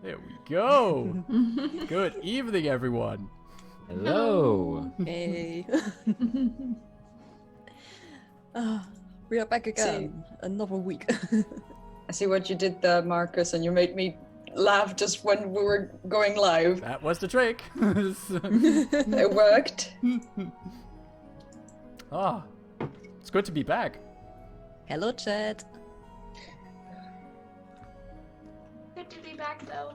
There we go. Good evening, everyone. Hello. Hey. We are back again. Another week. I see what you did there, Marcus, and you made me laugh just when we were going live. That was the trick. It worked. It's good to be back. Hello, chat. Good to be back, though.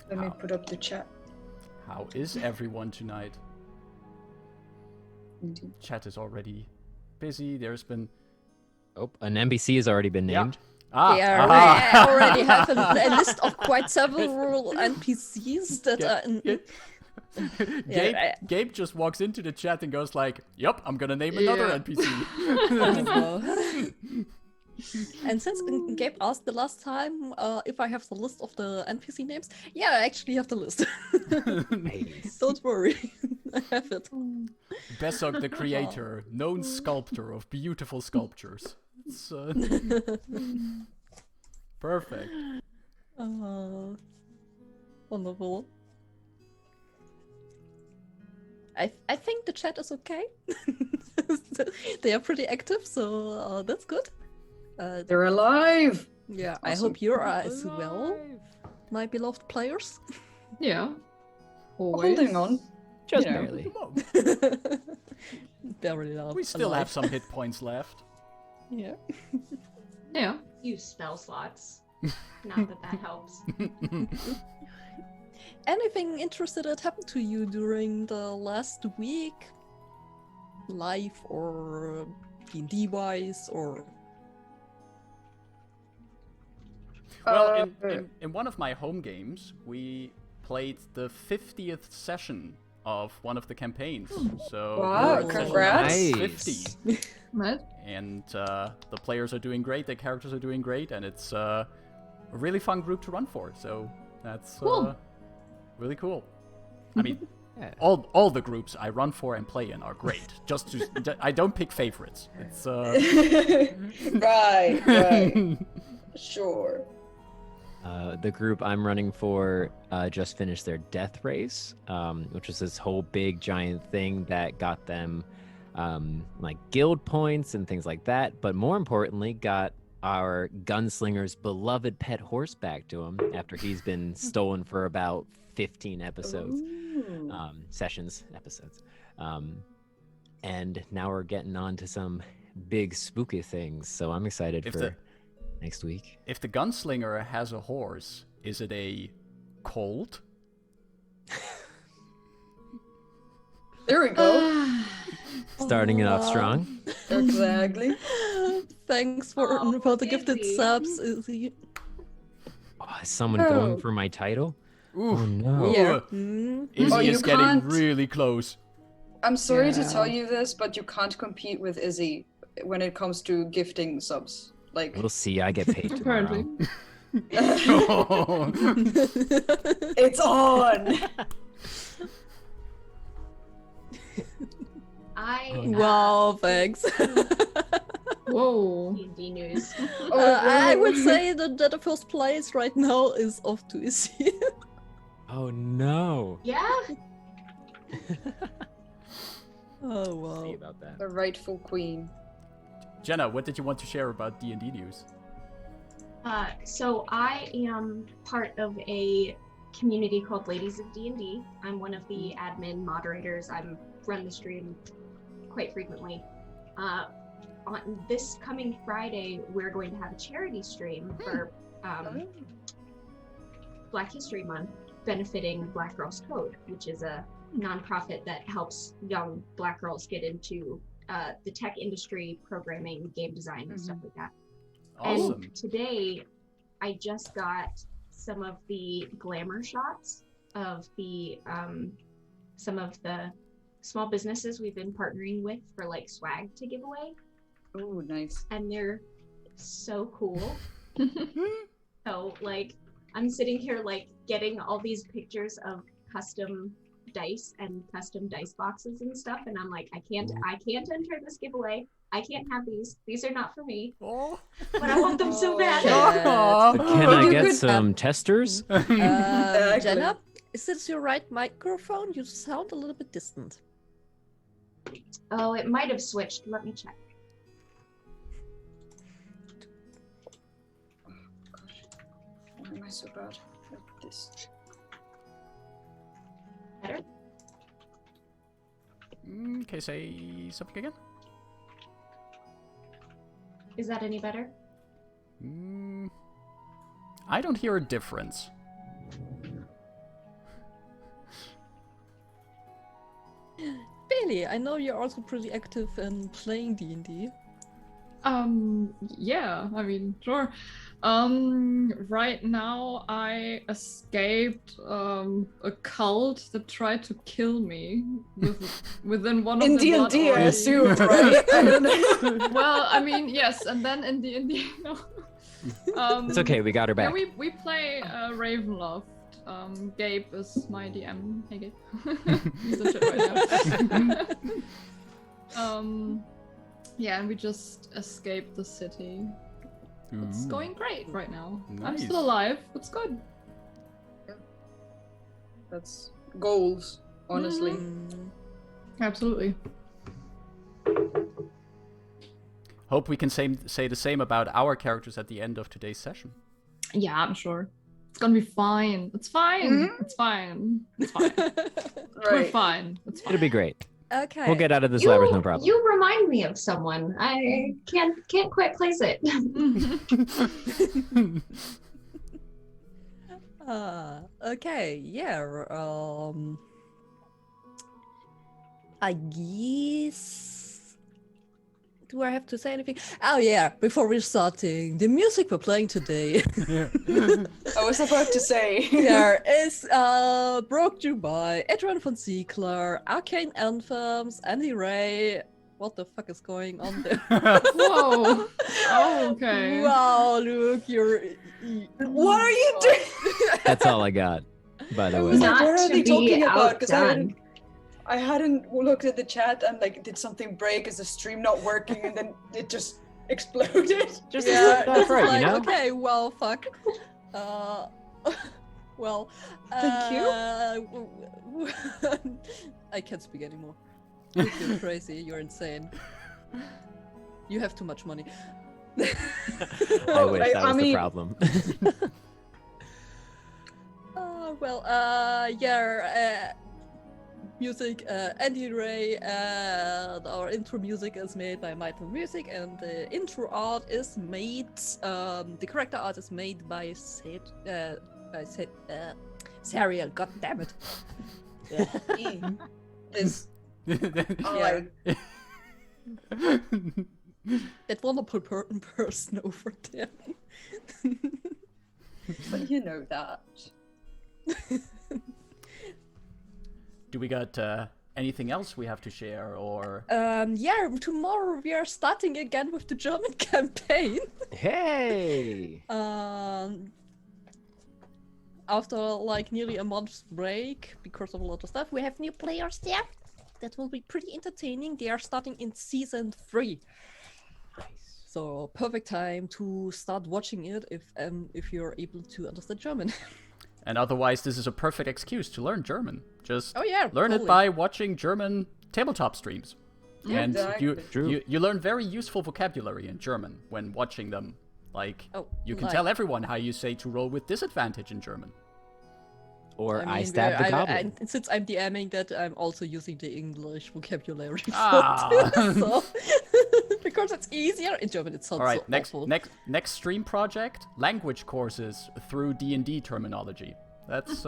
Let me put up the chat. How is everyone tonight? Chat is already busy. There's been... Oh, an NPC has already been named. Yeah, I already have a list of quite several NPCs that are... Gabe just walks into the chat and goes like, "Yep, I'm gonna name another NPC." And since Gabe asked the last time if I have the list of the NPC names, yeah, I actually have the list. Nice. Don't worry, I have it. Besok the creator, known sculptor of beautiful sculptures. It's, perfect. Wonderful. I think the chat is okay. They are pretty active, so that's good. They're alive! Yeah, Awesome. I hope you are as well, my beloved players. Yeah. Always. Holding on. Just You know. barely. Very love. We still have some hit points left. Yeah. Yeah. Use spell slots. Not that that helps. Anything interesting that happened to you during the last week? Live or D&D wise or... Well, in one of my home games, we played the 50th session of one of the campaigns. So Wow, we're at session congrats. Nice. 50. Right. And the players are doing great, the characters are doing great, and it's a really fun group to run for. So that's Cool. really cool. I mean, Yeah. all the groups I run for and play in are great. Just to, I don't pick favorites. It's right. Sure. The group I'm running for just finished their death race, which was this whole big giant thing that got them like guild points and things like that. But more importantly, got our gunslinger's beloved pet horse back to him after he's been stolen for about 15 episodes, episodes. And now we're getting on to some big spooky things. So I'm excited for next week. if the gunslinger has a horse, is it a colt? There we go. Starting it off strong. Exactly. Thanks for the gifted Izzy. subs, Izzy. Oh, is someone going for my title? Ooh, Oh no. Yeah. Izzy Oh, you is getting can't- really close. I'm sorry to Yeah. tell you this, but you can't compete with Izzy when it comes to gifting subs. Like, We'll see. I get paid tomorrow. Apparently. it's on! Wow, thanks. Whoa. D&D news. I would say that the first place right now is off to Izzy. Oh no. Yeah? Oh, See wow. about that. The rightful queen. Jenna, what did you want to share about D&D news? So I am part of a community called Ladies of D&D. I'm one of the admin moderators. I run the stream quite frequently. On this coming Friday, we're going to have a charity stream for Black History Month, benefiting Black Girls Code, which is a nonprofit that helps young Black girls get into the tech industry, programming, game design, and stuff like that. Awesome. And today, I just got some of the glamour shots of the some of the small businesses we've been partnering with for like swag to give away, Oh, nice. and they're so cool. So like, I'm sitting here like getting all these pictures of custom dice and custom dice boxes and stuff, and I'm like, I can't enter this giveaway I can't have these. These are not for me. Oh. But I want them so bad. Shit. Can I You get could- some testers? Jenna, is this your right microphone? You sound a little bit distant. Oh, it might have switched. Let me check. Why am I so bad at this? Better? Okay, say something again. Is that any better? I don't hear a difference. Beli, I know you're also pretty active in playing D&D. Yeah, I mean, sure. Right now I escaped a cult that tried to kill me within one of In the D&D, blood I orgies. assumed, right? I don't know. Well, I mean, yes, and then in D&D, no. It's okay, we got her Yeah, back. we play Ravenloft. Gabe is my DM. Hey, Gabe. He's in chat right now. Yeah, and we just escaped the city. It's Ooh. going great right now. I'm Nice. still alive. It's good. That's goals, honestly. Mm. Absolutely. Hope we can say the same about our characters at the end of today's session. Yeah, I'm sure. It's gonna be fine. It's fine. Mhm. It's fine. It's fine. We're Right. fine. It's fine. It'll be great. Okay. We'll get out of this labyrinth, no problem. You remind me of someone. I can't quite place it. Okay, yeah. I guess. Do I have to say anything? Oh yeah, before we're starting, the music we're playing today I was about to say. there is brought to you by Adrian von Ziegler, Arcane Anthems, Andy Ray. What the fuck is going on there? Whoa. Oh, okay. Wow, Luke, you're. What are you doing? That's all I got, by the I way. was like, Not what are to they be talking about? Because outdone. I hadn't looked at the chat and like, did something break? Is the stream not working? And then it just exploded. Just Yeah, to it's right, like, you know? okay, well, fuck. Well, Thank you. I can't speak anymore. Luke, you're crazy. You're insane. You have too much money. I wish that I was the mean- problem. Music, Andy Ray, and our intro music is made by Michael Music, and the intro art is made, the character art is made by Sariel, god damn it. Is Yeah. That wonderful person over there. but you know that. Do we got anything else we have to share, or? Yeah, tomorrow we are starting again with the German campaign. Hey! After like nearly a month's break because of a lot of stuff, we have new players there. That will be pretty entertaining. They are starting in season 3. So perfect time to start watching it if you're able to understand German. And otherwise, this is a perfect excuse to learn German. Just Oh yeah, learn it totally. by watching German tabletop streams. And Exactly. True. you learn very useful vocabulary in German when watching them. Like, Oh, you can like- tell everyone how you say to roll with disadvantage in German. Or I, mean, stabbed the goblin. since I'm DMing that, I'm also using the English vocabulary for Ah. this, so because it's easier in German. It sounds All right, so next awful. next stream project: language courses through D&D terminology. That's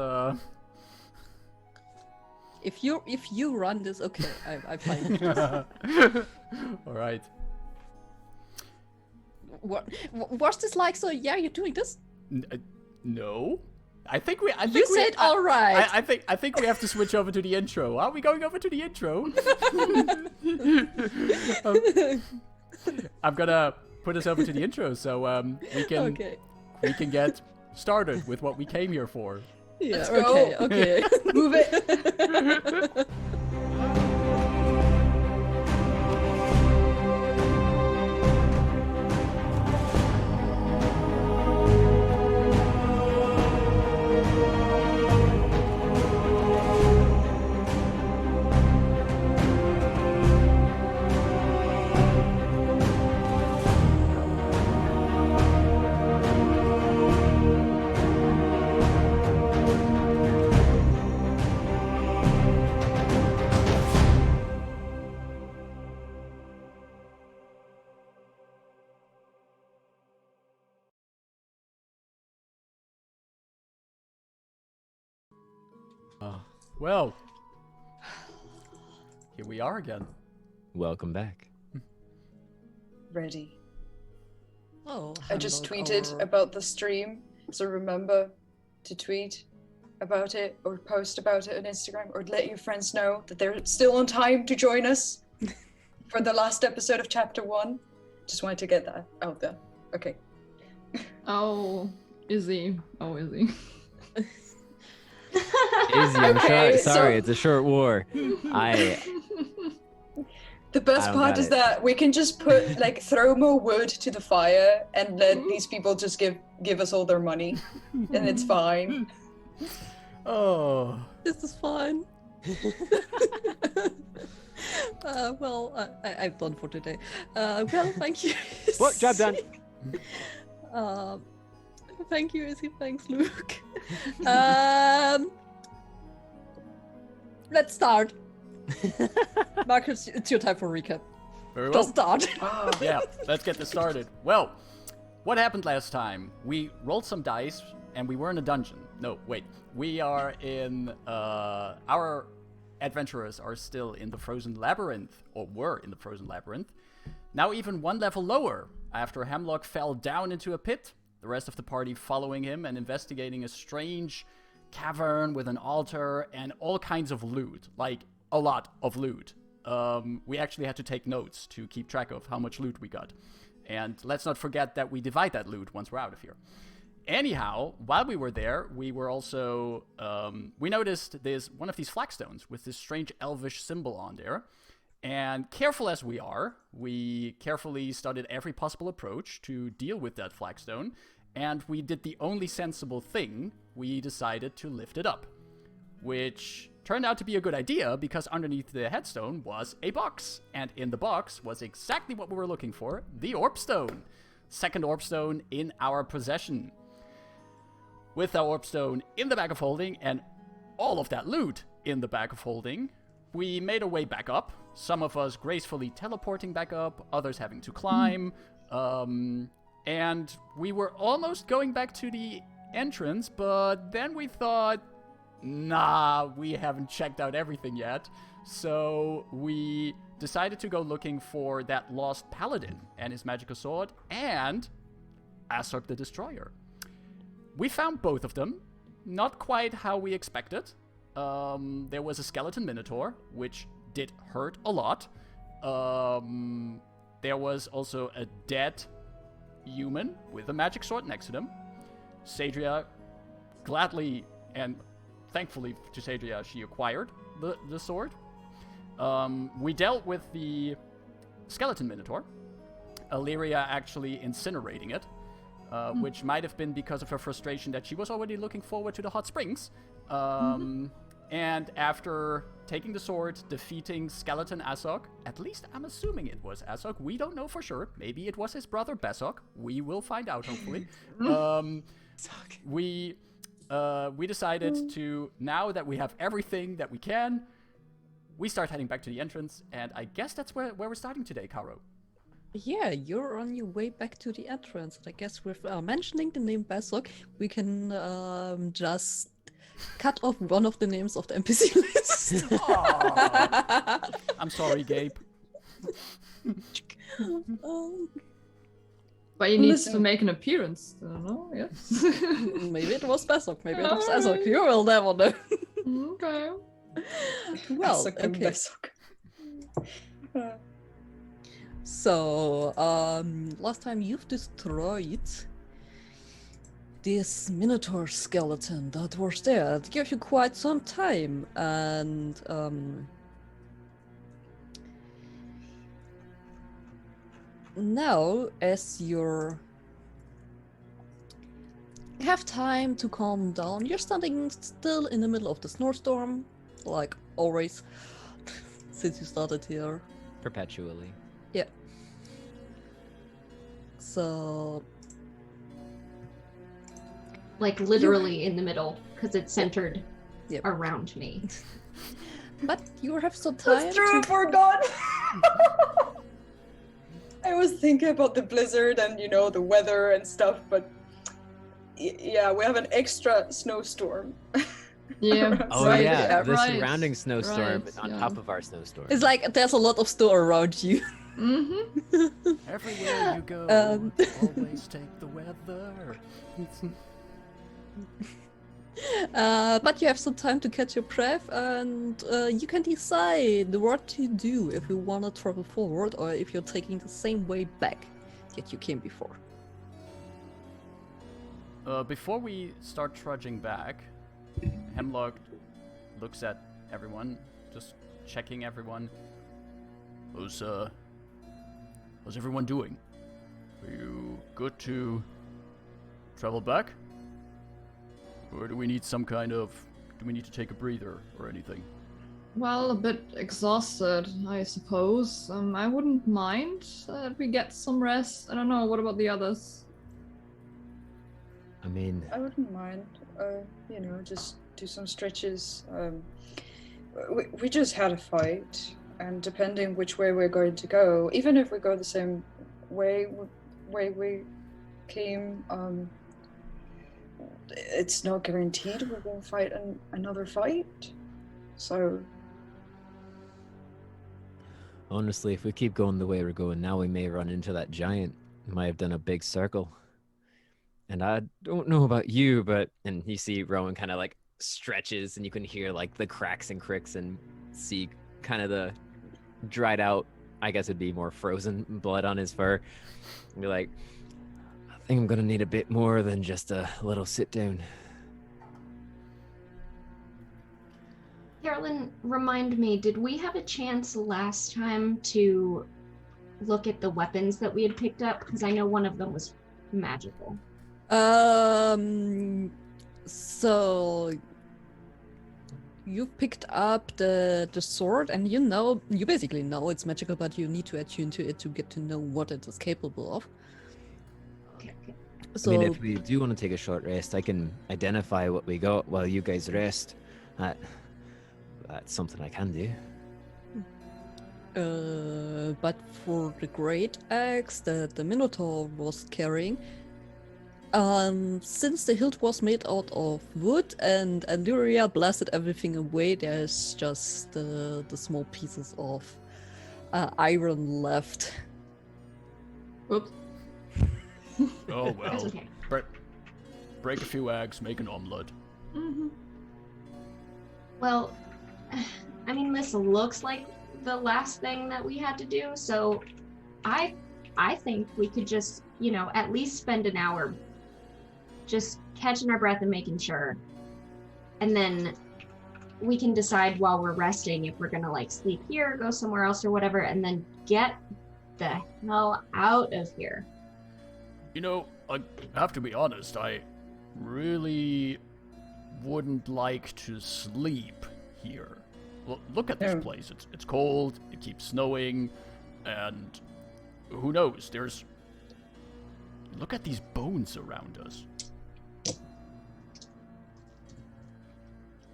If you run this, okay, I find it. all right. What was this like? So yeah, you're doing this. No, I think we. I think You we, said all right. I think we have to switch over to the intro. Are we going over to the intro? I'm gonna put us over to the intro so we can Okay. we can get started with what we came here for. Yeah. Let's Okay. go. Okay. Move it. Well, here we are again. Welcome back. Ready. Oh, I just hello, tweeted our- about the stream, so remember to tweet about it or post about it on Instagram or let your friends know that they're still on time to join us for the last episode of Chapter 1. Just wanted to get that out there. Okay. Oh, Izzy. Oh, Izzy. Izzy, I'm Okay, sorry, so- it's a short war. The best I don't part got is it. that we can just put throw more wood to the fire and let these people just give us all their money, and it's fine. Oh. This is fine. I'm done for today. Well, thank you. What? Job done. Thank you, Izzy. Thanks, Luke. Let's start. Marcus, it's your time for recap. Very well. Just start. Oh, Yeah, let's get this started. Well, what happened last time? We rolled some dice and we were in a dungeon. No, wait. We are in, our adventurers are still in the frozen labyrinth, or were in the frozen labyrinth. Now even one level lower, after Hemlock fell down into a pit, the rest of the party following him and investigating a strange cavern with an altar and all kinds of loot, like a lot of loot. We actually had to take notes to keep track of how much loot we got. And let's not forget that we divide that loot once we're out of here. Anyhow, while we were there, we were also, we noticed there's one of these flagstones with this strange elvish symbol on there. And careful as we are, we carefully studied every possible approach to deal with that flagstone. And we did the only sensible thing. We decided to lift it up. Which turned out to be a good idea because underneath the headstone was a box. And in the box was exactly what we were looking for, the Orb Stone. Second Orb Stone in our possession. With our Orb Stone in the bag of holding and all of that loot in the bag of holding, we made our way back up. Some of us gracefully teleporting back up, others having to climb. And we were almost going back to the entrance, but then we thought, nah, we haven't checked out everything yet. So we decided to go looking for that lost paladin and his magical sword and Azog the Destroyer. We found both of them, not quite how we expected. There was a skeleton minotaur, which did hurt a lot. There was also a dead human with a magic sword next to them. Sadria gladly and thankfully to Sadria, she acquired the sword. We dealt with the skeleton minotaur. Allyria actually incinerating it, which might have been because of her frustration that she was already looking forward to the hot springs. And after taking the sword, defeating skeleton Azog, at least I'm assuming it was Azog. We don't know for sure. Maybe it was his brother Besok. We will find out, hopefully. We decided to, now that we have everything that we can, we start heading back to the entrance, and I guess that's where we're starting today, Caro. Yeah, you're on your way back to the entrance. I guess with mentioning the name Basok, we can just cut off one of the names of the NPC list. I'm sorry, Gabe. But he needs Listen. to make an appearance. I don't know, yes. Maybe it was Basok, maybe it was Azog. You will never know. Okay. Well, Besok and okay. Besok. So, last time you've destroyed this Minotaur skeleton that was there. It gave you quite some time, and now, as you have time to calm down, you're standing still in the middle of the snowstorm, like always, since you started here. Perpetually. Yeah. So, Like literally in the middle, because it's centered Yep. around me. but you have some time That's true, I to... forgot. I was thinking about the blizzard and, you know, the weather and stuff, but yeah, we have an extra snowstorm. Yeah. Oh right, yeah, the right, surrounding snowstorm right, on yeah. top of our snowstorm. It's like there's a lot of snow around you. Mm-hmm. Everywhere you go, always take the weather. But you have some time to catch your breath, and you can decide what to do if you want to travel forward or if you're taking the same way back that you came before. Before we start trudging back, Hemlock looks at everyone, just checking everyone. How's everyone doing? Are you good to travel back? Or do we need do we need to take a breather or anything? Well, a bit exhausted, I suppose. I wouldn't mind that we get some rest. I don't know, what about the others? I mean, I wouldn't mind, just do some stretches. We just had a fight, and depending which way we're going to go, even if we go the same way we came, it's not guaranteed we won't fight another fight. So honestly, if we keep going the way we're going now, we may run into that giant. We might have done a big circle. And I don't know about you, and you see Rowan kind of like stretches and you can hear like the cracks and cricks and see kind of the dried out, I guess it'd be more frozen blood on his fur. And be like, I think I'm gonna need a bit more than just a little sit down. Carolyn, remind me, did we have a chance last time to look at the weapons that we had picked up? Because I know one of them was magical. So you picked up the sword, and you basically know it's magical, but you need to attune to it to get to know what it is capable of. Okay. So, I mean, if we do want to take a short rest, I can identify what we got while you guys rest. That's something I can do. but for the great axe that the Minotaur was carrying, since the hilt was made out of wood and Allyria blasted everything away, there's just the small pieces of iron left. Oops. Oh That's well. okay. Break a few eggs, make an omelette. Mm-hmm. Well, I mean, this looks like the last thing that we had to do, so I think we could just, at least spend an hour just catching our breath and making sure. And then we can decide while we're resting if we're gonna sleep here, go somewhere else or whatever, and then get the hell out of here. I have to be honest, I really wouldn't like to sleep here. Look at this Yeah. place. It's cold, it keeps snowing, and who knows, look at these bones around us.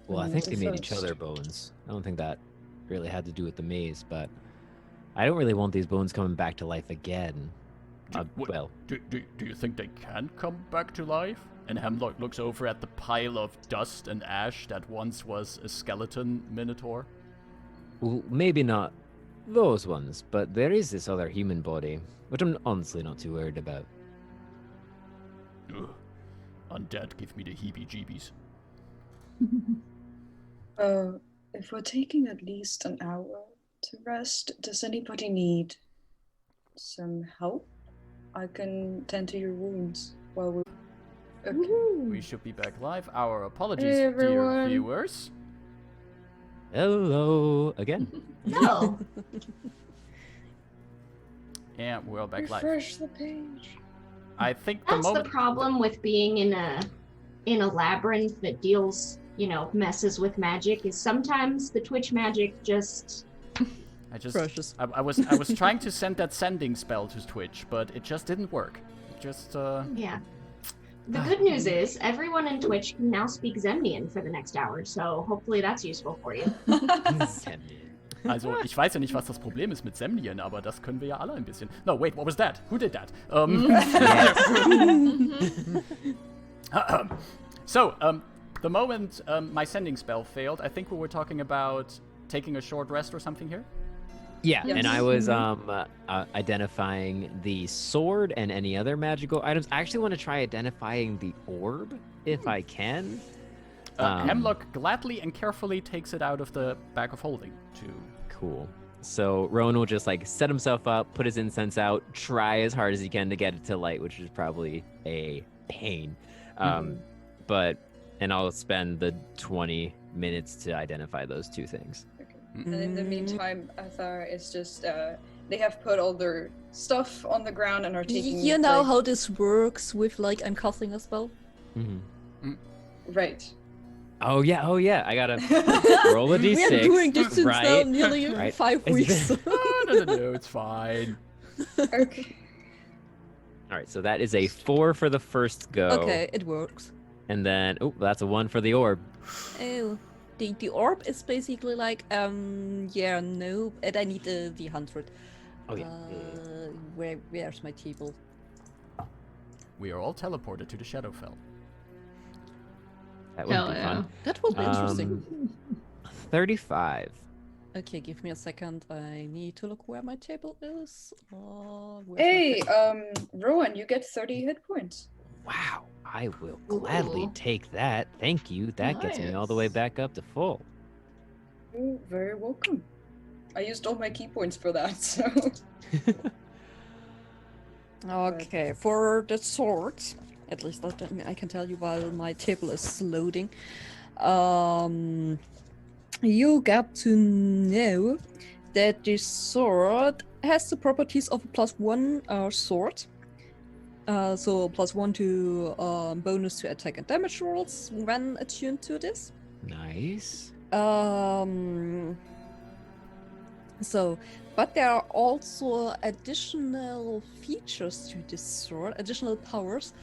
Well, I Mm, think it's they a made each first. other bones. I don't think that really had to do with the maze, but I don't really want these bones coming back to life again. Well, Do you think they can come back to life? And Hemlock looks over at the pile of dust and ash that once was a skeleton minotaur. maybe not those ones, but there is this other human body, which I'm honestly not too worried about. Ugh. Undead give me the heebie-jeebies. If we're taking at least an hour to rest, does anybody need some help? I can tend to your wounds while we. Okay. We should be back live. Our apologies, Hey, dear everyone. viewers. Hello again. No. And we're back live. Refresh the page. I think That's the moment. problem with being in a labyrinth that deals, messes with magic, is sometimes the Twitch magic just Precious. I was trying to send that sending spell to Twitch, but it just didn't work. yeah. The good news is everyone in Twitch can now speak Zemnian for the next hour, so hopefully that's useful for you. Also, ich weiß ja nicht, was das Problem ist mit Semnien, aber das können wir ja alle ein bisschen. No, wait, what was that? Who did that? So, the moment my sending spell failed, I think we were talking about taking a short rest or something here. Yeah, Yes. and I was identifying the sword and any other magical items. I actually want to try identifying the orb if I can. Hemlock gladly and carefully takes it out of the bag of holding to... Cool. So Rowan will just like set himself up, put his incense out, try as hard as he can to get it to light, which is probably a pain. And I'll spend the 20 minutes to identify those two things. And in the meantime, Athar is just, they have put all their stuff on the ground and are taking... You know how this works with, like, I'm casting a spell? Right. Oh yeah, I gotta roll a d6. We are doing this since now right? nearly 5 weeks. No, it's fine. Okay. All right, so that is a 4 for the first go. Okay, it works. And then, that's a 1 for the orb. Oh, the orb is basically like, yeah, no, and I need the 100. Oh yeah. Where's my table? We are all teleported to the Shadowfell. That would Hell be yeah. fun. That will be interesting. 35. Okay, give me a second. I need to look where my table is. Where's my Hey, table? Rowan, you get 30 hit points. Wow, I will gladly take that. Thank you. That gets me all the way Nice. back up to full. You're very welcome. I used all my key points for that, so... Okay, for the sword, at least I can tell you while my table is loading. You get to know that this sword has the properties of a +1 sword. So +1 to bonus to attack and damage rolls when attuned to this. Nice. But there are also additional features to this sword, additional powers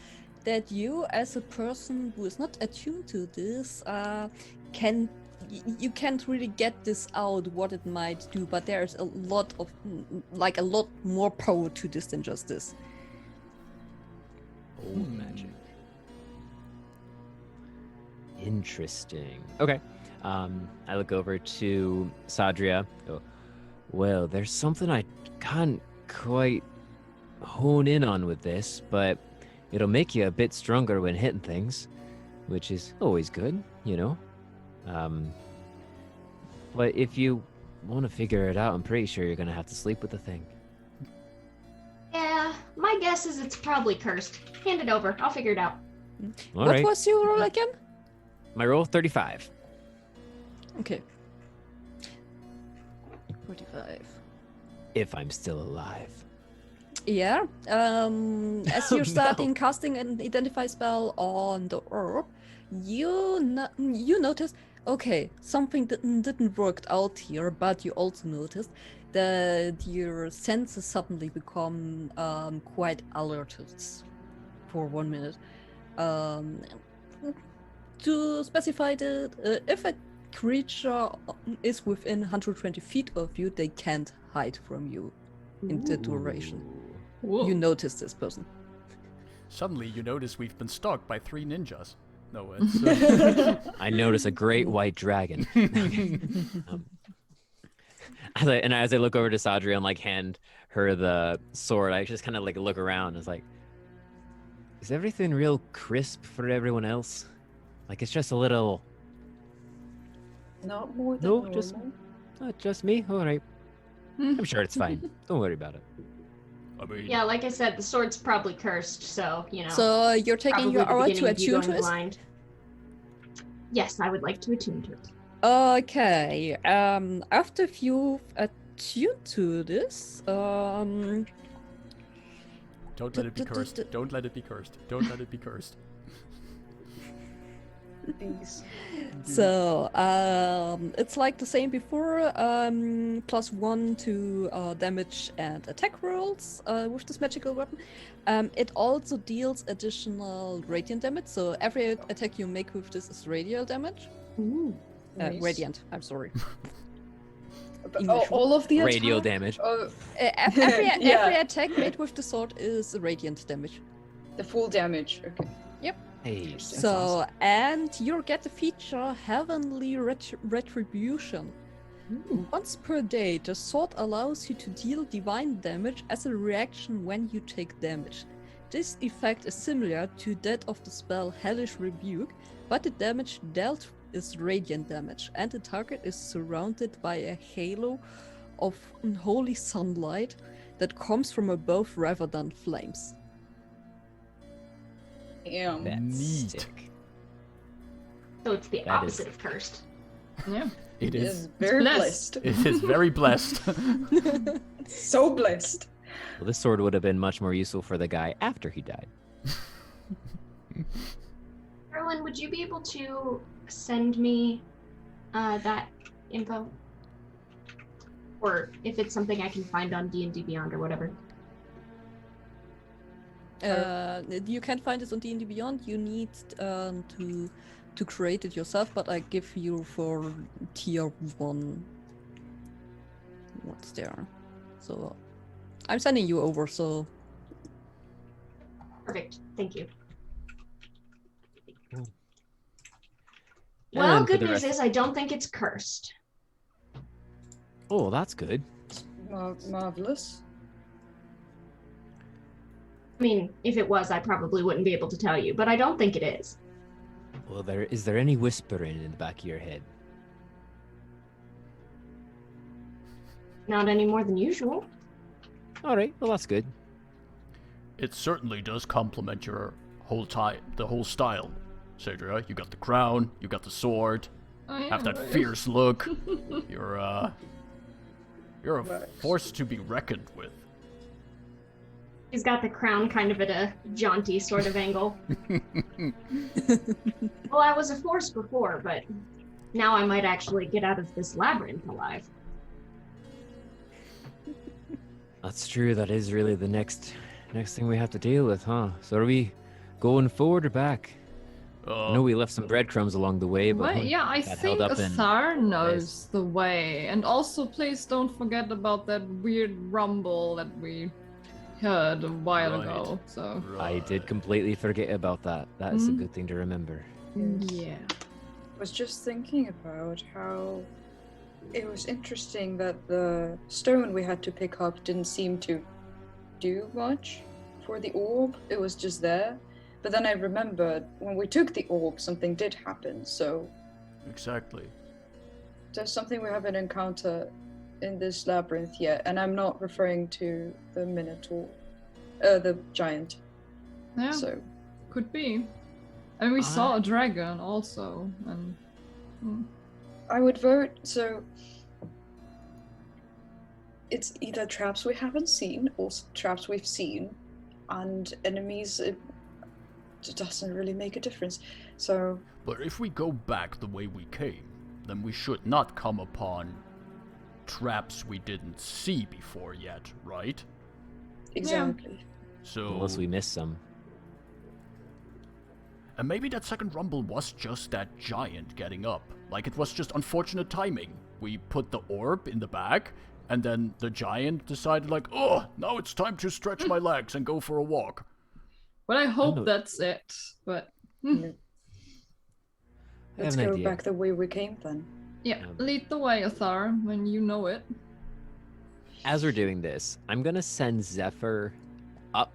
that you, as a person who is not attuned to this, you can't really get this out what it might do. But there's a lot more power to this than just this. Old magic. Interesting. Okay. I look over to Sadria. Go, well, there's something I can't quite hone in on with this, but it'll make you a bit stronger when hitting things, which is always good, you know. But if you want to figure it out, I'm pretty sure you're gonna have to sleep with the thing. Yeah, my guess is it's probably cursed. Hand it over. I'll figure it out. All What right. was your roll again? My roll 35. Okay. 45. If I'm still alive. Yeah. As you're starting casting an identify spell on the orb, you notice, okay, something didn't work out here, but you also noticed that your senses suddenly become quite alerted for 1 minute. To specify that if a creature is within 120 feet of you, they can't hide from you in the duration. Whoa. You notice this person. Suddenly, you notice we've been stalked by 3 ninjas. No, it's... I notice a great white dragon. As I look over to Sadria and like hand her the sword, I just kind of like look around and it's like, is everything real crisp for everyone else? Like it's just a little. Not more than No, normal. just me. All right, I'm sure it's fine. Don't worry about it. I mean, Yeah, like I said, the sword's probably cursed, so, you know. So you're taking probably your the hour beginning to of you attune to going it? blind. Yes, I would like to attune to it. Okay. After you've attuned to this, don't let it be cursed. Don't let it be cursed. Don't let it be cursed. Please. So it's like the same before, +1 to damage and attack rolls with this magical weapon. It also deals additional radiant damage, so every attack you make with this is radiant damage. Ooh. Nice. Radiant, I'm sorry. But, English all of the Radio attack? damage. Oh, Every Yeah. attack made with the sword is radiant damage. the full damage. Okay. Hey, Interesting. that's So, awesome. and you get the feature Heavenly Retribution. Once per day, the sword allows you to deal divine damage as a reaction when you take damage. This effect is similar to that of the spell Hellish Rebuke, but the damage dealt is radiant damage, and the target is surrounded by a halo of unholy sunlight that comes from above rather than flames. Yeah. That's Neat. sick. So it's the That opposite is- of cursed. Yeah. It It is. is very blessed. blessed. It is very blessed. So blessed. Well, this sword would have been much more useful for the guy after he died. Carolyn, would you be able to send me that info? Or if it's something I can find on D&D Beyond or whatever. You can't find this on D&D Beyond. You need to create it yourself, but I give you for tier 1 what's there. So I'm sending you over, so Perfect. Thank you. And Well, then for good the news rest- is I don't think it's cursed. Oh, that's good. Marvelous. I mean, if it was, I probably wouldn't be able to tell you, but I don't think it is. Well, is there any whispering in the back of your head? Not any more than usual. All right, well that's good. It certainly does complement your the whole style, Cedra. You got the crown, you got the sword, Oh, yeah, have that right. fierce look. You're a Right. force to be reckoned with. He's got the crown kind of at a jaunty sort of angle. Well, I was a force before, but now I might actually get out of this labyrinth alive. That's true. That is really the next thing we have to deal with, huh? So are we going forward or back? I know we left some breadcrumbs along the way, but Well, yeah, I got think held up in Athar knows place. the way. And also, please don't forget about that weird rumble that we heard a while Right. ago. So, I did completely forget about that. That is a Mhm. good thing to remember. yeah. I was just thinking about how it was interesting that the stone we had to pick up didn't seem to do much for the orb. It was just there. But then I remembered when we took the orb, something did happen. So Exactly. there's something we haven't encountered in this labyrinth yet. And I'm not referring to the Minotaur, the giant. Yeah, So could be. I mean, we saw a dragon also. And I would vote. So it's either traps we haven't seen or traps we've seen, and enemies. It doesn't really make a difference. So But if we go back the way we came, then we should not come upon traps we didn't see before yet, right? exactly. So Unless we miss some. And maybe that second rumble was just that giant getting up. Like it was just unfortunate timing. We put the orb in the back, and then the giant decided like, oh, now it's time to stretch my legs and go for a walk. well, I know. hope that's it. But Let's have an go idea. back the way we came then. yeah, Um, lead the way, Athar, when you know it. As we're doing this, I'm gonna send Zephyr up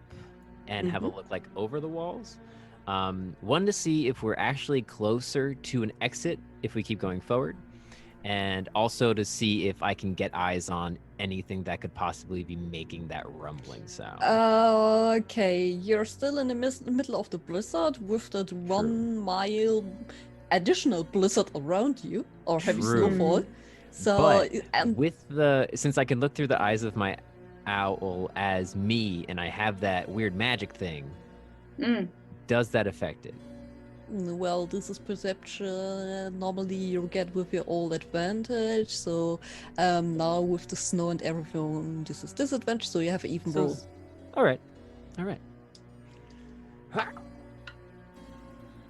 and have a look like over the walls. One to see if we're actually closer to an exit if we keep going forward, and also to see if I can get eyes on anything that could possibly be making that rumbling sound. Okay, you're still in the middle of the blizzard with that 1 mile additional blizzard around you, or heavy True. snowfall. So, But and since I can look through the eyes of my owl as me, and I have that weird magic thing, does that affect it? well, this is perception. Normally, you get with your old advantage. So now with the snow and everything, this is disadvantage. So you have even So- roll. All right. Ha!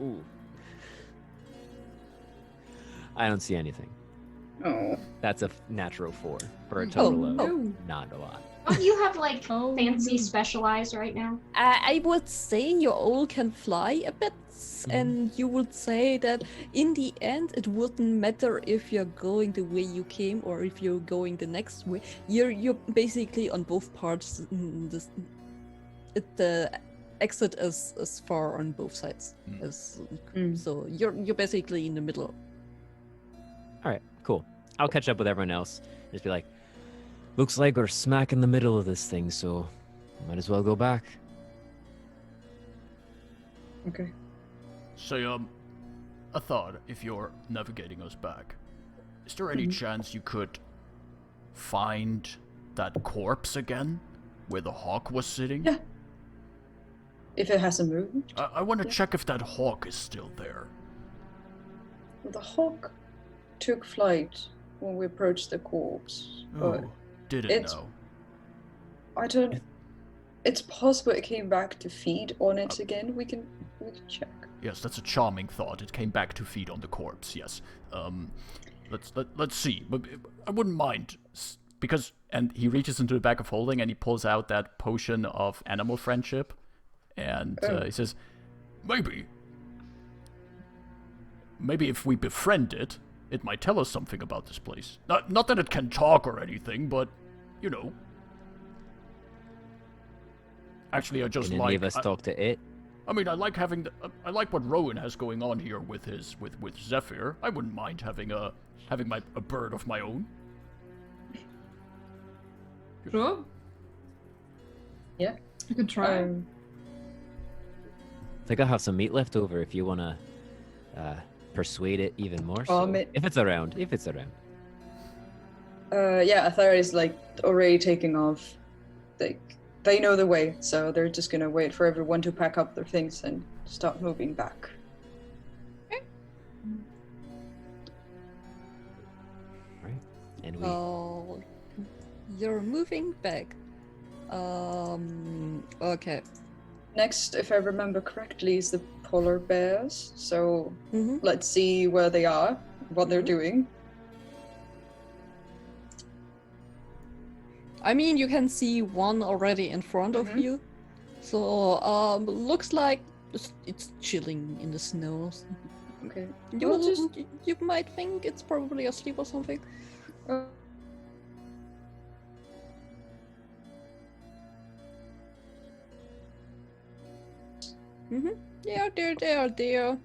Ooh. I don't see anything. Oh, That's a natural 4 for a total Oh. of not a lot. Don't you have like Oh, fancy no. specialized right now? I would say you all can fly a bit, and you would say that in the end it wouldn't matter if you're going the way you came or if you're going the next way. You're basically on both parts. The exit is as far on both sides. So you're basically in the middle. All right, cool. I'll catch up with everyone else. Just be like, looks like we're smack in the middle of this thing, so might as well go back. Okay. So, a thought, if you're navigating us back, is there any chance you could find that corpse again, where the hawk was sitting? Yeah. If it hasn't moved. I want to check if that hawk is still there. The hawk took flight when we approached the corpse. But Oh, didn't it's- know. I don't. It's possible it came back to feed on it again. We can check. Yes, that's a charming thought. It came back to feed on the corpse. Yes. Let's see. But I wouldn't mind because and he reaches into the bag of holding and he pulls out that potion of animal friendship, and he says, maybe if we befriend it, it might tell us something about this place. Not that it can talk or anything, but you know. Actually, I just Can like. any of us talk to it? I mean, I like having I like what Rowan has going on here with his with Zephyr. I wouldn't mind having a bird of my own. Sure. Yeah. You could try. I think I'll have some meat left over if you want to persuade it even more. So, if it's around. Yeah, Athara is like already taking off. They know the way, so they're just gonna wait for everyone to pack up their things and start moving back. Right. And we Oh, you're moving back. Okay. Next, if I remember correctly, is the polar bears. So Mm-hmm. let's see where they are, what they're doing. I mean, you can see one already in front of you. So, looks like it's chilling in the snow. Okay. You might think it's probably asleep or something. Yeah, they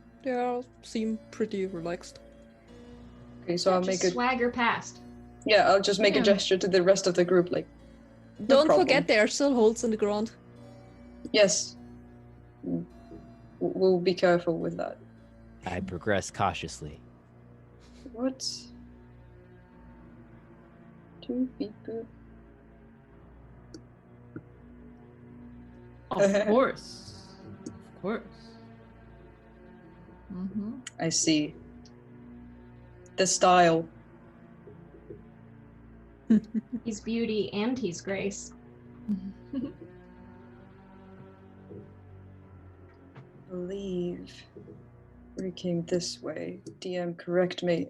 seem pretty relaxed. Okay, so I'll Just make a swagger past. I'll just make a Yeah. gesture to the rest of the group, like. No Don't problem. forget there are still holes in the ground. Yes. We'll be careful with that. I progress cautiously. What? 2 people. Of course. Of course. Mm-hmm. I see. The style. He's beauty and he's grace. Believe we came this way. DM, correct me.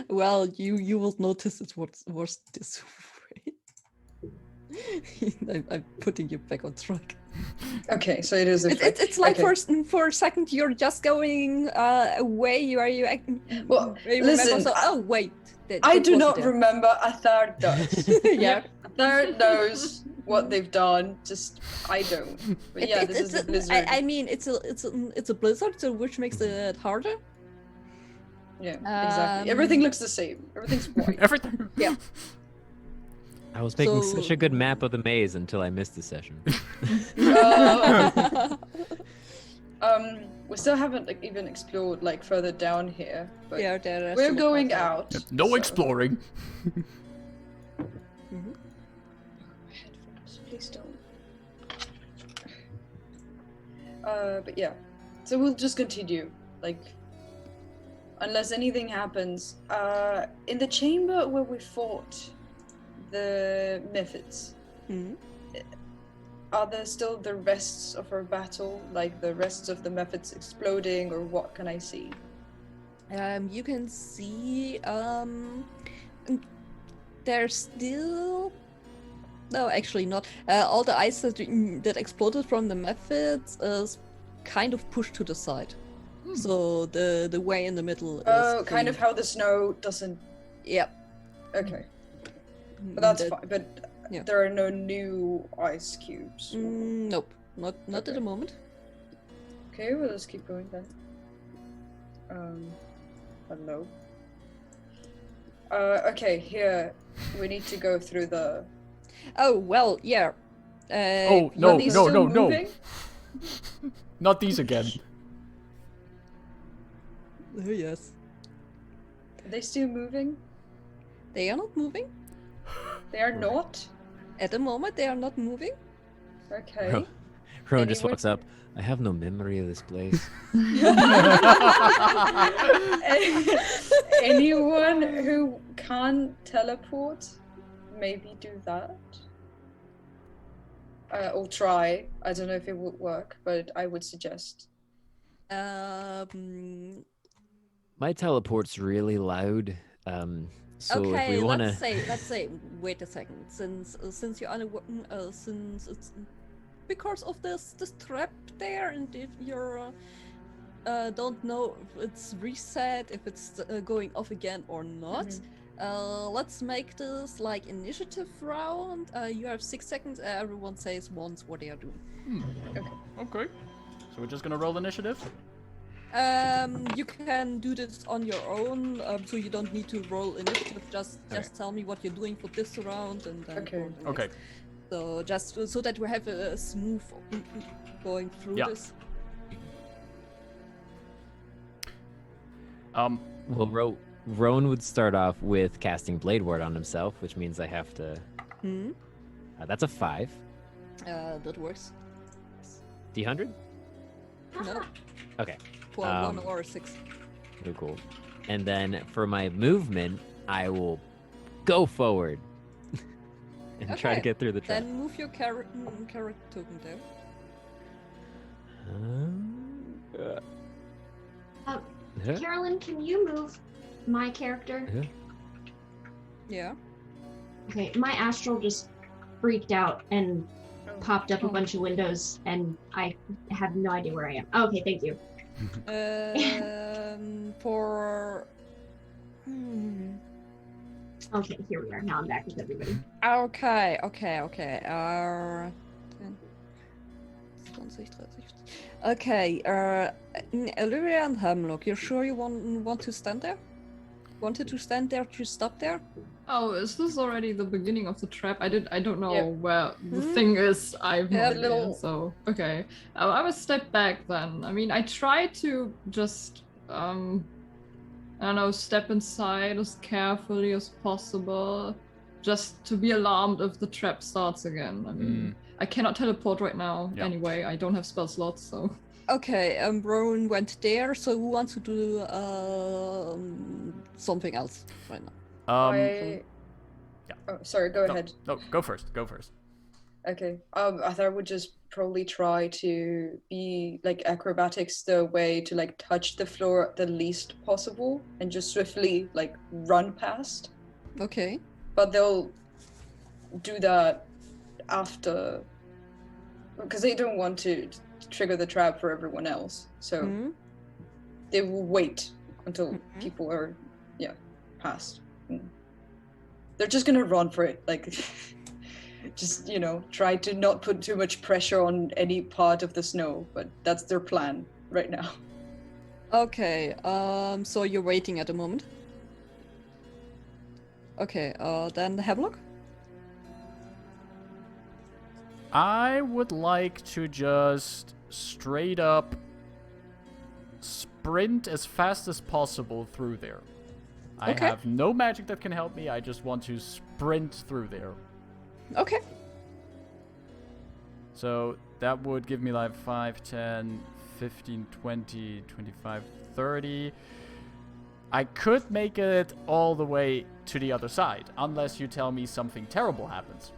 Well, you will notice it was this way. I'm putting you back on track. Okay, so it is. It's like okay. for a second you're just going away where you Well, where you remember, listen, so, oh wait, I that do wasn't not there. remember. Athar does. Yeah. Athar knows what they've done. Just I don't. But yeah, this is a blizzard. I mean, it's a blizzard, so which makes it harder. Yeah, exactly. Everything looks the same. Everything's white. Everything. Yeah. I was making So- such a good map of the maze until I missed the session. We still haven't even explored like further down here. But Yeah, there are we're still going parts out. No so- exploring. Headphones, please don't. But yeah, so we'll just continue. Like, unless anything happens. In the chamber where we fought the Methods, Mhm. are there still the rests of our battle? Like the rests of the Methods exploding, or what can I see? You can see there's still No, actually not. All the ice that exploded from the methods is kind of pushed to the side. So the way in the middle is Oh, kind of clean. how the snow doesn't. Yep. Okay, but that's That- fine. But yeah. there are no new ice cubes. Nope, not at Okay. the moment. Okay, well, let's keep going then. Hello. Okay, here we need to go through the. Oh well, yeah. Oh, Are no, these no, still no, no. moving? Not these again. Oh yes. Are they still moving? They are not moving They are not. at the moment. They are not moving. Okay. Rowan just Anyone- walks up. I have no memory of this place. Anyone who can teleport, maybe do that. Or try. I don't know if it would work, but I would suggest. My teleport's really loud. So if Okay, we want to, let's say. Wait a second. Since you're since it's because of this trap there, and if you're don't know if it's reset, if it's going off again or not. Let's make this like initiative round. You have 6 seconds. Everyone says once what they are doing. Okay. So we're just gonna roll initiative? You can do this on your own, so you don't need to roll initiative. Just tell me what you're doing for this round, and then Okay. for the Okay. next. So just so that we have a smooth going through Yeah. this. well, Rowan would start off with casting Blade Ward on himself, which means I have to. That's a 5. That works. D100. No. Okay. For Um, 1 or 6. Very cool. And then for my movement, I will go forward and try to Okay, get through the trap. Then move your carrot token there. Huh? Carolyn, can you move my character? Yeah. Okay, my astral just freaked out and popped up a bunch of windows, and I have no idea where I am. Oh, okay, thank you. For. Okay, here we are. Now I'm back with everybody. Okay. 20, 30. Okay, Allyria and Hemlock, you're sure you want to stand there? Wanted to stand there to stop there? Oh, is this already the beginning of the trap? I don't know Yeah. where the thing is. I've no Yeah, idea. little- So okay, I will step back then. I mean, I try to just I don't know, step inside as carefully as possible, just to be alarmed if the trap starts again. I mean, I cannot teleport right now. Yeah. Anyway, I don't have spell slots, so. Okay, Rowan went there, so who wants to do something else right now? I. yeah. Oh, sorry. Go No, ahead. no, go first. Go first. Okay. I thought I would just probably try to be like acrobatics the way to like touch the floor the least possible and just swiftly like run past. Okay. But they'll do that after because they don't want to trigger the trap for everyone else. So Mhm. they will wait until people are past. They're just gonna run for it, like just try to not put too much pressure on any part of the snow, but that's their plan right now. Okay, so you're waiting at the moment? Okay, then Hemlock? I would like to just straight up sprint as fast as possible through there. I Okay. have no magic that can help me. I just want to sprint through there. Okay. So that would give me like 5, 10, 15, 20, 25, 30. I could make it all the way to the other side, unless you tell me something terrible happens.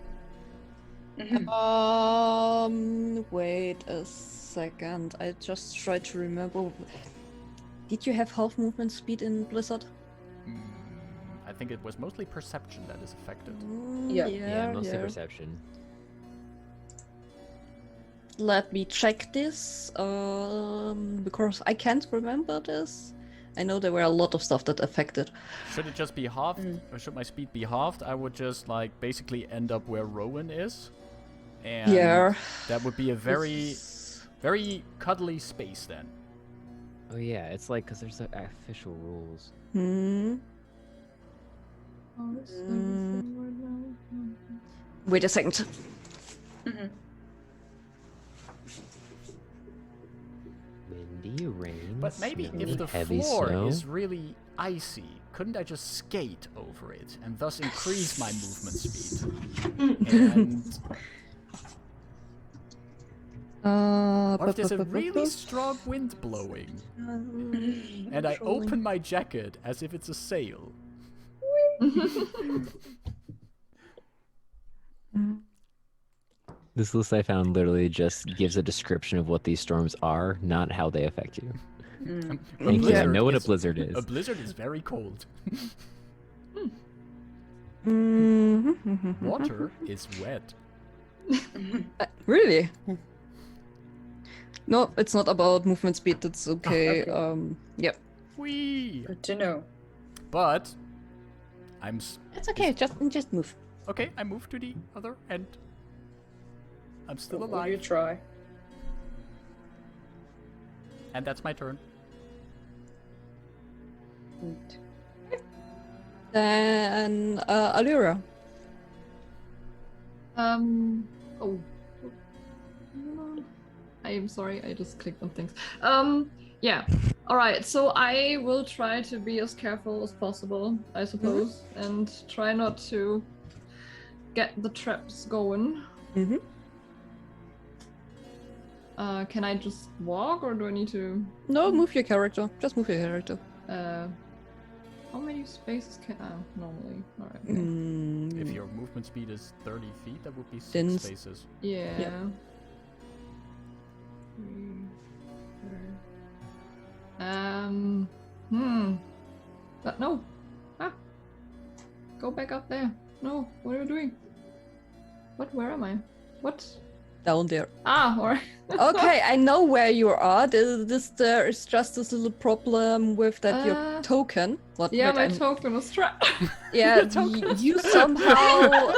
Wait a second. I just tried to remember. Did you have half movement speed in Blizzard? I think think it was mostly perception that is affected. Yeah. Yeah, mostly perception. Let me check this, because I can't remember this. I know there were a lot of stuff that affected. Should it just be halved, or should my speed be halved? I would just like basically end up where Rowan is, and Yeah. that would be a very cuddly space then. Oh yeah, it's like because there's official rules. Hmm. Oh, is everything right now? Wait a second. Mhm. Windy, rain. But maybe if snowy, the heavy floor snow. is really icy, couldn't I just skate over it and thus increase my movement speed? And what if there's a really strong wind blowing and I open my jacket as if it's a sail? This list I found literally just gives a description of what these storms are, not how they affect you. Mm. Thank you. I know what a is- blizzard is. A blizzard is very cold. Water is wet. Really? No, it's not about movement speed. That's okay. Okay. Yep. Whee! Good to know. But It's okay. Just move. okay. I moved to the other end. I'm still Will you alive, try? and that's my turn. Neat. Then Allyria. Oh. I am sorry, I just clicked on things. Yeah. Alright, so I will try to be as careful as possible, I suppose, and try not to get the traps going. Mm-hmm. Can I just walk, or do I need to... No, move your character. Just move your character. How many spaces can I... normally? Alright. Okay. If your movement speed is 30 feet, that would be 6 Then- spaces. Yeah. Yep. 3, 4. But no. Ah. Go back up there. No. What are you doing? What? Where am I? What? Down there. Ah. Alright. Okay, I know where you are. There is just this little problem with that your token. What? Yeah, wait, my I'm- token was trapped. Yeah, you somehow.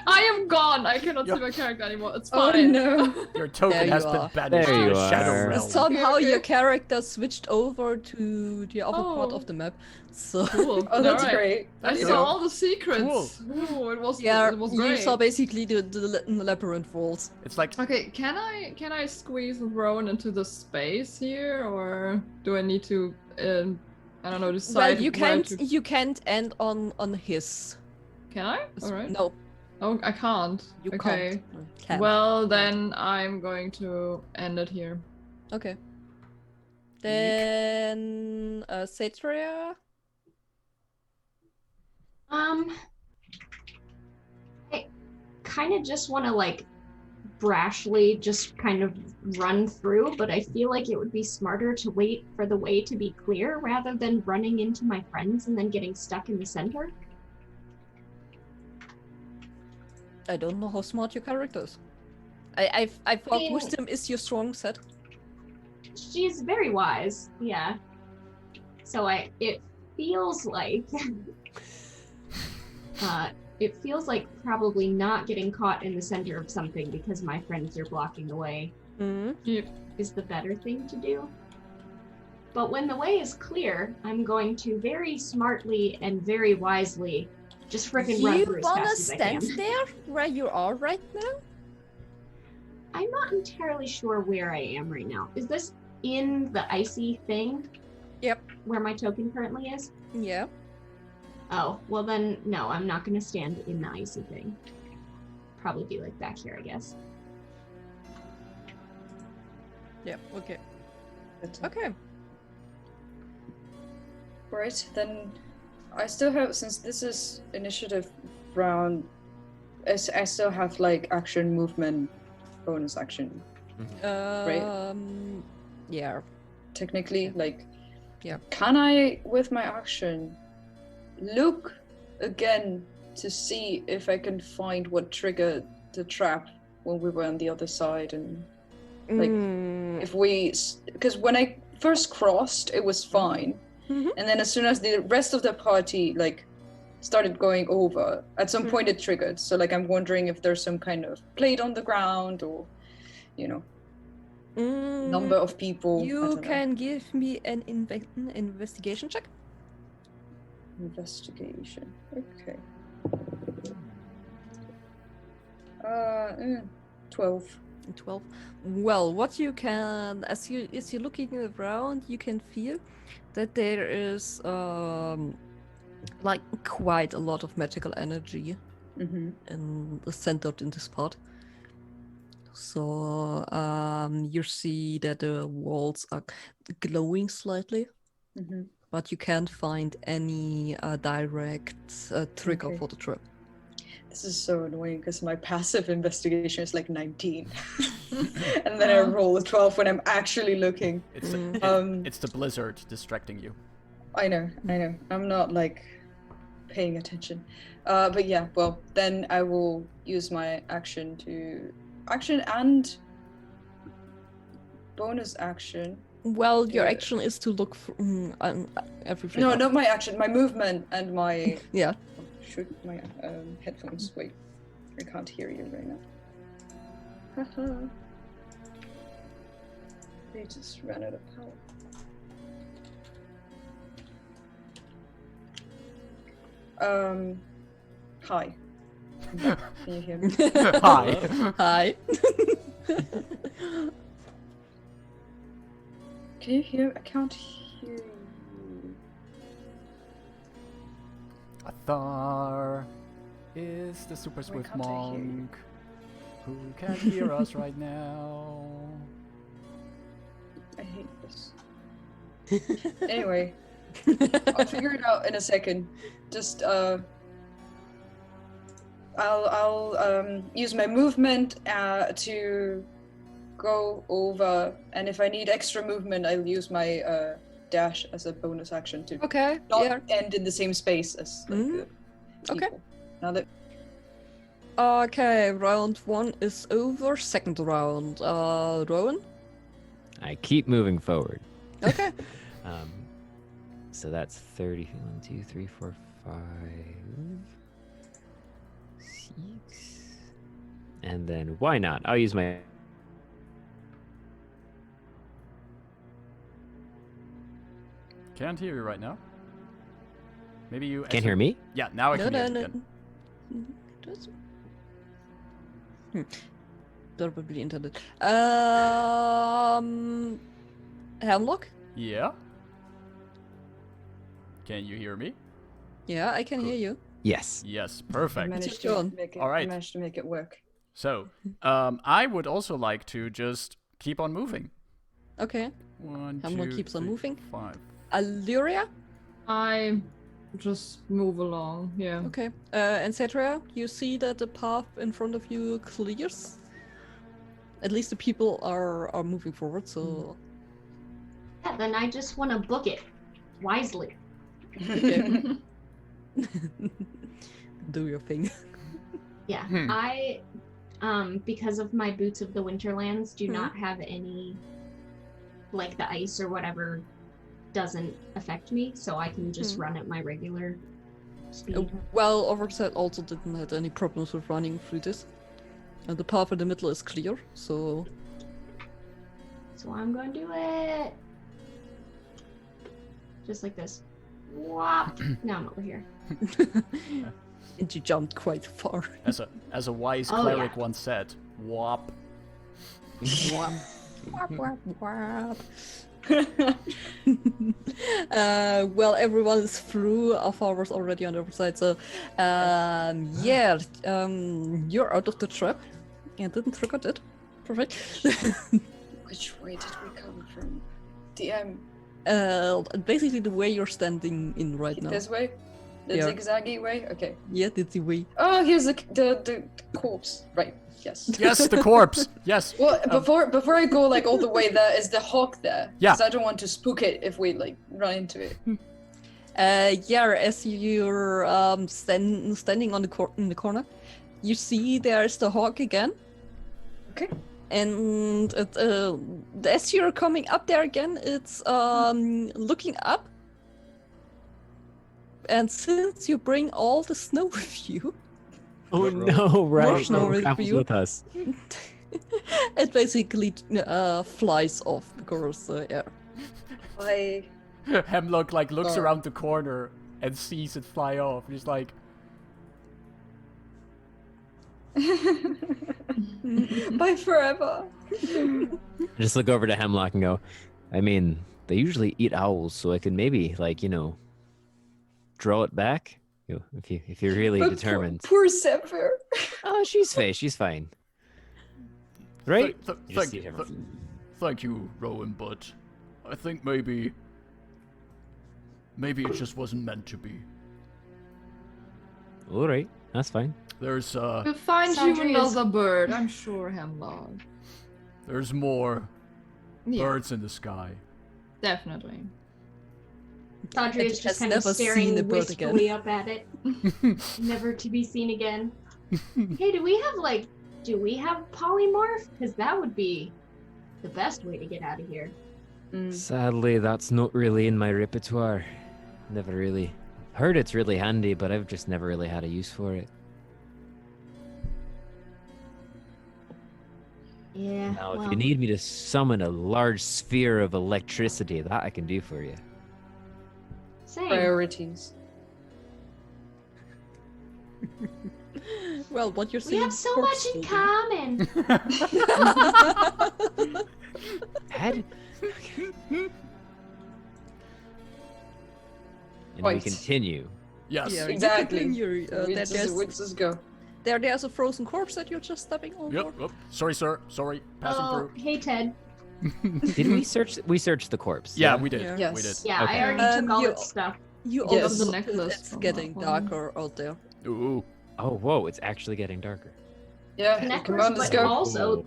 I am gone. I cannot see Yep. my character anymore. It's Oh fine. no. Your token There has you been are. banished There to you the Shadow are. Realm. Somehow Okay. your character switched over to the other part Oh. of the map. So Cool. Oh, that's Alright. great. I You saw know. all the secrets. Ooh, it was yeah, it was you great. saw basically the labyrinth walls. It's like Okay, can I squeeze Rowan into the space here, or do I need to I don't know, decide Well, you where can't to... you can't end on his. Can I? Alright. No, Oh, I can't. you Okay. can't. Well, then I'm going to end it here. Okay. Then Satria. I kind of just want to like brashly just kind of run through, but I feel like it would be smarter to wait for the way to be clear rather than running into my friends and then getting stuck in the center. I don't know how smart your character is. I thought mean- wisdom is your strong set. She's very wise, yeah. So it feels like it feels like probably not getting caught in the center of something because my friends are blocking the way Mm-hmm. is the better thing to do. But when the way is clear, I'm going to very smartly and very wisely just frickin' run You through as wanna fast as I stand can. there where you are right now? I'm not entirely sure where I am right now. Is this in the icy thing? Yep. Where my token currently is? Yeah. Oh, well then, no, I'm not going to stand in the icy thing. Probably be like back here, I guess. Yeah. Okay. Good. Okay. Right, then I still have, since this is initiative round, I still have like action, movement, bonus action. Yeah. Technically, like, Yeah. can I, with my action, look again to see if I can find what triggered the trap when we were on the other side, and like if we, because when I first crossed, it was fine, and then as soon as the rest of the party like started going over, at some point it triggered. So like I'm wondering if there's some kind of plate on the ground, or number of people. You can give me an investigation check. Investigation. Okay. 12. 12. Well, what you can, as you're looking around, you can feel that there is like quite a lot of magical energy and centered in this part. So you see that the walls are glowing slightly, but you can't find any direct trigger for the trap. This is so annoying because my passive investigation is like 19. And then I roll a 12 when I'm actually looking. It's the blizzard distracting you. I know. I'm not like paying attention. But yeah, well, then I will use my action and bonus action. Well, your action is to look for everything. No, not my action. My movement and my yeah. Shoot my headphones. Wait, I can't hear you right now. Haha. They just ran out of power. Hi. Can you hear me? Hi. Hi. Can you hear? I can't hear you. Athar is the super swift can't I hear you? monk who can hear us right now. I hate this. Anyway, I'll figure it out in a second. Just I'll use my movement to go over, and if I need extra movement, I'll use my dash as a bonus action to not end in the same space as the people. Now that Okay, round 1 is over. Second round, Rowan. I keep moving forward. Okay. So that's 30. 1, 2, 3, 4, 5, 6. And then why not? I'll use my. Can't hear you right now. Maybe you Can't hear me? Yeah, now I can hear you No. again. Probably internet. Hemlock? Yeah. Can you hear me? Yeah, I can Cool. hear you. Yes. Yes, I perfect. managed your to turn. make it. All right. I managed to make it work. So, I would also like to just keep on moving. Okay. 1, Hemlock 2, keeps on 3, moving. 5. Allyria? I just move along, yeah. Okay. And Cetria, you see that the path in front of you clears? At least the people are moving forward, so... Yeah, then I just want to book it wisely. Okay. Do your thing. Yeah, I, because of my Boots of the Winterlands, do not have any, like the ice or whatever doesn't affect me, so I can just run at my regular speed. Well, Overset also didn't have any problems with running through this. And the path in the middle is clear, so... So I'm going to do it. Just like this. Whop! Now I'm over here. And you jumped quite far. As a wise Oh, cleric yeah. once said, "Wop." Wap, wap, wap. Well, everyone is through. Alpha was already on the other side, so you're out of the trap. And didn't forget it. Perfect. Which way did we come from? DM. Basically the way you're standing in right now. This way? The Yeah. zigzaggy way? Okay. Yeah, that's the way. Oh, here's the corpse. Right. Yes. Yes, the corpse. Yes. Well, before I go like all the way there, is the hawk there? Yeah. Because I don't want to spook it if we like run into it. Yeah, as you're standing on in the corner, you see there's the hawk again. Okay. And as you're coming up there again, it's looking up. And since you bring all the snow with you, Oh no, right. snow with Travels you. with us. it basically flies off because yeah. Hemlock like looks Oh. around the corner and sees it fly off. He's like, Bye forever. I just look over to Hemlock and go, I mean, they usually eat owls, so I could maybe, like, draw it back. If you're really But determined. Poor Zephyr. Oh, she's fine. Right? You just see her. Thank you, Rowan, but I think maybe it just wasn't meant to be. All right, that's fine. There's We'll find you Sandria's- another bird, I'm sure, Hemlock. there's more Yeah, birds in the sky. definitely. Sandria's has just kind never of seen staring the bird again. wistfully up at it, never to be seen again. Hey, do we have polymorph? Because that would be the best way to get out of here. Sadly, that's not really in my repertoire. Never really. Heard it's really handy, but I've just never really had a use for it. Yeah. Now, if well, you need me to summon a large sphere of electricity, that I can do for you. same. Priorities. Well, what you're We seeing. have so much in common. Head? And we Right. continue. Yes. Yeah, Exactly. You continue, We just go. there's a frozen corpse that you're just stepping on. Yep. Sorry, sir. Sorry. Passing Oh, through. hey Ted. Did we search? We searched the corpse. Yeah, we did. Yeah. Yes. We did. Yeah, Okay. I already took all you- its stuff. You Yes. also The necklace it's from getting that one. darker out there. Ooh. Oh, whoa! It's actually getting darker. Yeah, The come necklace, on, let's but go. also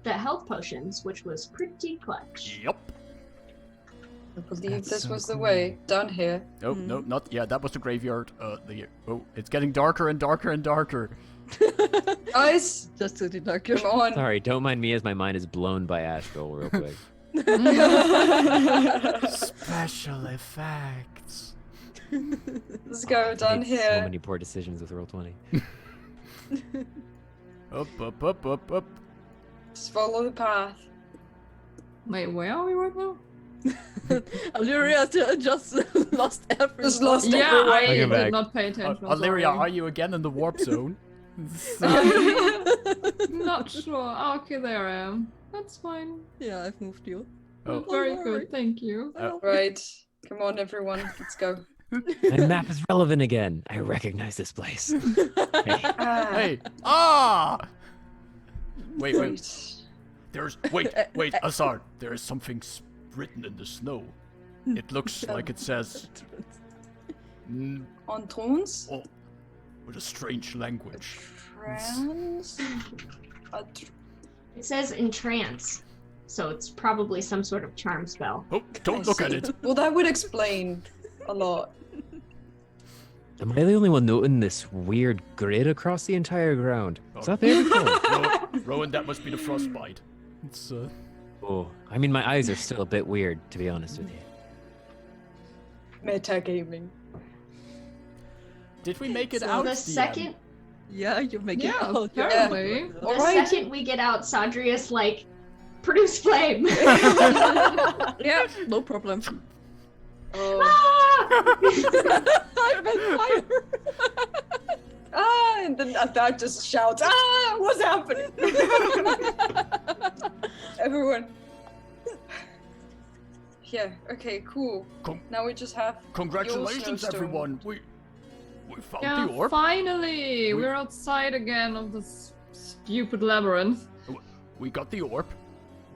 the health potions, which was pretty clutch. Yep. I believe That's this so was the cool. way. Down here. No, no, not. Yeah, that was the graveyard. It's getting darker and darker and darker. Guys, Just to the darker. come on. Sorry, don't mind me as my mind is blown by Astral real quick. Special effects. Let's go I down made here. So many poor decisions with Roll20. Up. Just follow the path. Wait, where are we right now? Allyria just lost everything. Just lost Yeah, everyone. I Welcome back. did not pay attention. I'm Allyria, sorry. are you again in the warp zone? Not sure. Okay, there I am. That's fine. Yeah, I've moved you. Oh. Very Alright. good, thank you. Right. Come on, everyone. Let's go. My map is relevant again. I recognize this place. Hey, Ah, Hey! Ah! Wait. right. Wait, Azar. There is something written in the snow. It looks like it says. On thrones? Oh, with a strange language. Trans? It says entrance, so it's probably some sort of charm spell. Oh, don't look at it. Well, that would explain a lot. am I the only one noting this weird grid across the entire ground? Is that there before? Rowan, that must be the frostbite. It's Oh, I mean, my eyes are still a bit weird, to be honest with you. Metagaming. Did we make it So out? The DM? second, Yeah, you're making Yeah, out. apparently. the Alright. second we get out, Sandria's like, produce flame. Yeah, no problem. Oh. Ah! I'm on fire. Ah, and then that just shouts, ah, what's happening? Everyone. Yeah, okay, cool. Con- Now we just have Congratulations, Your snowstorm. everyone. We found Yeah, the orb. finally! We- We're outside again of this stupid labyrinth. We got the orb.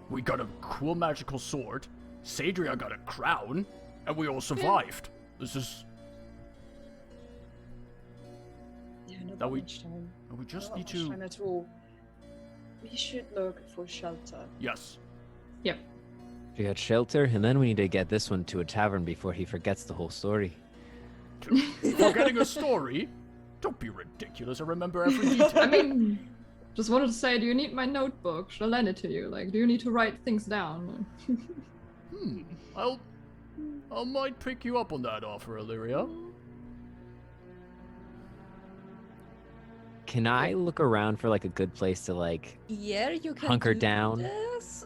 We got a cool magical sword. Sadria got a crown, and we all survived. This is. Yeah, not Now we- much time. We just Not need much to. time at all. We should look for shelter. Yes. We got shelter, and then we need to get this one to a tavern before he forgets the whole story. Forgetting a story? Don't be ridiculous. I remember every detail. I mean, just wanted to say, do you need my notebook? Should I lend it to you? Like, do you need to write things down? I might pick you up on that offer, Allyria. Can I look around for like a good place to like Yeah, you can hunker do down? This.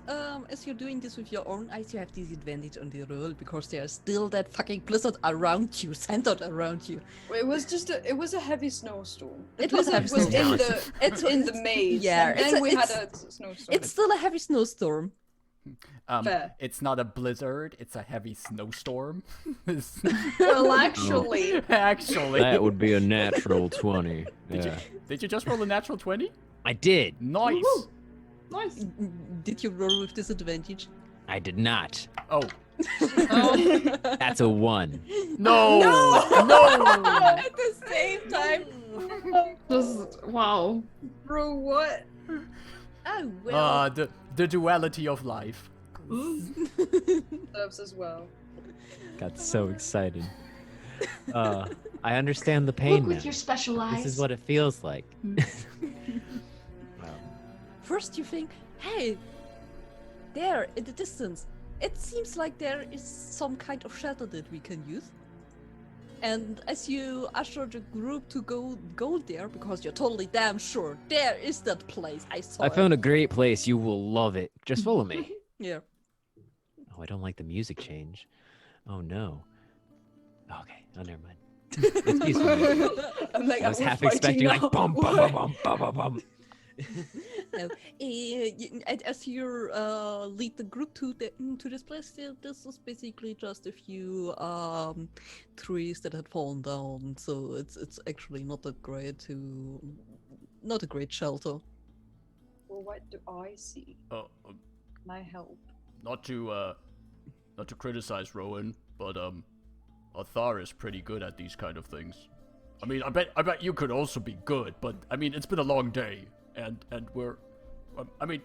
As you're doing this with your own eyes, you have disadvantage on the roll because there's still that fucking blizzard around you, centered around you. It was a heavy snowstorm. It was a heavy snowstorm. It's in the maze. Yeah, and then we had a snowstorm. It's still a heavy snowstorm. Fair. It's not a blizzard, it's a heavy snowstorm. Well, actually. Actually. That would be a natural 20. Did you just roll a natural 20? I did. Nice. Woohoo. Nice. Did you roll with disadvantage? I did not. Oh. That's a 1. No! At the same time. Just, wow. Bro, what? Oh well. The duality of life. Serves as well. Got so excited. I understand the pain Look now. with your special eyes. This is what it feels like. First you think, hey, there in the distance, it seems like there is some kind of shelter that we can use. And as you usher the group to go there, because you're totally damn sure there is that place. I saw I it. found a great place. You will love it. Just follow me. Yeah. Oh, I don't like the music change. Oh no. Okay. Oh, never mind. It's peaceful. I'm like, I was we're half fighting expecting like now. bum bum bum bum bum bum bum. No, as you lead the group to this place, this is basically just a few trees that had fallen down. So it's actually not a great shelter. Well, what do I see? Can I help? Not to criticize Rowan, but Athar is pretty good at these kind of things. I mean, I bet you could also be good, but I mean, it's been a long day, and we're, I mean,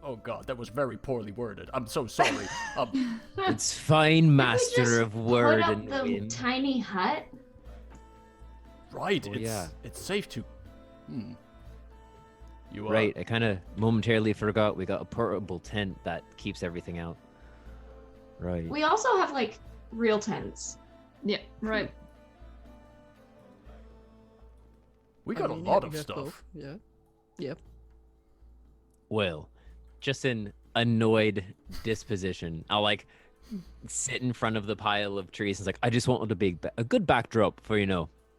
oh god, that was very poorly worded. I'm so sorry. It's fine, master of word put up and the wind. tiny hut. Right, Oh, it's yeah. it's safe to. You Right, I kind of momentarily forgot we got a portable tent that keeps everything out. Right. We also have like real tents. Yeah, right. We got I mean, a lot yeah, of we have stuff. both, Yeah. Yep. Well, just an annoyed disposition. I'll like sit in front of the pile of trees and it's like, I just wanted a good backdrop for,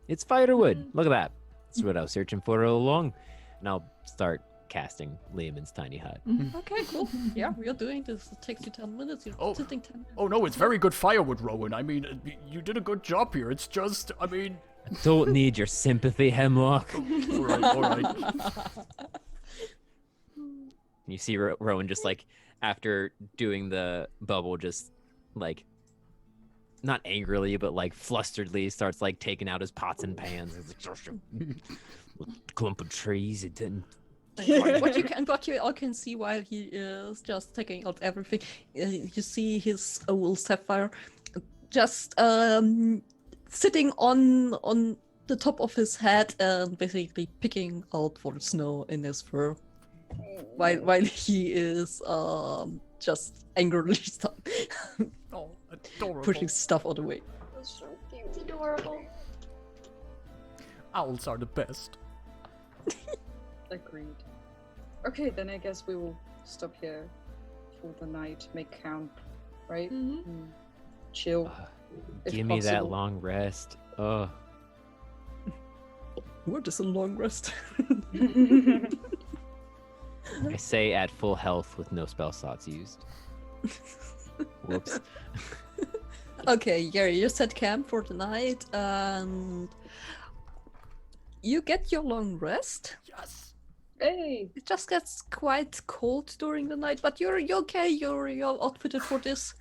it's firewood. Look at that. That's what I was searching for all along. And I'll start casting Lehman's tiny hut. Okay, cool. Yeah, we are doing this. It takes you 10 minutes. You're sitting 10 minutes. Oh no, it's very good firewood, Rowan. I mean, you did a good job here. It's just, I mean. I don't need your sympathy, Hemlock. All right. You see Rowan just like, after doing the bubble, just like, not angrily, but like flusteredly starts like taking out his pots and pans. It's like, clump of trees, it didn't. What you all can see while he is just taking out everything, you see his owl sapphire just sitting on the top of his head and basically picking out for the snow in his fur, while he is just angrily Oh, adorable. pushing stuff out of the way. That's so cute. It's adorable. Owls are the best. Agreed. Okay, then I guess we will stop here for the night, make camp, right? Chill. if Give me that possible. long rest. Oh, What is a long rest? I say at full health with no spell slots used. Whoops. Okay, Gary, you set camp for the night and you get your long rest. Yes. Hey! It just gets quite cold during the night, but you're okay. You're outfitted for this.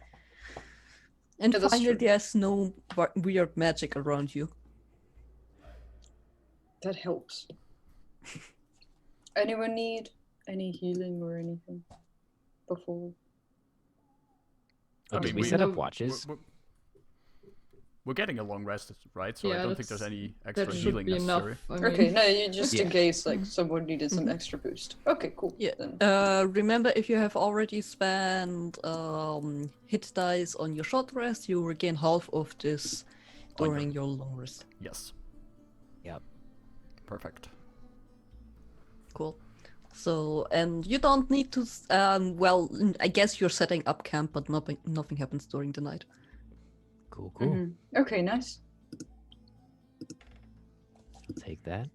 And Yeah, that's finally, true. there's no weird magic around you. That helps. Anyone need any healing or anything before? Oh, I did mean, we we- set up No, watches? We're getting a long rest, right? So I Yeah, don't think there's that's- any extra That should healing be necessary. enough. I mean, Okay, no, you just in Yeah. case like someone needed some extra boost. Okay, cool. Yeah. Then. Remember, if you have already spent hit dice on your short rest, you regain half of this On your- during your long rest. Yes. Yep. Perfect. Cool. So, and you don't need to. Well, I guess you're setting up camp, but nothing happens during the night. Cool. Cool. Mhm. Okay, nice. I'll take that.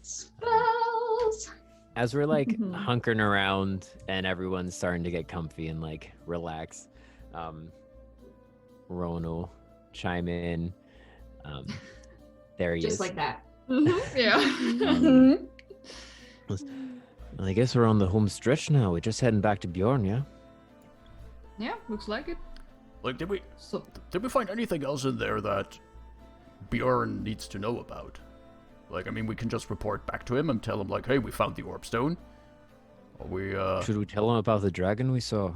Spells. As we're like Mhm. hunkering around and everyone's starting to get comfy and like relax, Rono chime in. There he Just is. like that. yeah. Mhm. Well, I guess we're on the home stretch now. We're just heading back to Bjorn, yeah? Yeah, looks like it. Like, did we So, find anything else in there that Bjorn needs to know about? Like, I mean, we can just report back to him and tell him, like, hey, we found the Orb Stone. Or we, Should we tell him about the dragon we saw?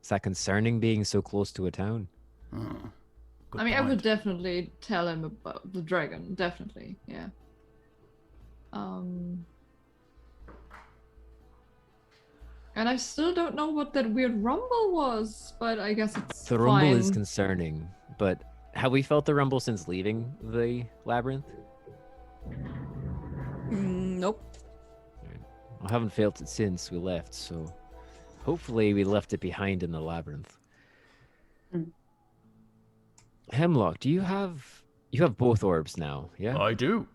Is that concerning being so close to a town? good I mean, I point. would definitely tell him about the dragon. Definitely, yeah. And I still don't know what that weird rumble was, but I guess it's The rumble is fine. concerning, but have we felt the rumble since leaving the labyrinth? Nope. I haven't felt it since we left, so hopefully we left it behind in the labyrinth. Hmm. Hemlock, you have both orbs now, yeah? I do.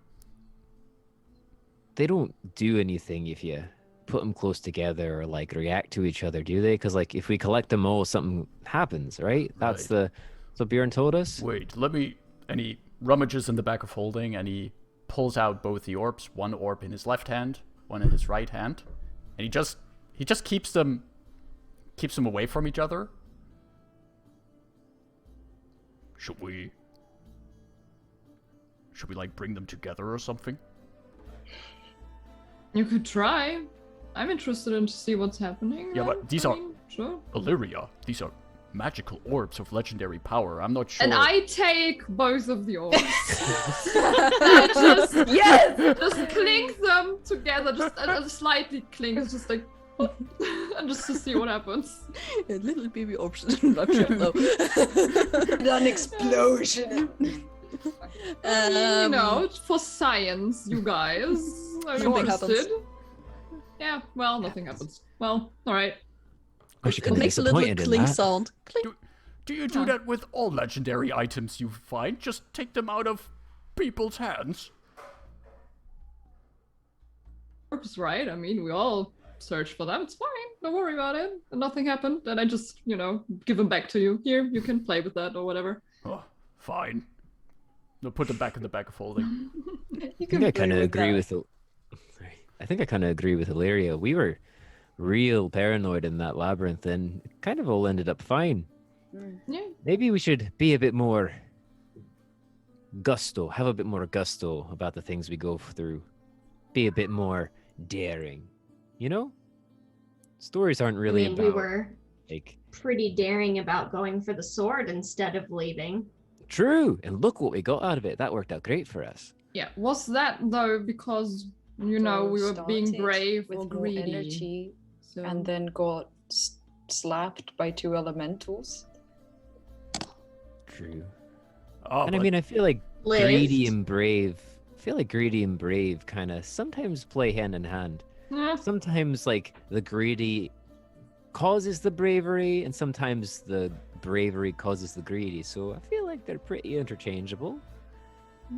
They don't do anything if you put them close together or like react to each other, do they? Because like if we collect them all, something happens, right? That's Right. what Bjorn told us. Wait, and he rummages in the back of holding, and he pulls out both the orbs, one orb in his left hand, one in his right hand, and he just keeps them away from each other. Should we like bring them together or something? You could try. I'm interested in to see what's happening. Yeah, then. but these I are- mean, sure. Allyria, these are magical orbs of legendary power. I'm not sure. And I take both of the orbs. Yes! Just clink them together, just slightly clink, it's just like, and just to see what happens. A little baby option. I'm sure, though. An explosion. You know, for science, you guys. I'm Nothing interested. happens. Yeah, well, nothing happens. Well, alright. I should It makes a little clink sound. Clink. Do you do that with all legendary items you find? Just take them out of people's hands? Orbs, right? I mean, we all search for them. It's fine. Don't worry about it. And nothing happened. And I just, give them back to you. Here, you can play with that or whatever. Oh, fine. No, put them back in the back of holding. You I can think I play kind of with agree that. with. I think I kind of agree with Allyria. We were real paranoid in that labyrinth, and it kind of all ended up fine. Yeah. Maybe we should be a bit more gusto. Have a bit more gusto about the things we go through. Be a bit more daring. You know? Stories aren't really I mean, about we were like pretty daring about going for the sword instead of leaving. true. And look what we got out of it. That worked out great for us. Yeah. Was that, though, because, we were being Started brave with or more greedy? energy So... and then got slapped by two elementals. True. Oh, And I but mean, I feel like Lived. greedy and brave. I feel like greedy and brave kind of sometimes play hand in hand. Yeah. Sometimes like the greedy causes the bravery, and sometimes the bravery causes the greedy. So I feel like they're pretty interchangeable.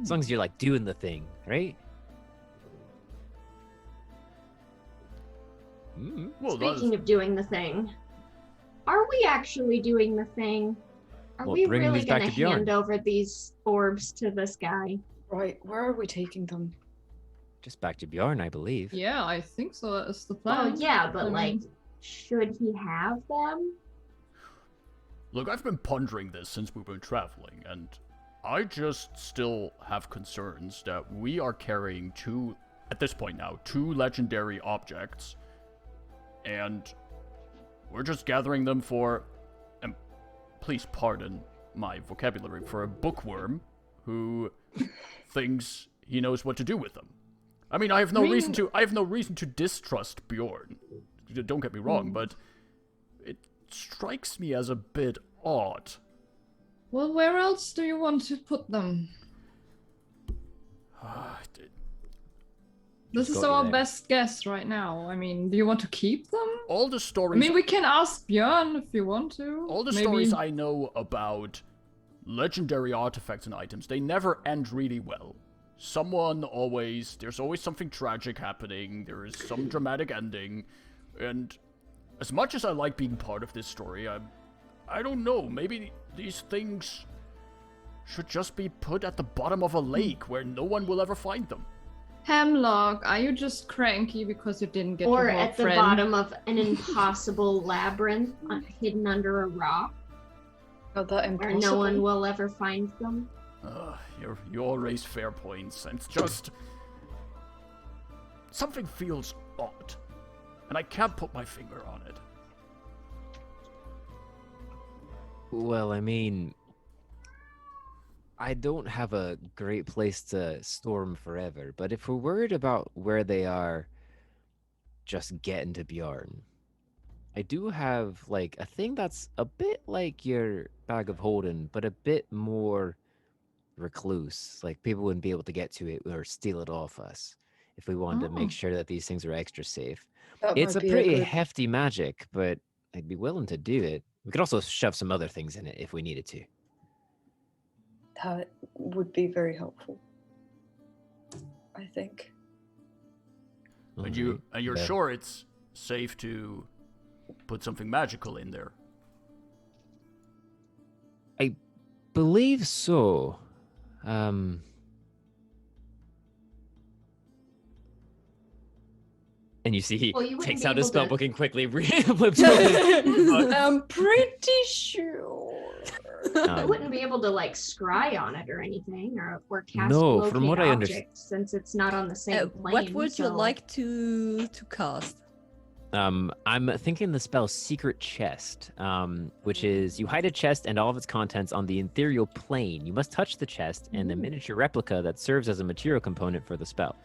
As long as you're like doing the thing, right? well, that Speaking of doing the thing, are we actually doing the thing? Are What, we bringing really these back going to to Bjorn? hand over these orbs to this guy? Right, where are we taking them? Just back to Bjorn, I believe. Yeah, I think so. That's the Well, plan. yeah, but I like, mean- should he have them? Look, I've been pondering this since we've been traveling, and I just still have concerns that we are carrying at this point now, two legendary objects, and we're just gathering them for, and please pardon my vocabulary for a bookworm who thinks he knows what to do with them. I mean, I have no reason to distrust Bjorn. Don't get me wrong, but it strikes me as a bit odd. Well, where else do you want to put them? This is our best guess right now. I mean, do you want to keep them? All the stories... I mean, we can ask Björn if you want to. All the stories I know about legendary artifacts and items, they never end really well. There's always something tragic happening, there is some dramatic ending, and as much as I like being part of this story, I don't know, maybe these things should just be put at the bottom of a lake where no one will ever find them. Hemlock, are you just cranky because you didn't get or your at the friend? bottom of an impossible labyrinth hidden under a rock Oh, that impossible. where no one will ever find them? You all raise fair points, and it's just... something feels odd, and I can't put my finger on it. Well, I mean, I don't have a great place to store them forever, but if we're worried about where they are, just getting to Bjorn. I do have, like, a thing that's a bit like your bag of holding, but a bit more recluse. Like, people wouldn't be able to get to it or steal it off us if we wanted to make sure that these things are extra safe. It's a pretty hefty magic, but I'd be willing to do it. We could also shove some other things in it if we needed to. That would be very helpful, I think. And you're sure it's safe to put something magical in there? I believe so. And you see he takes out his spell book and quickly flips open. I'm pretty sure. I wouldn't be able to like scry on it or anything, or cast No, from what I understand, since it's not on the same plane. What would you like to cast? I'm thinking the spell Secret Chest, which is you hide a chest and all of its contents on the ethereal plane. You must touch the chest and the miniature replica that serves as a material component for the spell.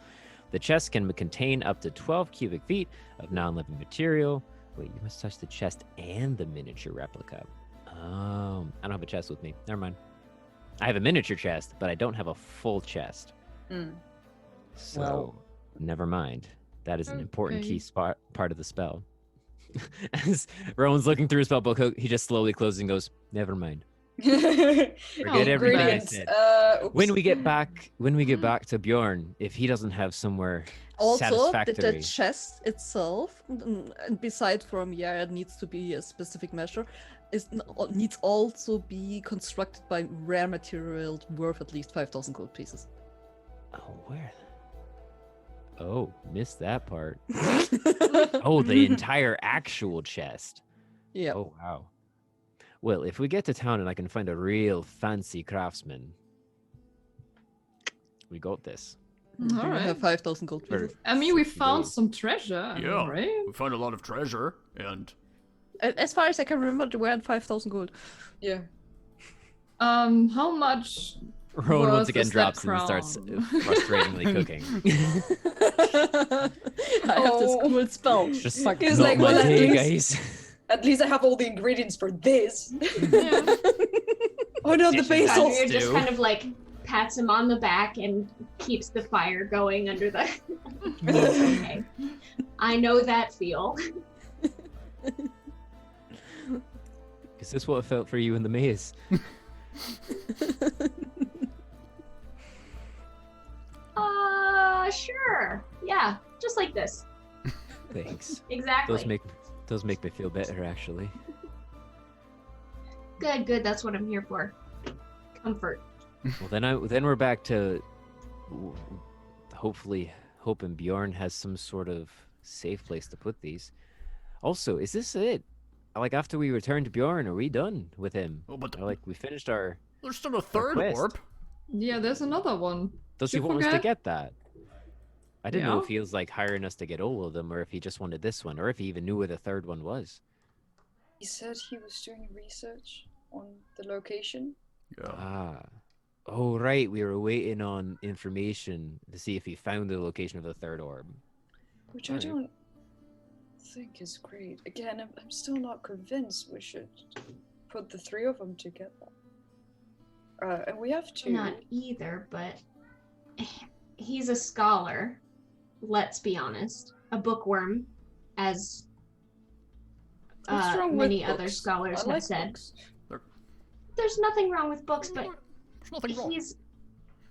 The chest can contain up to 12 cubic feet of non-living material. Wait, you must touch the chest and the miniature replica. Oh, I don't have a chest with me. Never mind. I have a miniature chest, but I don't have a full chest. So, never mind. That is an important key part of the spell. As Rowan's looking through his spell book, he just slowly closes and goes, never mind. Forget everything I said. When we get back to Bjorn, if he doesn't have somewhere Also, satisfactory... the chest itself, and beside from, it needs to be a specific measure, needs also be constructed by rare material worth at least 5,000 gold pieces. Oh, where? Oh, missed that part. Oh, the entire actual chest. Yeah. Oh, wow. Well, if we get to town and I can find a real fancy craftsman, we got this. All right. I have 5,000 gold pieces. I mean, we found some treasure. Yeah, right? we found a lot of treasure, and... As far as I can remember, they were at 5,000 gold. Yeah. How much... Rowan once again is drops that and starts crown? frustratingly cooking. I have this cool spell. Just He's not like, my well, at day, least- guys. At least I have all the ingredients for this. Yeah. Oh no, the basil. Andrea just kind of like pats him on the back and keeps the fire going under the... Okay. I know that feel. Is this what it felt for you in the maze? Sure. Yeah, just like this. Thanks. Exactly. Those make me feel better, actually. Good. That's what I'm here for. Comfort. Well, then we're back to hopefully hoping Bjorn has some sort of safe place to put these. Also, is this it? Like, after we return to Bjorn, are we done with him? Oh, but Or, like, we finished our... there's still a third quest. orb. Yeah, there's another one. Does Did he you want us to forget? get that? I didn't know Yeah. if he was, like, hiring us to get all of them, or if he just wanted this one, or if he even knew where the third one was. He said he was doing research on the location. Yeah. Ah. Oh, right. We were waiting on information to see if he found the location of the third orb. Which I don't think is great. Again, I'm still not convinced we should put the three of them together. And we have to... Not either, but he's a scholar, let's be honest. A bookworm, as What's wrong with many other books? scholars I have like said. books. There's nothing wrong with books, but There's nothing wrong.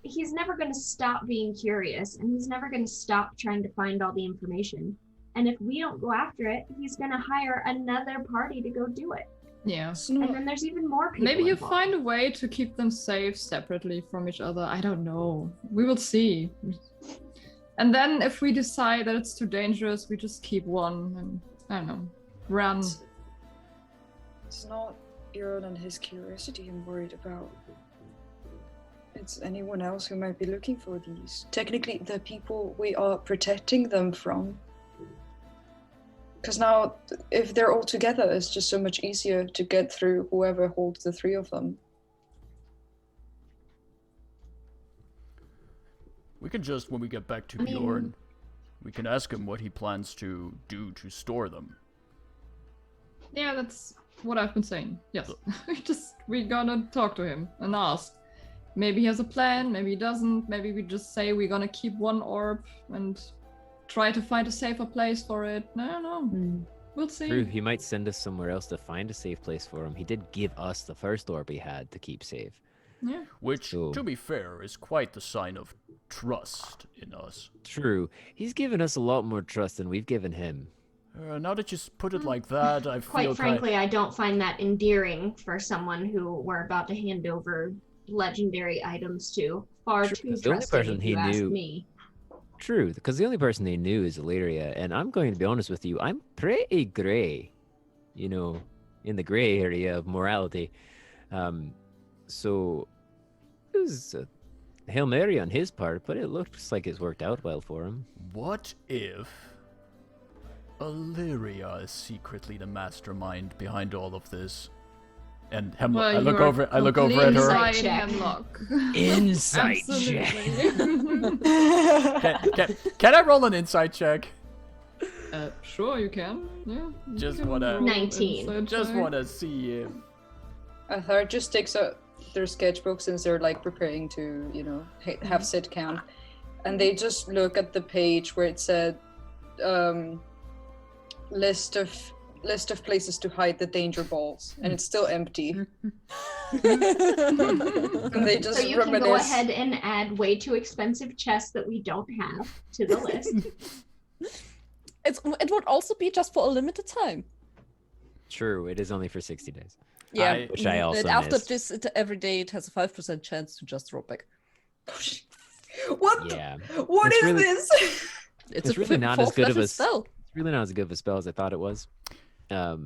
he's never going to stop being curious, and he's never going to stop trying to find all the information. And if we don't go after it, he's going to hire another party to go do it. Yeah. It's not... And then there's even more people Maybe you involved. find a way to keep them safe separately from each other. I don't know. We will see. And then if we decide that it's too dangerous, we just keep one and, I don't know, run. It's not Euron and his curiosity I'm worried about. It's anyone else who might be looking for these. Technically, the people we are protecting them from. Because now, if they're all together, it's just so much easier to get through whoever holds the three of them. We can just, when we get back to I mean- Bjorn, we can ask him what he plans to do to store them. Yeah, that's what I've been saying. Yes. We gonna talk to him and ask. Maybe he has a plan, maybe he doesn't. Maybe we just say we're gonna keep one orb and try to find a safer place for it. I don't know. We'll see. True, he might send us somewhere else to find a safe place for him. He did give us the first orb he had to keep safe. Yeah. Which, So- to be fair, is quite the sign of trust in us. True. He's given us a lot more trust than we've given him. Now that you put it like that, I Quite feel frankly, I don't find that endearing for someone who we're about to hand over legendary items to. Far True, too 'cause the only trusting, person if he you ask knew- me. True, because the only person they knew is Allyria, and I'm going to be honest with you, I'm pretty grey, you know, in the grey area of morality. So it was a Hail Mary on his part, but it looks like it's worked out well for him. What if Allyria is secretly the mastermind behind all of this? And Hemlock, Well, I look you're over at her. Insight inside check. Hemlock. Insight Absolutely. Can I roll an insight check? Sure, you can. Yeah. you Just can wanna- roll an 19. insight Just check. want to see if Athar just takes out their sketchbook since they're like preparing to, you know, have sit count. And they just look at the page where it said list of places to hide the danger balls, and it's still empty. And they just So you can reminisce. go ahead and add way too expensive chests that we don't have to the list. It would also be just for a limited time. True, it is only for 60 days. Yeah, Which I also and after missed. this, every day it has a 5% chance to just drop back. What? Yeah. What It's is really- this? It's It's a really not as good of a spell. It's really not as good of a spell as I thought it was. I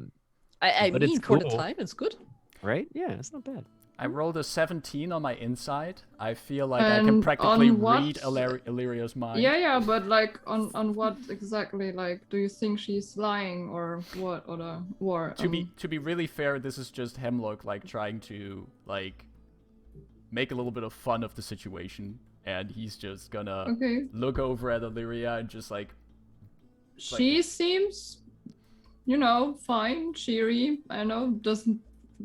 But mean, it's for the cool. time, it's good. Right? Yeah, it's not bad. I rolled a 17 on my inside. I feel like I can And practically on what? read Illyria's mind. Yeah, but like on what exactly? Like, do you think she's lying or what? Or To be really fair, this is just Hemlock like trying to like make a little bit of fun of the situation, and he's just gonna okay. look over at Allyria and just like She seems, fine, cheery. I know, doesn't.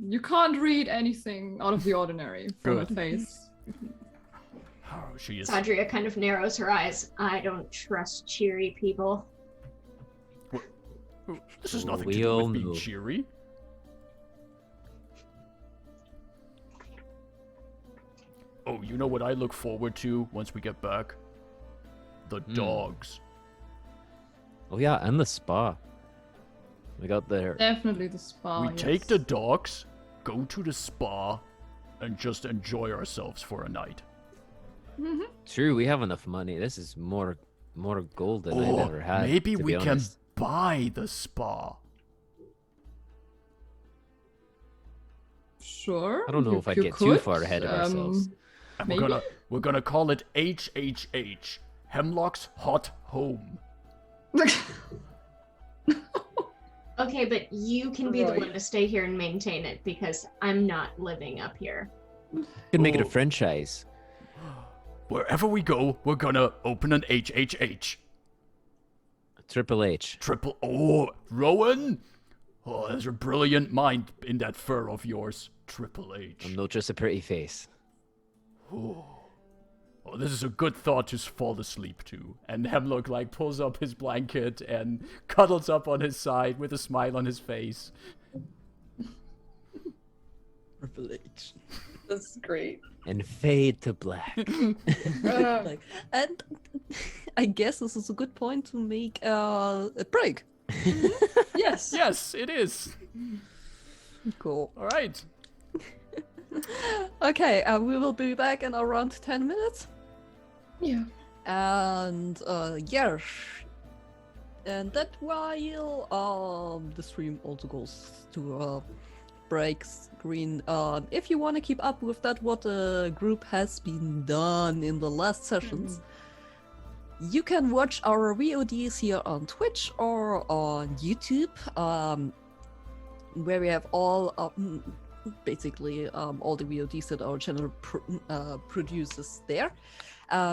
You can't read anything out of the ordinary from her Good. face. oh, she is. Sadria kind of narrows her eyes. I don't trust cheery people. This has Oh, nothing we to do all with being know. cheery. Oh, you know what I look forward to once we get back? The dogs. Oh yeah, and the spa. We got there. Definitely the spa. we yes. take the dogs, go to the spa, and just enjoy ourselves for a night. True, we have enough money. This is more gold than I've ever had. maybe to we be can honest. buy the spa. Sure. I don't know you- if I'd you get too could, far ahead of ourselves. And Maybe? we're gonna call it HHH, Hemlock's Hot Home. Okay, but you can be the Right. one to stay here and maintain it because I'm not living up here. Could make it a Oh. franchise. Wherever we go, we're gonna open an HHH. Triple H. Triple. Oh, Rowan? Oh, there's a brilliant mind in that fur of yours. Triple H. I'm not just a pretty face. Oh, this is a good thought to fall asleep to. And Hemlock like pulls up his blanket and cuddles up on his side with a smile on his face. Triple H. That's great. And fade to black. Like, and I guess this is a good point to make a break. Yes. Yes, it is. Cool. All right. Okay, we will be back in around 10 minutes. Yeah. And yeah. And that while the stream also goes to break screen. If you want to keep up with that, what the group has been done in the last sessions, you can watch our VODs here on Twitch or on YouTube, where we have all basically all the VODs that our channel produces there.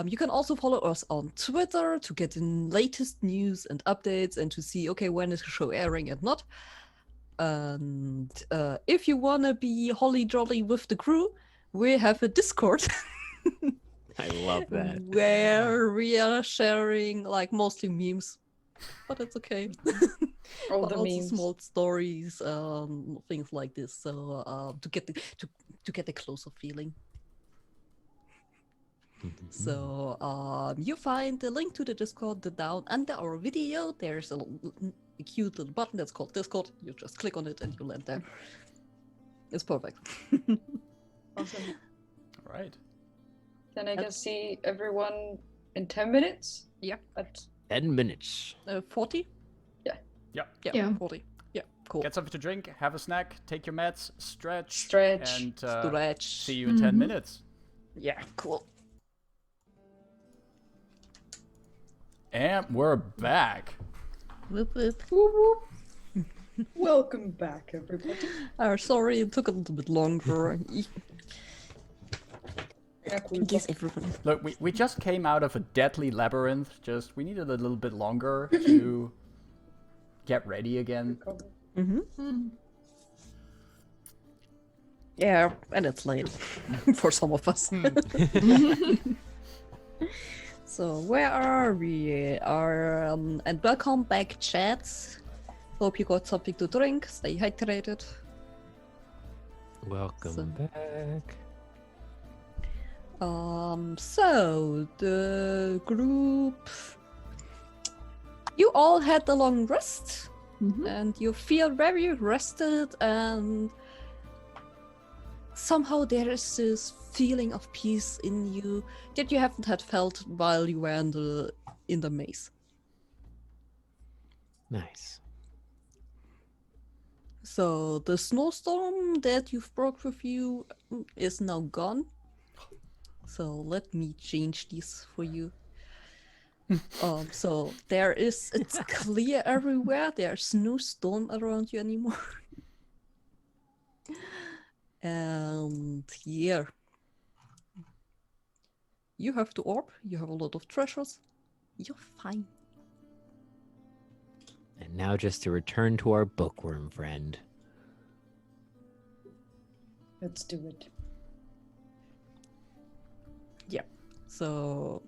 You can also follow us on Twitter to get the latest news and updates and to see, okay, when is the show airing and not. And if you want to be holly jolly with the crew, we have a Discord I love that. where we are sharing like mostly memes, but it's okay. All But the also memes. small stories, things like this. So to get the closer feeling. So you find the link to the Discord down under our video. There's a cute little button that's called Discord. You just click on it and you land there. It's perfect. Awesome. All right. Then I can see everyone in 10 minutes? Yeah. At 10 minutes. 40? Yeah. Yeah. 40. Yeah, cool. Get something to drink, have a snack, take your meds, stretch, Stretch. and Stretch. see you in 10 minutes. Yeah, cool. And we're back. Whoop, whoop. Welcome back, everybody. Sorry, it took a little bit longer. Yeah, cool. I guess everyone. Look, we just came out of a deadly labyrinth. We needed a little bit longer to get ready again. Mm-hmm. Yeah, and it's late for some of us. So where are we? And welcome back, chat. Hope you got something to drink. Stay hydrated. Welcome So- back. So the group. You all had a long rest, and you feel very rested, and somehow there is this feeling of peace in you that you haven't had felt while you were in the maze. Nice. So the snowstorm that you've brought with you is now gone. So let me change this for you. So it's clear everywhere. There's no storm around you anymore. And here, you have the orb. You have a lot of treasures. You're fine. And now just to return to our bookworm friend. Let's do it. So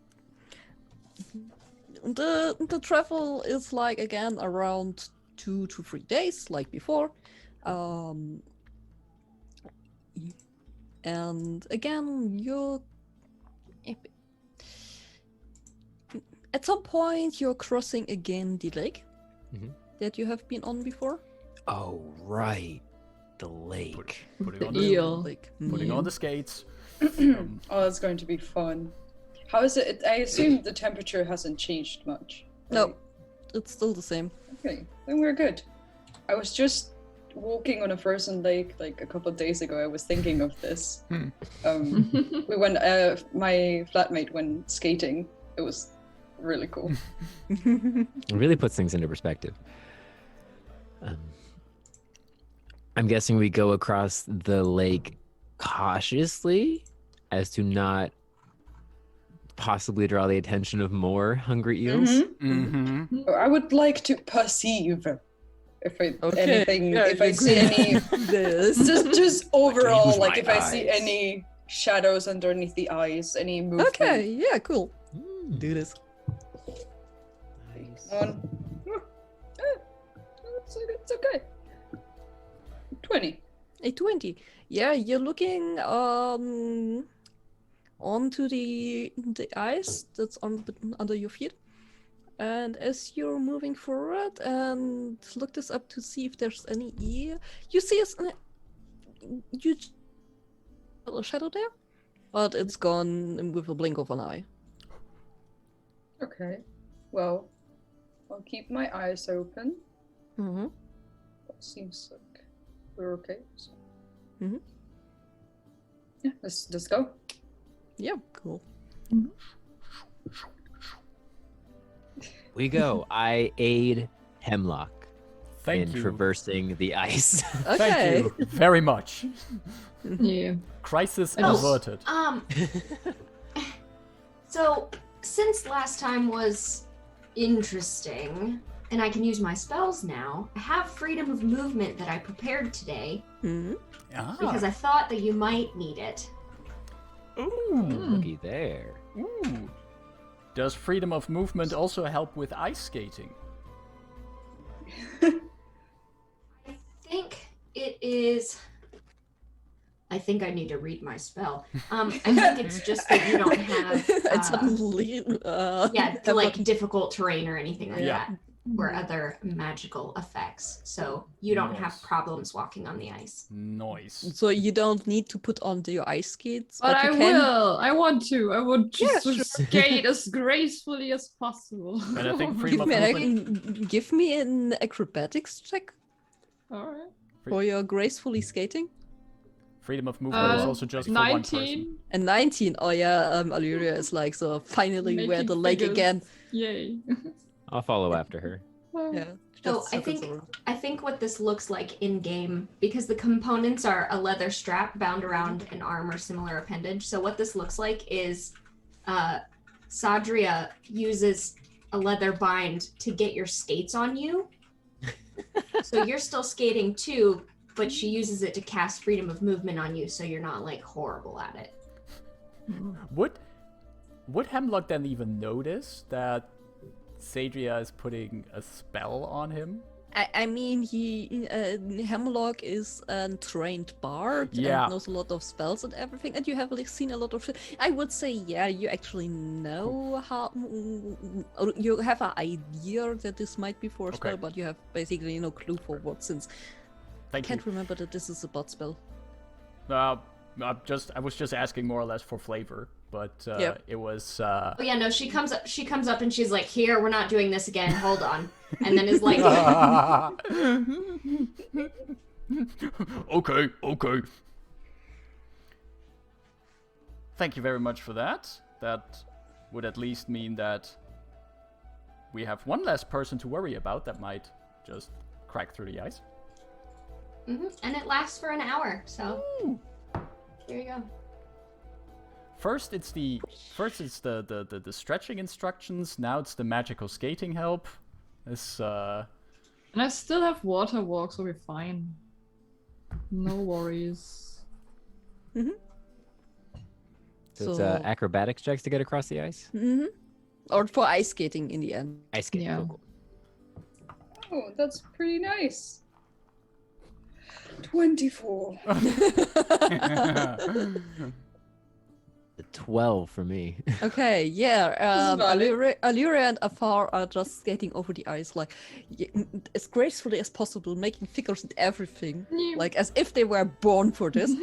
the travel is like again around 2 to 3 days, like before. And again, you're at some point you're crossing again the lake Mhm. that you have been on before. Oh, right. The lake. Putting on The the, Eel. lake. putting Yeah. on the skates. Oh, that's going to be fun. How is it? I assume the temperature hasn't changed much. No, right? it's still the same. Okay, then we're good. I was just walking on a frozen lake like a couple of days ago. I was thinking of this. We went. My flatmate went skating. It was really cool. It really puts things into perspective. I'm guessing we go across the lake cautiously as to not possibly draw the attention of more hungry eels. Mm-hmm. I would like to perceive if Okay, anything, yeah, if I you see any, this. just overall, use like my if I see eyes. any shadows underneath the eyes, any movement. Okay, yeah, cool. Mm. Do this. Nice. It's okay. 20. A 20. Yeah, you're looking onto the ice that's under your feet. And as you're moving forward and look this up to see if there's any ear, you see a shadow there, but it's gone with a blink of an eye. Okay. Well, I'll keep my eyes open. Mm-hmm. That seems like we're okay. So. Mhm. Yeah, let's go. Yeah, cool. We go. I aid Hemlock Thank in you. traversing the ice. Okay. Thank you very much. Yeah. Crisis Oh. averted. So, since last time was interesting, and I can use my spells now, I have freedom of movement that I prepared today Mhm. because I thought that you might need it. Ooh. Looky there. Ooh. Does freedom of movement also help with ice skating? I think it is. I think I need to read my spell. I think it's just that you don't have. And suddenly, Yeah, have like a- difficult terrain or anything like Yeah. that, or other magical effects. So you don't have Nice. problems walking on the ice. Nice. So you don't need to put on your ice skates, But I you can. will. I want to. I would just Yeah, sure. skate as gracefully as possible. And I think freedom Give of me, movement. give me an acrobatics check Alright. for your gracefully skating. Freedom of movement is also just for one person. 19. And 19. Oh yeah, Allyria is like, so finally we're at Making the lake figures. again. Yay. I'll follow after her. Yeah. So just I circles think around. I think what this looks like in game, because the components are a leather strap bound around an arm or similar appendage. So what this looks like is Sadria uses a leather bind to get your skates on you. So you're still skating too, but she uses it to cast freedom of movement on you, so you're not like horrible at it. Would Hemlock then even notice that Sadria is putting a spell on him? I mean, Hemlock is a trained bard Yeah. and knows a lot of spells and everything, and you have like seen a lot of. I would say, yeah, you actually know how. You have an idea that this might be for a spell, Okay. but you have basically no clue for what. Since I Thank you. can't remember that this is a bot spell. I was just asking more or less for flavor, but Yep. it was. Oh yeah, no, she comes up and she's like, "Here, we're not doing this again. Hold on," and then is like, Okay. Thank you very much for that. That would at least mean that we have one less person to worry about that might just crack through the ice. and it lasts for an hour. So there you go. First it's the stretching instructions. Now it's the magical skating help. This And I still have water walk, so we're fine. No worries. So it's acrobatics checks to get across the ice? Mm-hmm. Or for ice skating in the end. Ice skating. Yeah. Cool. Oh, that's pretty nice. 24. The 12 for me. Okay, yeah. valid. Allyria and Afar are just skating over the ice, like as gracefully as possible, making figures and everything, Yeah. like as if they were born for this.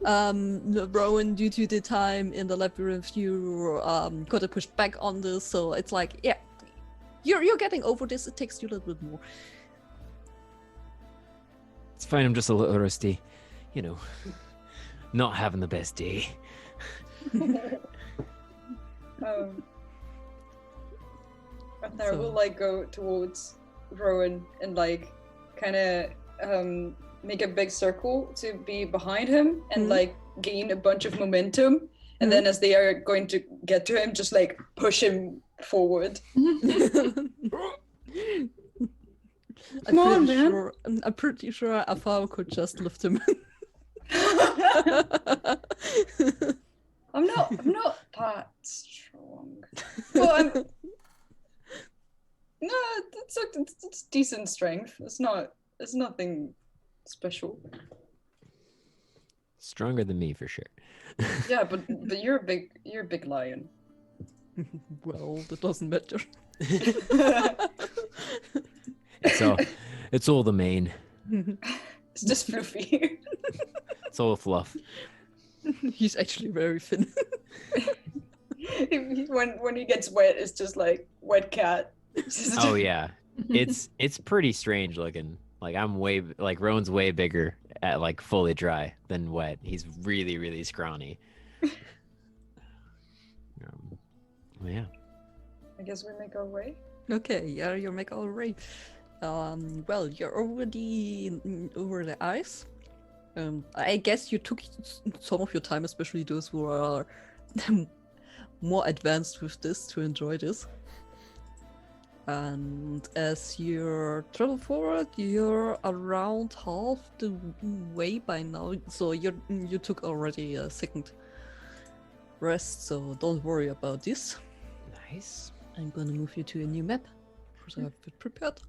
Rowan, due to the time in the labyrinth, you got to push back on this, so it's like, yeah, you're getting over this. It takes you a little bit more. It's fine, I'm just a little rusty. You know, not having the best day. And I will like go towards Rowan and like kind of make a big circle to be behind him and like gain a bunch of momentum. And then as they are going to get to him, just like push him forward. Come on, man. I'm pretty sure Afao could just lift him. I'm not that strong. Well, no, it's decent strength. It's nothing special. Stronger than me for sure. Yeah, but you're a big lion. Well, that doesn't matter. It's all the mane. It's just fluffy. It's all fluff. He's actually very thin. When he gets wet, it's just like wet cat. Oh yeah, it's pretty strange looking. Like Rowan's way bigger at like fully dry than wet. He's really, really scrawny. Yeah. I guess we make our way. Okay, yeah, you make all right. Well, you're already over the ice. I guess you took some of your time, especially those who are more advanced with this, to enjoy this. And as you travel forward, you're around half the way by now. So you took already a second rest, so don't worry about this. Nice. I'm gonna move you to a new map, because I have it prepared.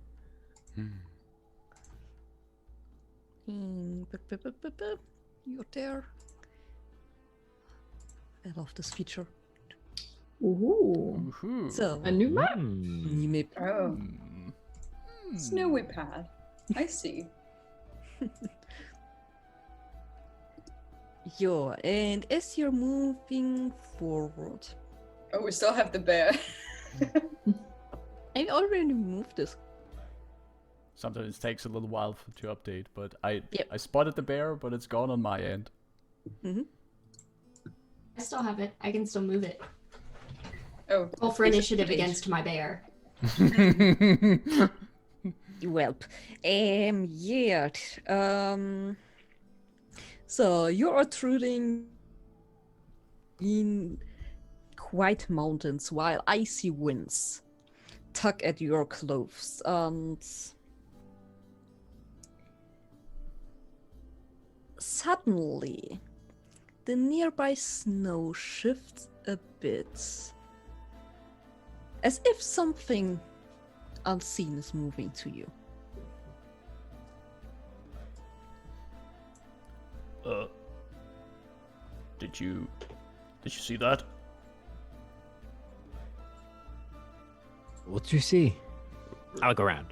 You're there. I love this feature. Ooh. Woohoo. So, A new map? new map. Oh, Hmm. snowy path. I see. Yeah, and as you're moving forward, Oh, we still have the bear. I already moved this. Sometimes it takes a little while to update, but I Yep. spotted the bear, but it's gone on my end. I still have it. I can still move it. Oh, Roll for initiative against my bear. Well, yeah. So you're intruding in quiet mountains while icy winds tug at your clothes, and suddenly the nearby snow shifts a bit, as if something unseen is moving to you. Did you see that? What you see? I'll look around.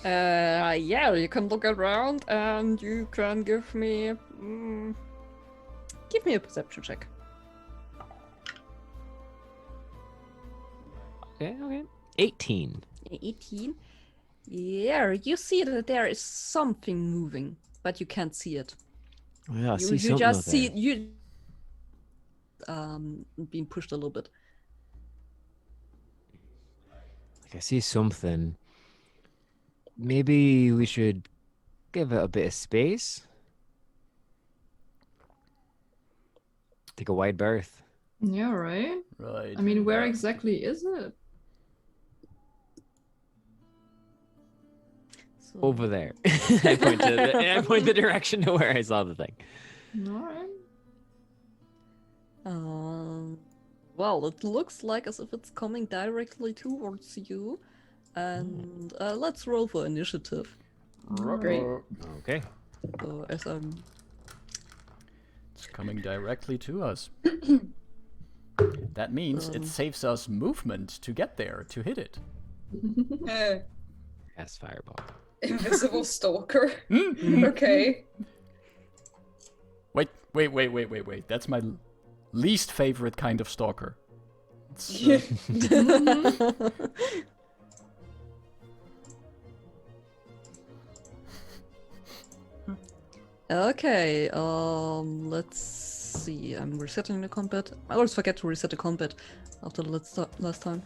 Yeah, you can look around and you can give me a perception check. Okay. 18. 18. Yeah, you see that there is something moving, but you can't see it. Oh, yeah, I see You something just out see there. you being pushed a little bit. Like I see something. Maybe we should give it a bit of space. Take a wide berth. Yeah, right? Right. I mean, where exactly is it? So, Over there. I point the direction to where I saw the thing. Alright. well, it looks like as if it's coming directly towards you. And let's roll for initiative. Great. Okay. As I'm It's coming directly to us. That means it saves us movement to get there, to hit it. Yes, fireball. Invisible stalker. Okay. Wait. That's my least favorite kind of stalker. It's, Okay, let's see. I'm resetting the combat. I always forget to reset the combat after the last time.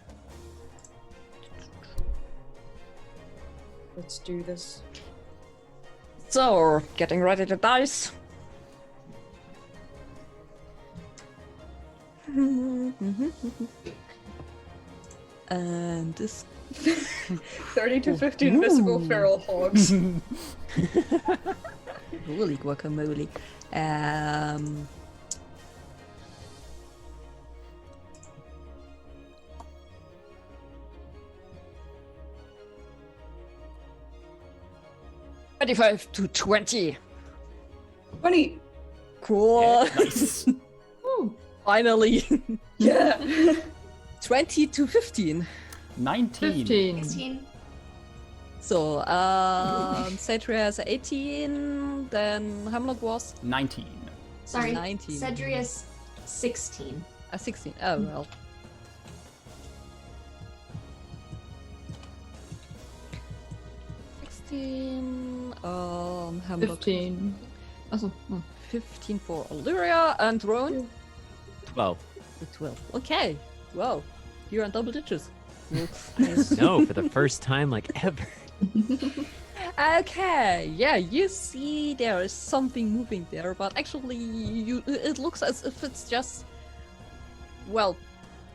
Let's do this. So, getting ready to dice. And this 30 to 50 invisible feral hogs. holy guacamole. $25 to 20. 20. Cool. Nice. Finally. Yeah. 20 to 15. 19. 15. 16. So, Satria has 18, then Hamlet was 19. Sorry. 19. Cedrius 16. 16. Oh, well. Hamlet 15. Also, 15 for Allyria and Rowan 12. 12. Okay. Wow. You're on double digits. No, for the first time like ever. Okay, yeah, you see there is something moving there, but actually it looks as if it's just, well,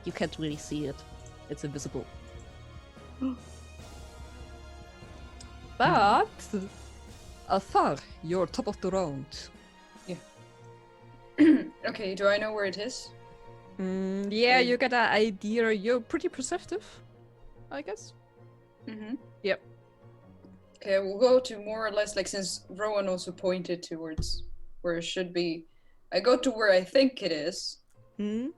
you can't really see it. It's invisible. But, Thar, you're top of the round. Okay, do I know where it is? Yeah, you get an idea. You're pretty perceptive, I guess. Mm-hmm. Yep. Okay, we'll go to more or less, like, since Rowan also pointed towards where it should be, I go to where I think it is, Hmm?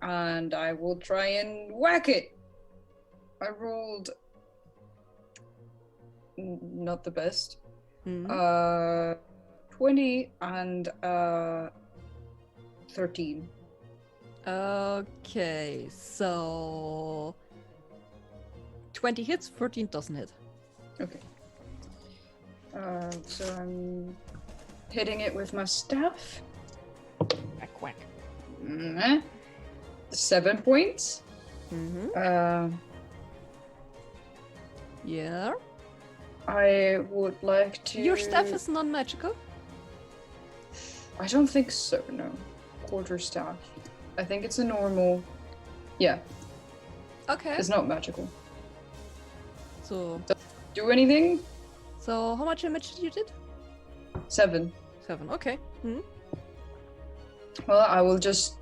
and I will try and whack it. I rolled not the best. 20 and 13. Okay, so 20 hits, 13 doesn't hit. Okay. So I'm hitting it with my staff. Quack, quack. 7 points. Mm-hmm. Yeah. I would like to. Your staff is non-magical? I don't think so. No, quarter staff. I think it's a normal. Yeah, Okay. it's not magical. So, Do anything? so how much damage did you did? 7. 7. Okay. Well, I will just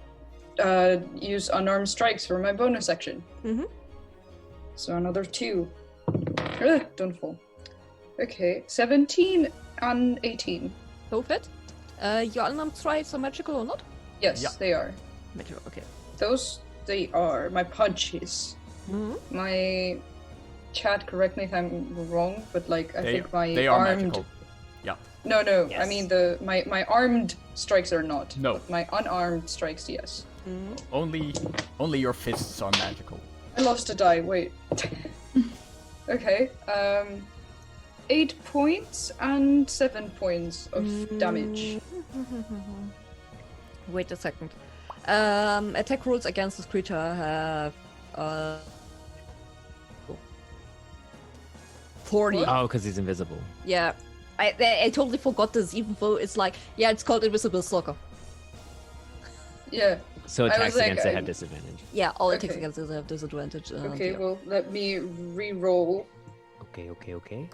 use unarmed strikes for my bonus action. Mhm. So another 2. Don't fall. Okay, 17 and 18. Both hit. Your unarmed strikes are magical or not? Yes, Yeah. they are. Magical. Okay. Those they are. My punches. Mm-hmm. My chat, correct me if I'm wrong, but like I think my they are armed. magical. Yeah. No, I Yes. mean my armed strikes are not. No. But my unarmed strikes, yes. Only your fists are magical. I lost a die. Wait. Okay. 8 points and 7 points of damage. Wait a second. Attack rules against this creature have 40. What? Oh, because he's invisible. Yeah. I totally forgot this, even though it's like, yeah, it's called Invisible Stalker. Yeah. So I was attacks like, against it I- have disadvantage. Yeah, all attacks Okay. against this have disadvantage. Okay. yeah. Well, let me re-roll Okay.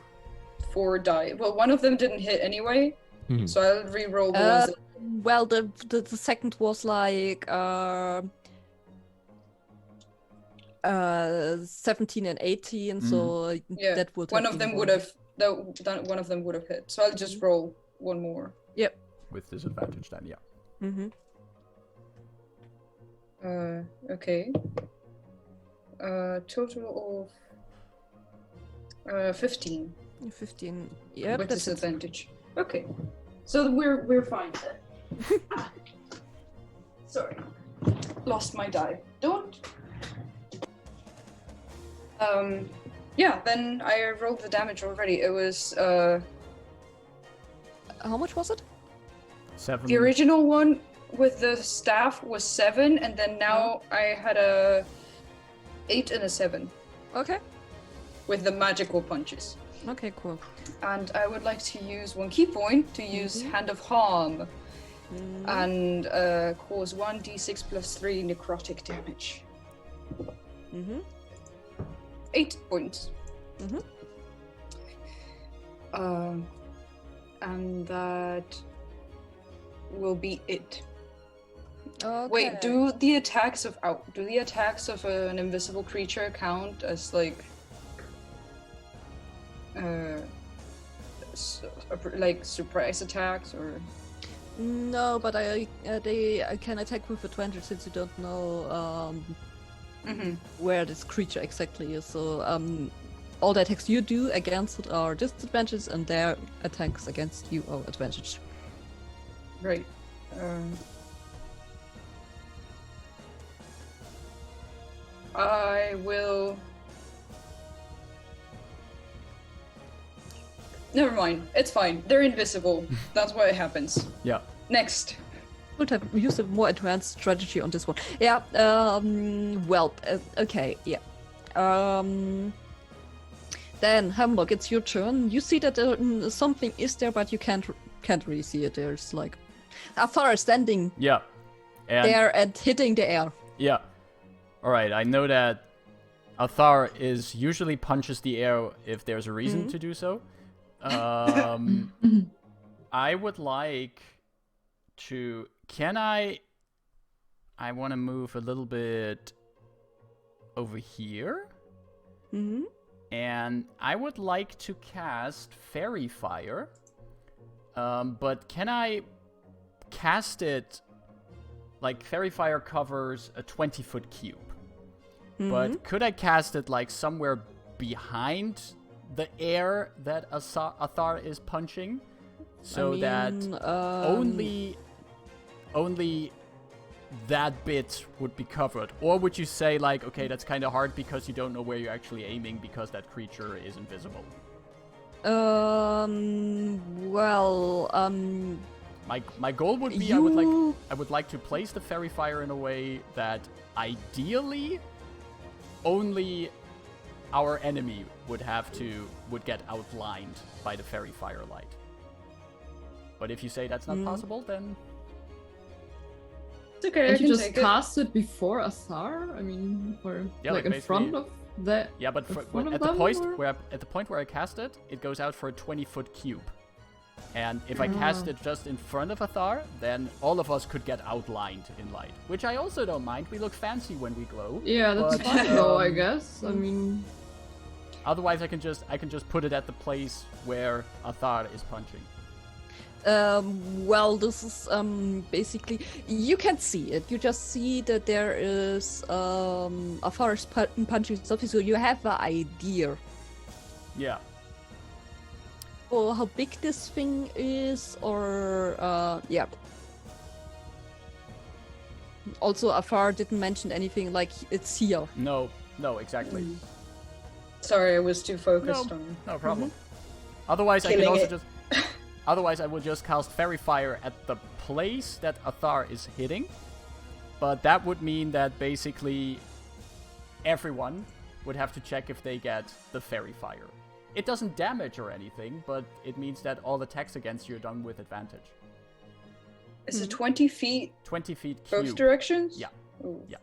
4 die. Well, one of them didn't hit anyway, Mhm. so I'll re-roll the ones. That... Well, the second was like 17 and 18, so Yeah. that would One have of been them would have. One of them would have hit. So I'll just roll one more. Yep. With disadvantage then, yeah. Mm-hmm. Okay. Total of 15 15. Yep, with that's it. disadvantage. Okay. So we're fine then. Sorry. Lost my die. Don't. Yeah, then I rolled the damage already. It was How much was it? 7. the original one with the staff was 7, and then now I had a 8 and a 7 Okay. with the magical punches. Okay, cool. And I would like to use 1 key point to use Hand of Harm and cause 1d6 plus 3 necrotic damage. 8 points. And that will be it. Okay. Wait, do the attacks of an invisible creature count as like surprise attacks or? No, but I can attack with advantage since you don't know where this creature exactly is. So all the attacks you do against it are disadvantages, and their attacks against you are advantage. Right. I will. Never mind. It's fine. They're invisible. That's why it happens. Yeah. Next. Would have used a more advanced strategy on this one. Yeah. Okay. Yeah. Then Hemlock, it's your turn. You see that something is there, but you can't really see it. There's like a fire standing Yeah. And there and hitting the air. yeah. All right. I know that Athar is usually punches the air if there's a reason to do so. I would like to. Can I want to move a little bit over here. And I would like to cast Fairy Fire. But can I cast it like Fairy Fire covers a 20-foot cube? But could I cast it like somewhere behind the air that Athar is punching? So that only that bit would be covered? Or would you say like, okay, that's kind of hard because you don't know where you're actually aiming because that creature is invisible? My goal would be I would like to place the Fairy Fire in a way that ideally only our enemy would get outlined by the Fairy Fire light. But if you say that's not possible, then It's okay. Can't I can you just take it. cast it before Athar? I mean, or Yeah, like like in front of that? yeah, but in for, front of at the them, point or- where I cast it, it goes out for a 20-foot cube. And if I cast it just in front of Athar, then all of us could get outlined in light, which I also don't mind. We look fancy when we glow. Yeah, that's but, fine though, I guess. I mean, Otherwise, I can just put it at the place where Athar is punching. This is basically you can see it. You just see that there is a forest punching something, so you have an idea Yeah. for how big this thing is, or yeah. Also, Afar didn't mention anything like it's here. No, exactly. Sorry, I was too focused on. No problem. Otherwise, I can Killing also it. just. Otherwise, I will just cast Fairy Fire at the place that Athar is hitting. But that would mean that basically everyone would have to check if they get the Fairy Fire. It doesn't damage or anything, but it means that all attacks against you are done with advantage. Is it 20 feet 20 feet both cube. directions? Yeah. Ooh. Yeah.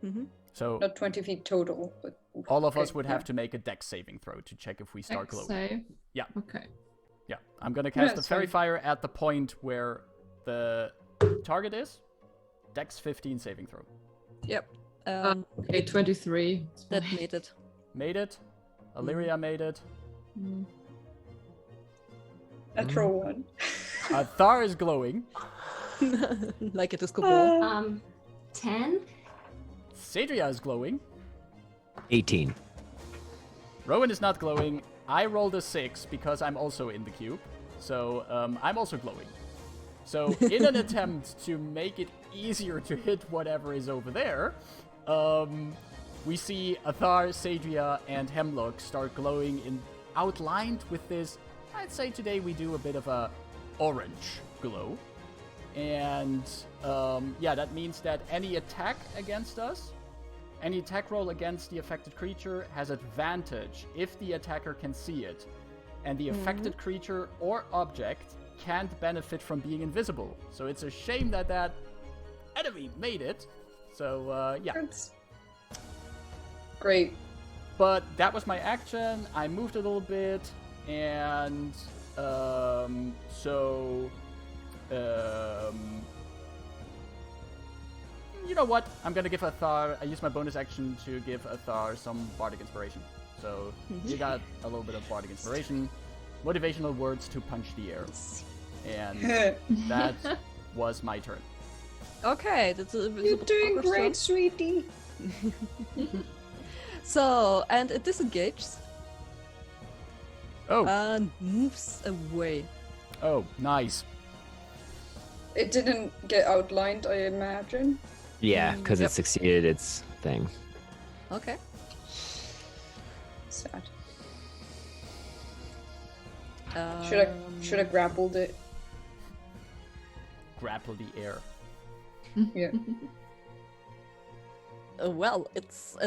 Mm-hmm. So Not 20 feet total, but all of us okay, would yeah. have to make a dex saving throw to check if we start glowing. save. Yeah. Okay. Yeah, I'm gonna cast the it's Fairy fine. Fire at the point where the target is. Dex 15 saving throw. Yep. Okay, 23. It's That fine. made it. Made it. Allyria made it. Mm. Natural one. Athar is glowing. Like a disco ball. 10. Sadria is glowing. 18. Rowan is not glowing. I rolled a 6 because I'm also in the cube. So I'm also glowing. So in an attempt to make it easier to hit whatever is over there, we see Athar, Sadria, and Hemlock start glowing in outlined with this. I'd say today we do a bit of a orange glow. And yeah, that means that any attack against us, Any attack roll against the affected creature has advantage if the attacker can see it, and the affected creature or object can't benefit from being invisible. So it's a shame that that enemy made it. So, yeah. That's great. But that was my action. I moved a little bit, and you know what? I'm gonna give Athar. I use my bonus action to give Athar some bardic inspiration. So you got a little bit of bardic inspiration, motivational words to punch the air, and that was my turn. Okay, that's a You're doing great, sweetie. So, and it disengages Oh, and moves away. oh, nice. It didn't get outlined, I imagine. Yeah, because Yep. it succeeded its thing. Okay. Sad. Um, Should have grappled it. Grapple the air. Yeah. Well, it's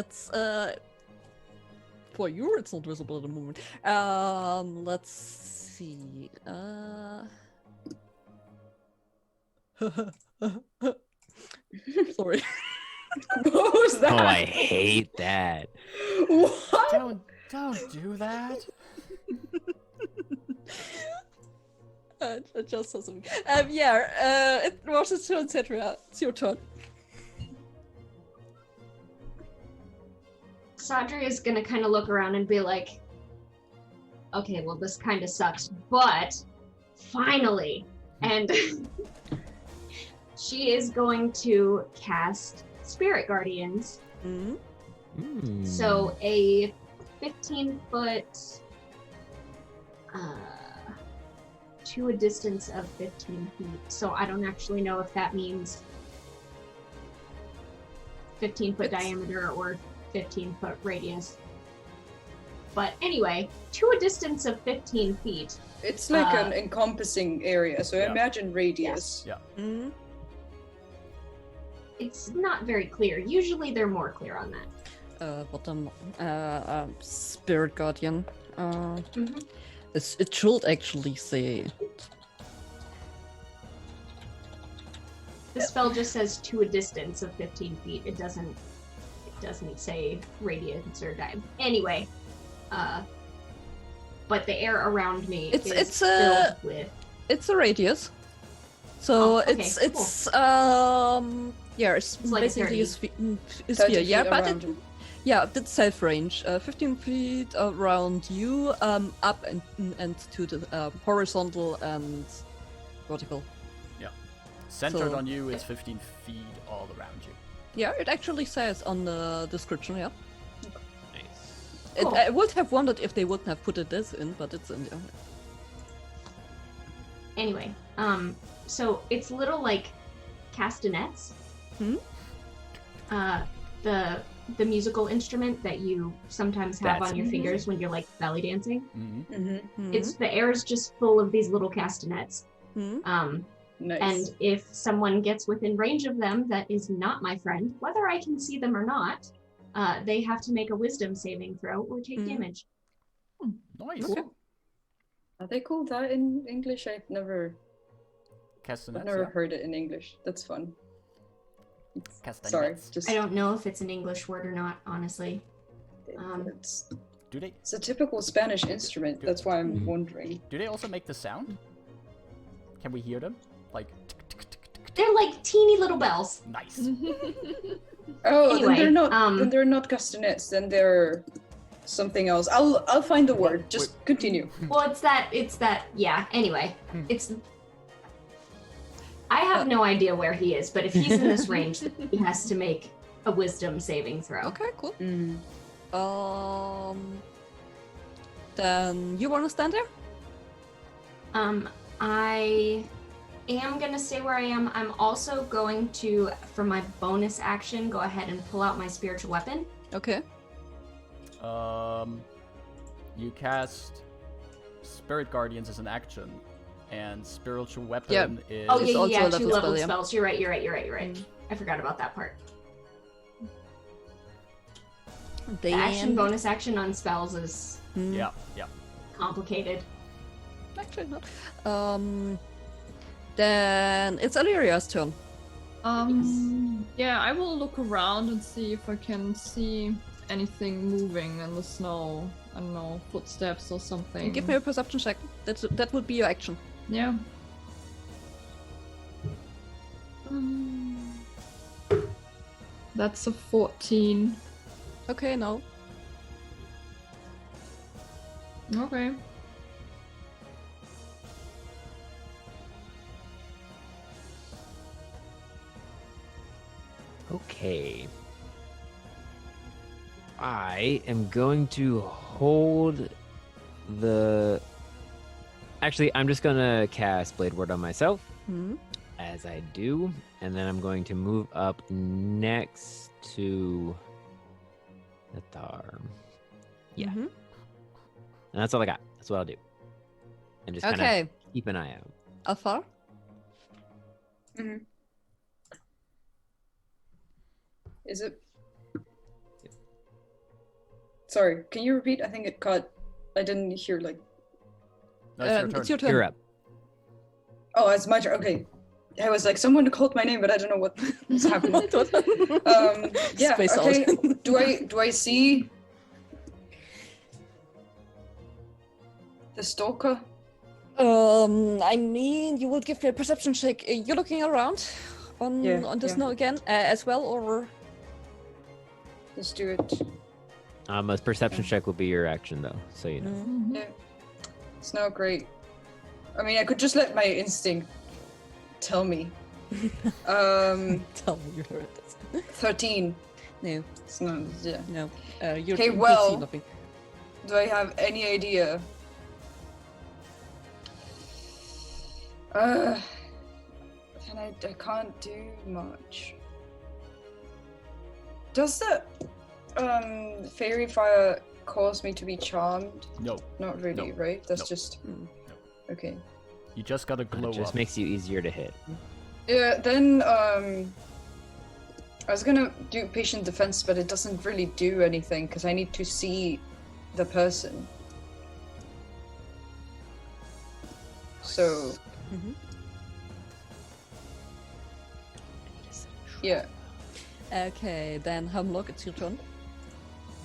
for you. It's not visible at the moment. Let's see. Sorry. What was that? Oh, I hate that. What? Don't do that. I just saw something. Yeah. It was its turn, etc. It's your turn. Sadri is gonna kind of look around and be like, okay, well, this kind of sucks, but finally. And she is going to cast Spirit Guardians. Mm-hmm. So a 15-foot to a distance of 15 feet. So I don't actually know if that means 15-foot diameter or 15-foot radius. But anyway, to a distance of 15 feet. It's like an encompassing area, so Yeah. imagine radius. Yeah. Mm-hmm. It's not very clear. Usually they're more clear on that. Bottom. Spirit Guardian. Mhm. It should actually say. The spell just says to a distance of 15 feet. It doesn't say radius or dive. Anyway, but the air around me It's- is it's, filled with. It's a radius. So Oh, okay, it's yeah, it's It's like a basically 30. a 30 sphere. Yeah, feet but around it, you. yeah, it's self range. 15 feet around you, up and to the horizontal and vertical. Centered So- on you, it's 15 feet all around you. Yeah, it actually says on the description. Yeah, Nice. Cool. I would have wondered if they wouldn't have put this in, but it's in there. Anyway, so it's little like castanets. Hmm? The musical instrument that you sometimes have That's on your fingers when you're like belly dancing. Mm-hmm. Mm-hmm. It's the air is just full of these little castanets. Hmm? Nice. And if someone gets within range of them that is not my friend, whether I can see them or not, they have to make a wisdom saving throw or take Mm. damage. Nice. Okay. Are they called that in English? I've never Castanets. heard it in English. That's fun. Castanets. Sorry, just I don't know if it's an English word or not, honestly. Do they it's a typical Spanish instrument. That's why I'm wondering. do they also make the sound? Can we hear them? Like They're like teeny little bells. nice. Oh, Anyway, then they're not castanets. Then they're something else. I'll find the word. Just continue. Well, it's that. Yeah. Anyway, it's. I have no idea where he is, but if he's in this range, he has to make a wisdom saving throw. Okay, cool. Mm. Then you want to stand there? I am gonna stay where I am. I'm also going to, for my bonus action, go ahead and pull out my spiritual weapon. Okay. You cast Spirit Guardians as an action, and Spiritual Weapon Yeah. is. Oh It's yeah, also yeah, a two level level spell, yeah. spells. You're right. I forgot about that part. The action Then bonus action on spells is Yeah. complicated. actually not. Then it's Allyria's turn. Yeah, I will look around and see if I can see anything moving in the snow. I don't know, footsteps or something. Give me a perception check. That would be your action. Yeah. That's a 14. Okay, no. Okay. Okay. I am going to hold the. Actually, I'm just gonna cast Blade Ward on myself, as I do, and then I'm going to move up next to the Thar. Yeah. Mhm. And that's all I got. That's what I'll do. And just kind of Okay. keep an eye out. Alpha. Mhm. Is it? Sorry, can you repeat? I think it cut. I didn't hear like. No, it's your turn. It's your turn. You're up. Oh, it's my turn. Okay. I was like, someone called my name, but I don't know what is happening. Yeah. Space Okay. out. Do I see the stalker? I mean, you will give me a perception check. You're looking around on the snow again as well, or Let's do it. A perception check will be your action, though, so you know. Yeah. It's not great. I mean, I could just let my instinct tell me. tell me you heard this. 13. No, It's not. Yeah. no. You Okay, you well- see nothing. Do I have any idea? And I can't do much. Does the fairy fire cause me to be charmed? No, Not really, No. right? That's No. just okay. you just gotta glow It just up. makes you easier to hit. Yeah. Then I was gonna do patient defense, but it doesn't really do anything because I need to see the person. So Mhm. yeah. Okay, then Hemlock, it's your turn.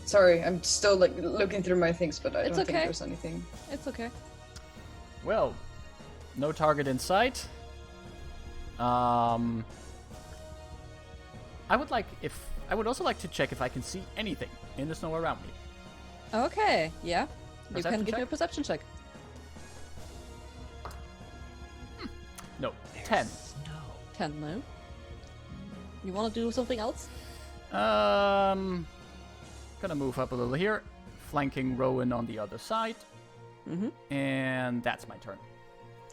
Sorry, I'm still like looking through my things, but I It's don't think okay. there's anything. It's okay. Well, no target in sight. I would also like to check if I can see anything in the snow around me. Okay, yeah. You Perception can give me check? a perception check. No, 10. 10, no. You want to do something else? Gonna move up a little here, flanking Rowan on the other side, Mm-hmm. and that's my turn.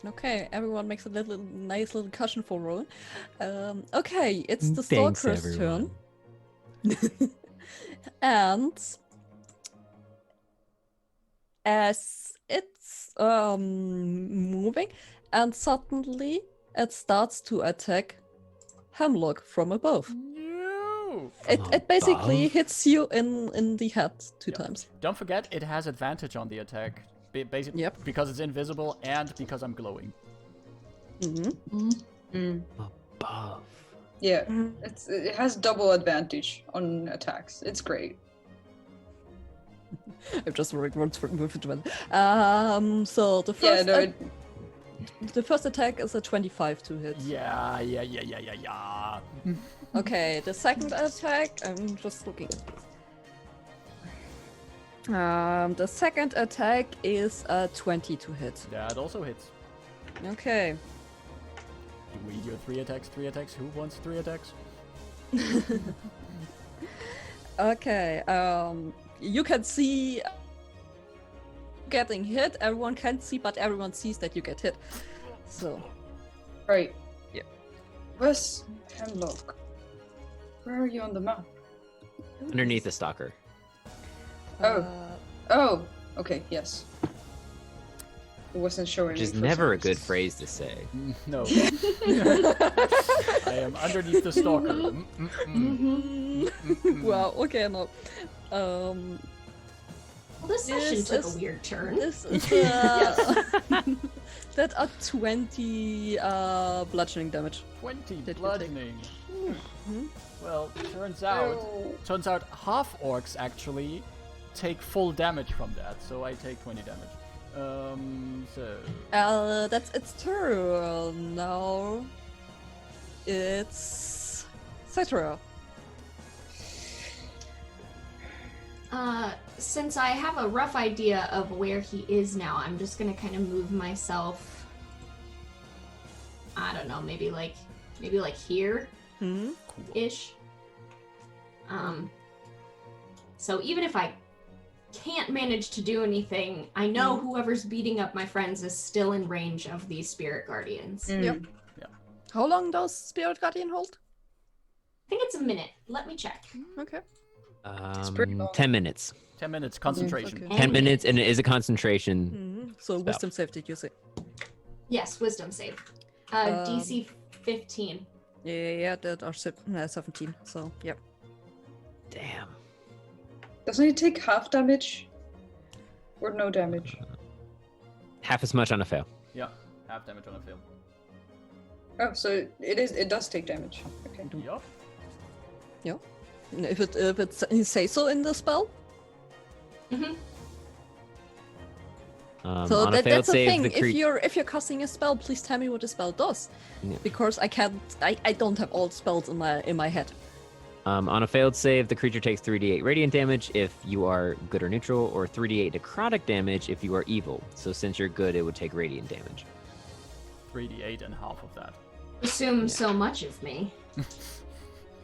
Okay, everyone makes a nice little cushion for Rowan. Okay, it's the Thanks, Stalker's turn. everyone. And as it's moving, and suddenly it starts to attack Hemlock from above. No! It basically above? hits you in the head two times. Don't forget, it has advantage on the attack. Basically, Yep. because it's invisible and because I'm glowing. Mm-hmm. Above. Yeah, it has double advantage on attacks. It's great. I'm just worried words for move it. So the Yeah, first no, the first attack is a 25 to hit. Yeah. Okay, the second attack, I'm just looking. The second attack is a 20 to hit. That also hits. Okay. Do we do 3 attacks? 3 attacks? Who wants 3 attacks? Okay, you can see getting hit. Everyone can see, but everyone sees that you get hit. So, right. Yeah. Where's Hemlock? Where are you on the map? Underneath the stalker. Oh. uh, Oh, okay, yes. It wasn't showing Which me is for never a some good reason. phrase to say. No. I am underneath the stalker. well, okay, no. Well, this session This took is- a weird turn. This is that are 20 bludgeoning damage. 20 Did you take- bludgeoning. Hmm? Well, turns out half orcs actually take full damage from that, so I take 20 damage. That's its turn now. It's Citra. Since I have a rough idea of where he is now, I'm just gonna kind of move myself. I don't know, maybe like here Hmm? ish. So even if I can't manage to do anything, I know whoever's beating up my friends is still in range of these spirit guardians. Yep. How long does Spirit Guardian hold? I think it's a minute. Let me check. Okay. pretty long. 10 minutes. 10 minutes concentration. Okay. 10 minutes, and it is a concentration. Hmm. So wisdom save, did you say? Yes, wisdom save. DC 15. Yeah, that are 17. So yeah. Damn. Doesn't it take half damage? Or no damage? Half as much on a fail. Yeah, half damage on a fail. Oh, so it does take damage. Okay. Yup. Yeah. If it say so in the spell. Mm-hmm. So On a failed that's the save, thing. the creature. If you're casting a spell, please tell me what the spell does, Yeah. because I can't. I don't have all spells in my head. On a failed save, the creature takes 3d8 radiant damage if you are good or neutral, or 3d8 necrotic damage if you are evil. So since you're good, it would take radiant damage. 3d8 and half of that. Assume so much of me.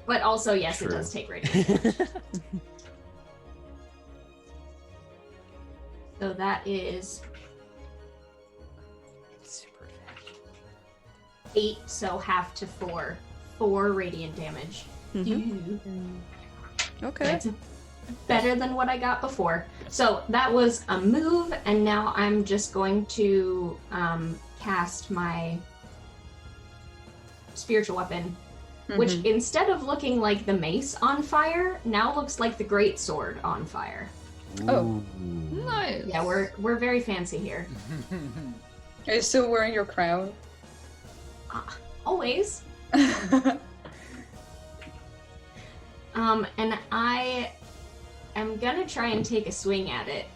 But also, yes, True. it does take radiant damage. So that is 8, so half to 4. 4 radiant damage. Mhm. Okay. That's better than what I got before. So that was a move, and now I'm just going to cast my spiritual weapon, which instead of looking like the mace on fire, now looks like the great sword on fire. Oh. Nice. Yeah, we're very fancy here. Are you still wearing your crown? Always. And I am gonna try and take a swing at it.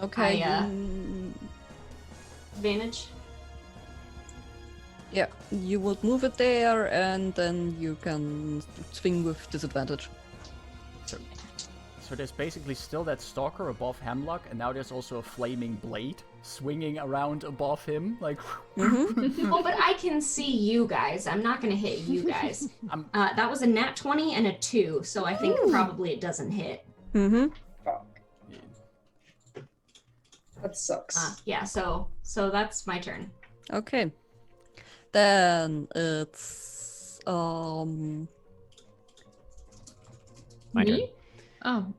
Okay. Advantage. Yeah, you would move it there, and then you can swing with disadvantage. So there's basically still that stalker above Hemlock, and now there's also a flaming blade swinging around above him, like. Oh, but I can see you guys. I'm not gonna hit you guys. That was a nat 20 and a 2, so I think probably it doesn't hit. Mm-hmm. Fuck. That sucks. Yeah, so that's my turn. Okay. Then it's My turn. Me?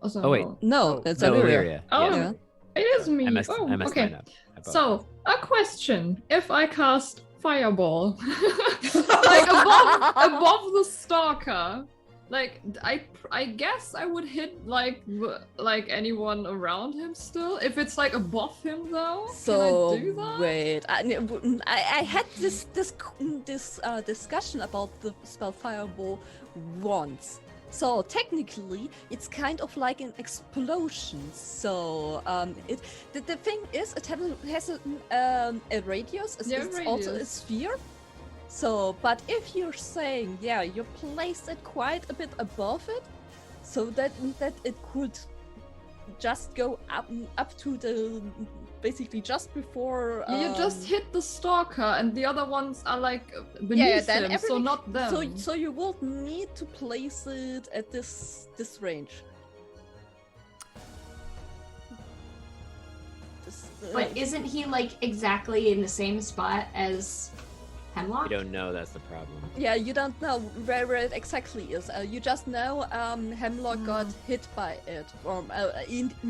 Also, Oh, wait. no, it's No, Allyria. Illyria. Oh, Yeah. it is me. I messed oh, okay. okay. Mine up. I both. So, a question. If I cast Fireball, like above the stalker, like I guess I would hit like anyone around him still. If it's like above him though, So can I do that? wait, I had this discussion about the spell Fireball once. So technically, it's kind of like an explosion. So the thing is, it has a radius. It's also a radius. sphere. So, but if you're saying, yeah, you place it quite a bit above it, so that it could just go up to the basically just before. You just hit the stalker, and the other ones are like beneath then him, so not them. So you will need to place it at this range. But isn't he like exactly in the same spot as Hemlock? We don't know, that's the problem. Yeah, you don't know where it exactly is. You just know Hemlock got hit by it, from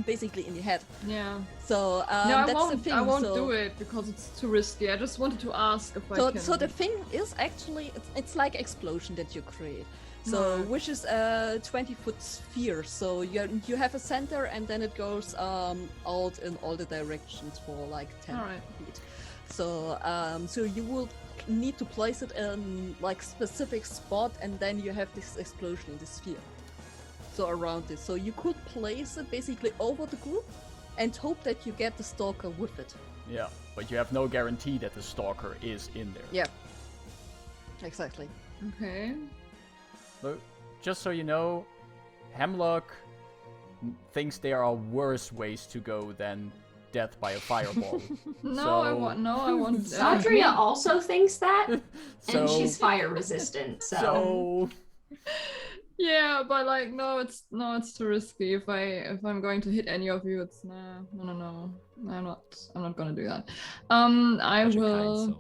basically in the head. Yeah. So No, that's the thing. I won't so... do it because it's too risky. I just wanted to ask if I So, can. so the thing is actually it's like explosion that you create. So Right. which is a 20-foot sphere. So you have a center and then it goes out in all the directions for like 10 Alright. feet. So so you will need to place it in like specific spot and then you have this explosion in the sphere. So around it. So you could place it basically over the group and hope that you get the stalker with it. Yeah, but you have no guarantee that the stalker is in there. Yeah. Exactly. Okay. But just so you know, Hemlock thinks there are worse ways to go than death by a fireball. No, I want. Sadria also thinks that, So, and she's fire resistant, so. Yeah, but like, no, it's too risky. If I'm going to hit any of you, it's no. I'm not gonna do that. I Such a kind will. soul.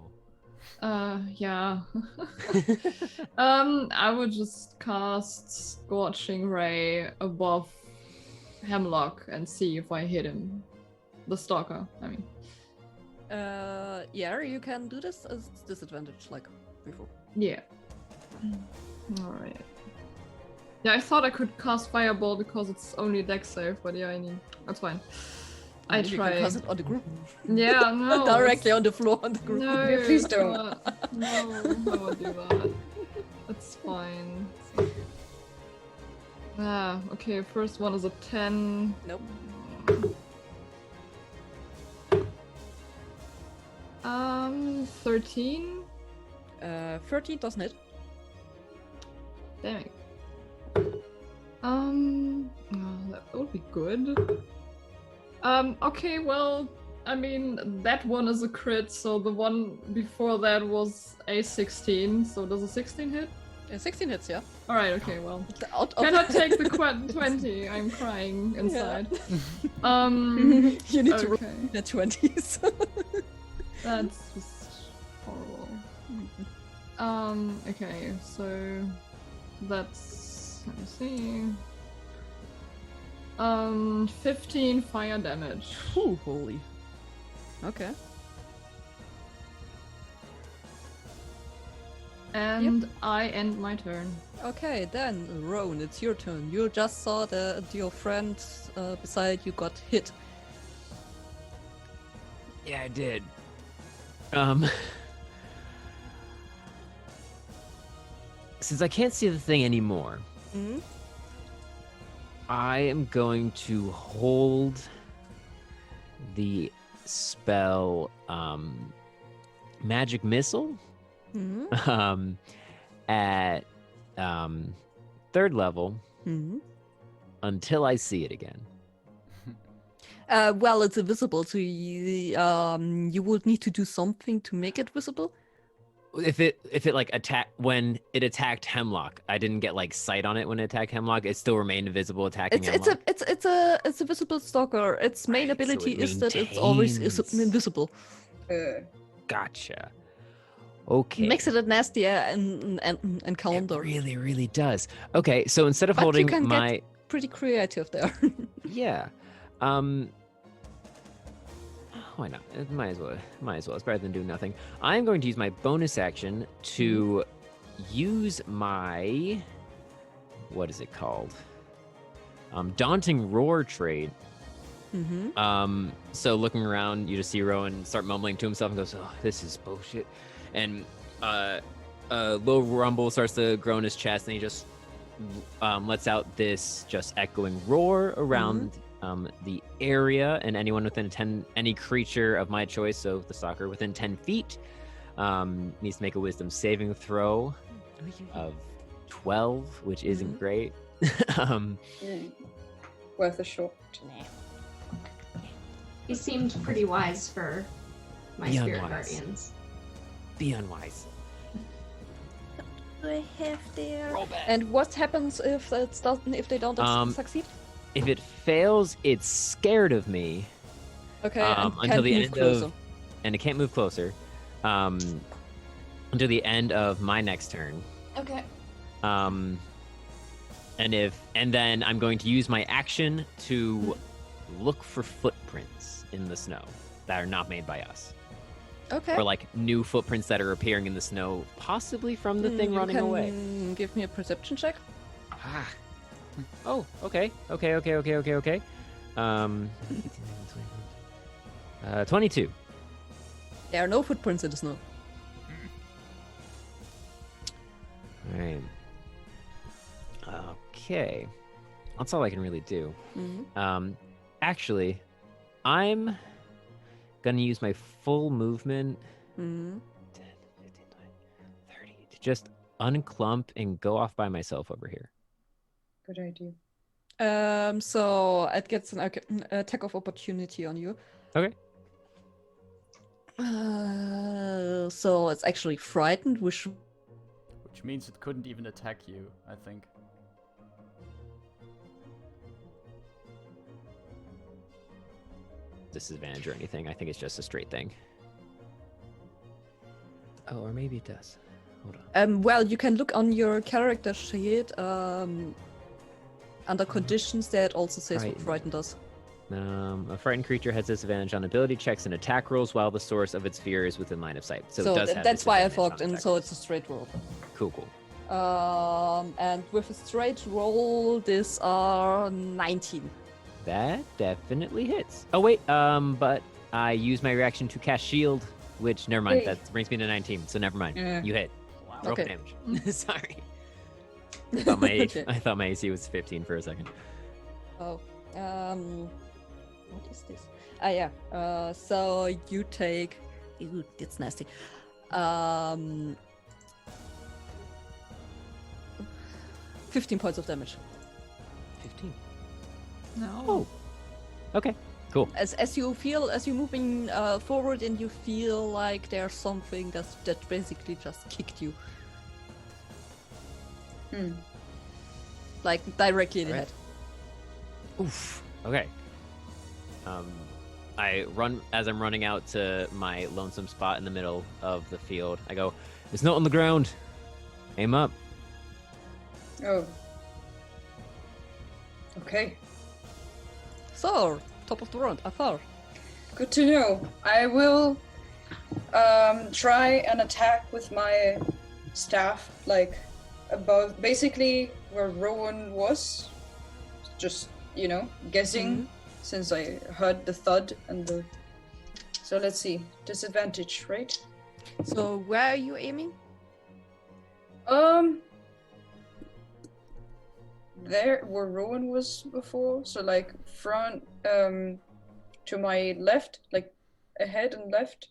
Yeah. I would just cast Scorching Ray above Hemlock and see if I hit him. The stalker, I mean. Yeah, you can do this as disadvantage like before. Yeah. Alright. Yeah, I thought I could cast Fireball because it's only dex save, but yeah, that's fine. I You try. can cast it on the group. Yeah, no. Directly on the floor on the group. No, Yeah, please don't. No, I won't do that. It's fine. Okay, first one is a 10. Nope. 13? 13 doesn't hit. Damn it. That would be good. Okay, well, I mean, that one is a crit, so the one before that was a 16, so does a 16 hit? 16 hits, yeah. Alright, okay, well. Out of Cannot take the 20, I'm crying inside. you need to roll Okay. the 20s. That's just horrible. Okay, so that's, let me see. 15 fire damage. Ooh, holy. Okay. And I end my turn. Okay, then Roan, it's your turn. You just saw your friend beside you got hit. Yeah, I did. Since I can't see the thing anymore, Mm-hmm. I am going to hold the spell Magic Missile Mm-hmm. at 3rd level Mm-hmm. until I see it again. Well, it's invisible, so you would need to do something to make it visible. If it like when it attacked Hemlock, I didn't get like sight on it when it attacked Hemlock. It still remained invisible attacking Hemlock. It's a visible stalker. Its main Right, so ability it is that it's always maintains. invisible. Gotcha. Okay. Makes it a nastier encounter. It really, really does. Okay, so instead of But you holding can my get pretty creative there. yeah, why not? It might as well. It's better than doing nothing. I'm going to use my bonus action to use my what is it called? Daunting Roar trait. Mm-hmm. So looking around, you just see Rowan start mumbling to himself and goes, "Oh, this is bullshit." And a low rumble starts to grow in his chest, and he just lets out this just echoing roar around the area, and anyone within any creature of my choice, so the stalker within 10 feet, needs to make a wisdom saving throw of 12, which isn't great. Worth a shot. He seemed pretty wise for my Be spirit unwise. guardians. Be unwise. I have there. Roll back. And what happens if if they don't succeed? If it fails, it's scared of me. Okay, until and can't the move end closer. of, and it can't move closer. until the end of my next turn. Okay. And then I'm going to use my action to look for footprints in the snow that are not made by us. Okay. Or like new footprints that are appearing in the snow, possibly from the thing running away. Give me a perception check. Ah. Oh, okay. 22. There are no footprints in the snow. All right. Okay. That's all I can really do. Actually, I'm gonna use my full movement 10, 15, 20, 30 to just unclump and go off by myself over here. Good idea. So it gets an attack of opportunity on you. Okay. So it's actually frightened, which means it couldn't even attack you, I think. Disadvantage or anything. I think it's just a straight thing. Oh, or maybe it does. Hold on. well, you can look on your character sheet under conditions that also says what frightened does. A frightened creature has disadvantage on ability checks and attack rolls while the source of its fear is within line of sight. So it does have that's why I disadvantage thought, on and attack so rolls. it's a straight roll. Cool. And with a straight roll, these are 19. That definitely hits. Oh wait, but I use my reaction to cast shield, which never mind. Hey. That brings me to 19. So never mind. Yeah. You hit. Wow. Roll for Okay. damage. Sorry. I thought my Okay. I thought my AC was 15 for a second. Oh, what is this? Ah, yeah. So you take. Ew, it's nasty. 15 points of damage. 15. No. Oh. Okay. Cool. As you're moving forward, and you feel like there's something that basically just kicked you, like directly in the Alright. head. Oof. Okay. I run as I'm running out to my lonesome spot in the middle of the field. I go, "It's not on the ground. Aim up." Oh. Okay. So, top of the round, Athar. Good to know. I will try and attack with my staff, like above, basically where Rowan was. Just, guessing, since I heard the thud and the. So let's see. Disadvantage, right? So, where are you aiming? There where Rowan was before, so like front to my left, like ahead and left.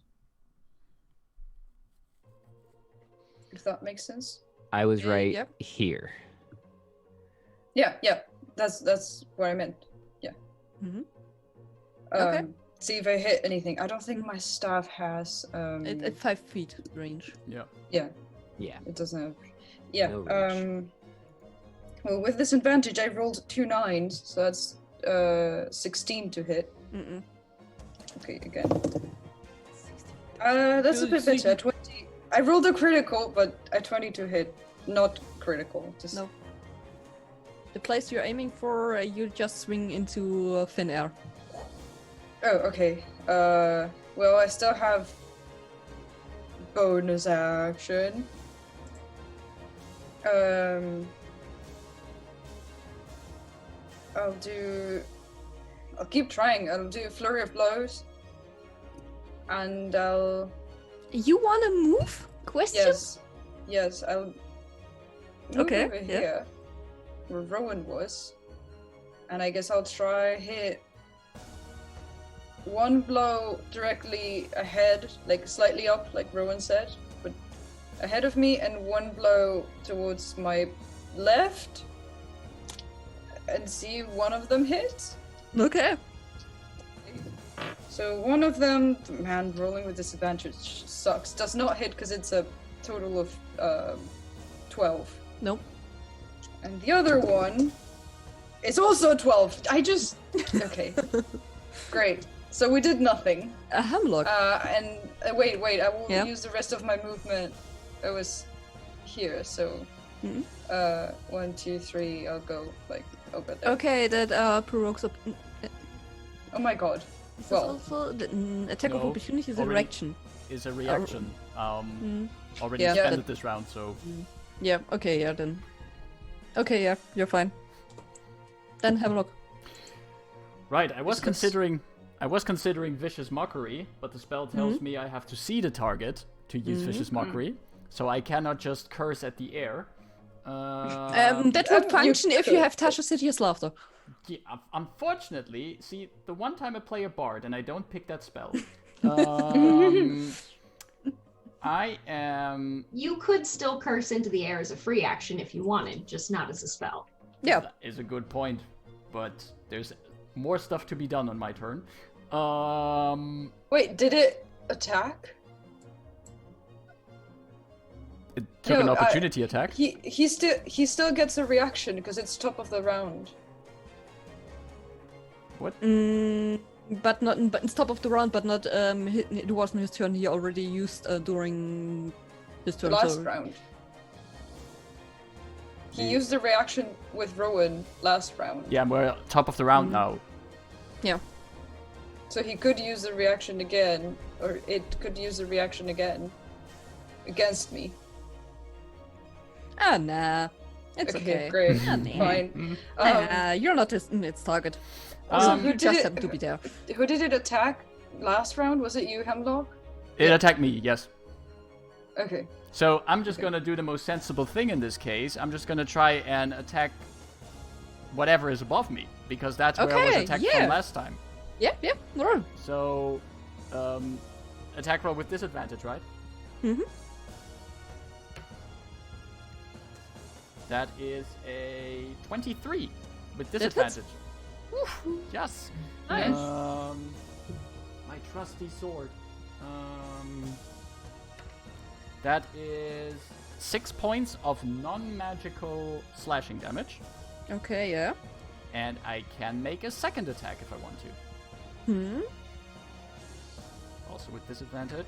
If that makes sense. I was right Yep. here. Yeah, that's what I meant. Yeah. Okay. See if I hit anything. I don't think my staff has At 5 feet range. Yeah. yeah, Yeah. it doesn't have yeah. No reach. Well, with this advantage I rolled 2 9s, so that's 16 to hit. Mm-mm. Okay, again. That's a bit better. 20. I rolled a critical, but a 20 to hit, not critical. Just No. The place you're aiming for, you just swing into thin air. Oh, okay. Well, I still have bonus action. I'll keep trying. I'll do a flurry of blows. And I'll... You want to move? Question? Yes, I'll move Okay, over yeah. here, where Rowan was. And I guess I'll try hit one blow directly ahead, like slightly up, like Rowan said, but ahead of me, and one blow towards my left, and see if one of them hits. Okay. So one of them, man, rolling with disadvantage sucks. Does not hit because it's a total of 12. Nope. And the other one is also 12. Okay. Great. So we did nothing. A hemlock. And wait, I will Yeah. use the rest of my movement I was here, so Mhm. 1, 2, 3. I'll go like over there. Okay, that provokes a. Oh my god. Is this Well, also the attack of No, opportunity is a already- reaction? Is a reaction. Already Yeah. spent this round, so Yeah. Okay. Yeah. Then. Okay. Yeah. You're fine. Then have a look. right. I was Is this- considering vicious mockery, but the spell tells me I have to see the target to use vicious mockery, so I cannot just curse at the air. That would you function if you could. have Tasha's Hideous Laughter. Yeah, unfortunately, see, the one time I play a bard and I don't pick that spell, I am. You could still curse into the air as a free action if you wanted, just not as a spell. Yeah. That is a good point, but there's more stuff to be done on my turn. wait, did it attack? It took an No, opportunity attack. He still gets a reaction because it's top of the round. What? But not. But it's top of the round. But not. It wasn't his turn. He already used during his The turn. last so... round. He The- used the reaction with Rowan last round. Yeah, we're top of the round now. Yeah. So he could use the reaction again, or it could use the reaction again against me. Ah, nah. It's okay. Great. Ah, nah. Fine. Nah, you're not its target. Um, You did just it- happen to be there. Who did it attack last round? Was it you, Hemlock? It attacked me, yes. Okay. So I'm just gonna do the most sensible thing in this case. I'm just gonna try and attack whatever is above me, because that's where I was Okay, attacked yeah. from last time. Yeah, roll. So, attack roll with disadvantage, right? Mhm. That is a 23 with That hits. disadvantage. Yes. Nice. My trusty sword. That is 6 points of non-magical slashing damage, Okay, yeah. and I can make a second attack if I want to. Also with disadvantage.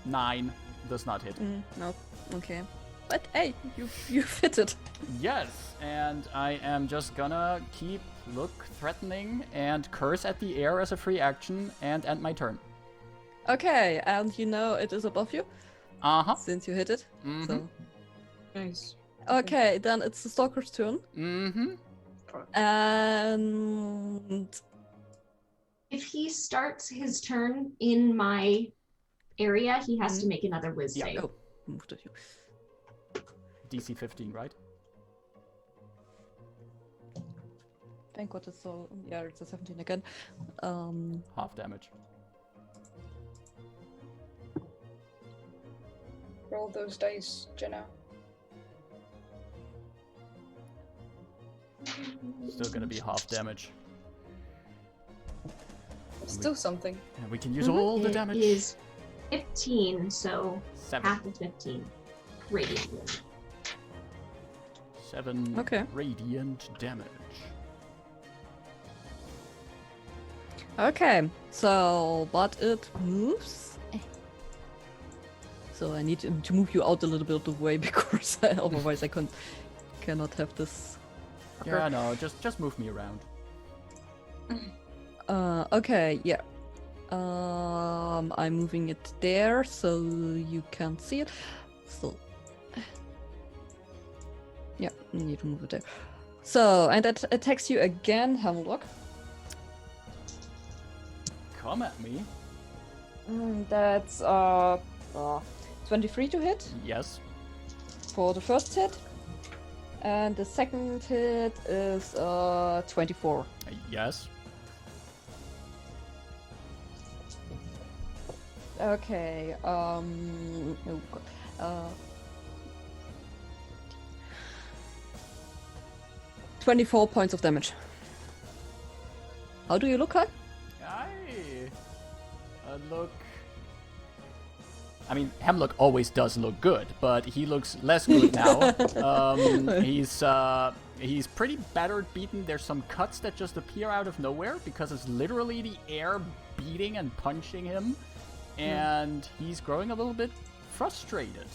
9 does not hit. No. Okay. But hey, you fit it. Yes, and I am just gonna look threatening and curse at the air as a free action and end my turn. Okay, and you know it is above you Uh-huh. since you hit it. Mhm. So Nice. okay, then it's the stalker's turn, Mm-hmm. and If he starts his turn in my area, he has to make another whiz Yeah. save. oh, moved to you. DC 15, right? Thank God it's so. Yeah, it's a 17 again. Half damage. Roll those dice, Jenna. Still gonna be half damage. Still something. And we can use all the It damage. is 15, so 7. half of 15. Radiant damage. 7 Okay. radiant damage. Okay, so but it moves. So I need to move you out a little bit of the way because otherwise I cannot have this. Yeah, no, just move me around. Okay, yeah. I'm moving it there so you can't see it. So, yeah, you need to move it there. So, and that attacks you again, Hemlock. Come at me. That's 23 to hit Yes. for the first hit, and the second hit is 24. Yes. Okay. Oh God. 24 points of damage. How do you look, Kai? I look. I mean, Hemlock always does look good, but he looks less good now. He's pretty battered, beaten. There's some cuts that just appear out of nowhere because it's literally the air beating and punching him. and he's growing a little bit frustrated.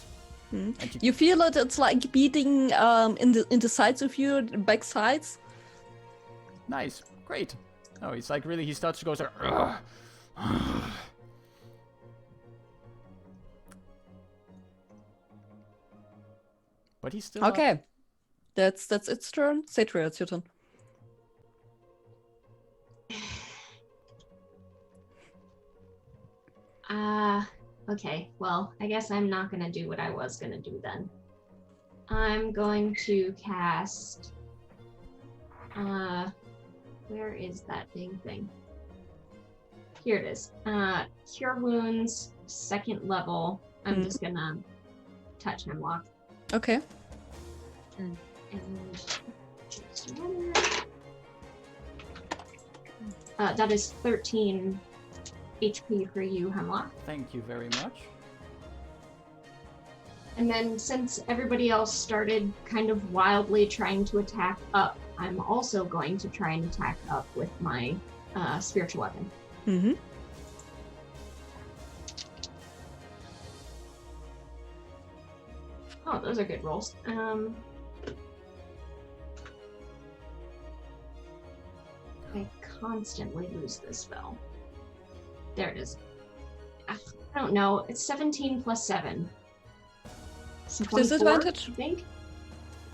Hmm. And You feel it? It's like beating in the sides of you, the back sides. Nice, great. Oh, he's like really. He starts to go. Ugh. But he's still Okay, that's its turn. Cetria, it's your turn. Okay, well, I guess I'm not gonna do what I was gonna do then. I'm going to cast, where is that dang thing? Here it is. Cure Wounds, 2nd level. I'm just gonna touch Hemlock. Okay. And that is 13 HP for you, Hemlock. Thank you very much. And then since everybody else started kind of wildly trying to attack up, I'm also going to try and attack up with my spiritual weapon. Mm-hmm. Oh, those are good rolls. I constantly lose this spell. There it is. I don't know. It's 17 plus 7. It's 24, Disadvantage? I think.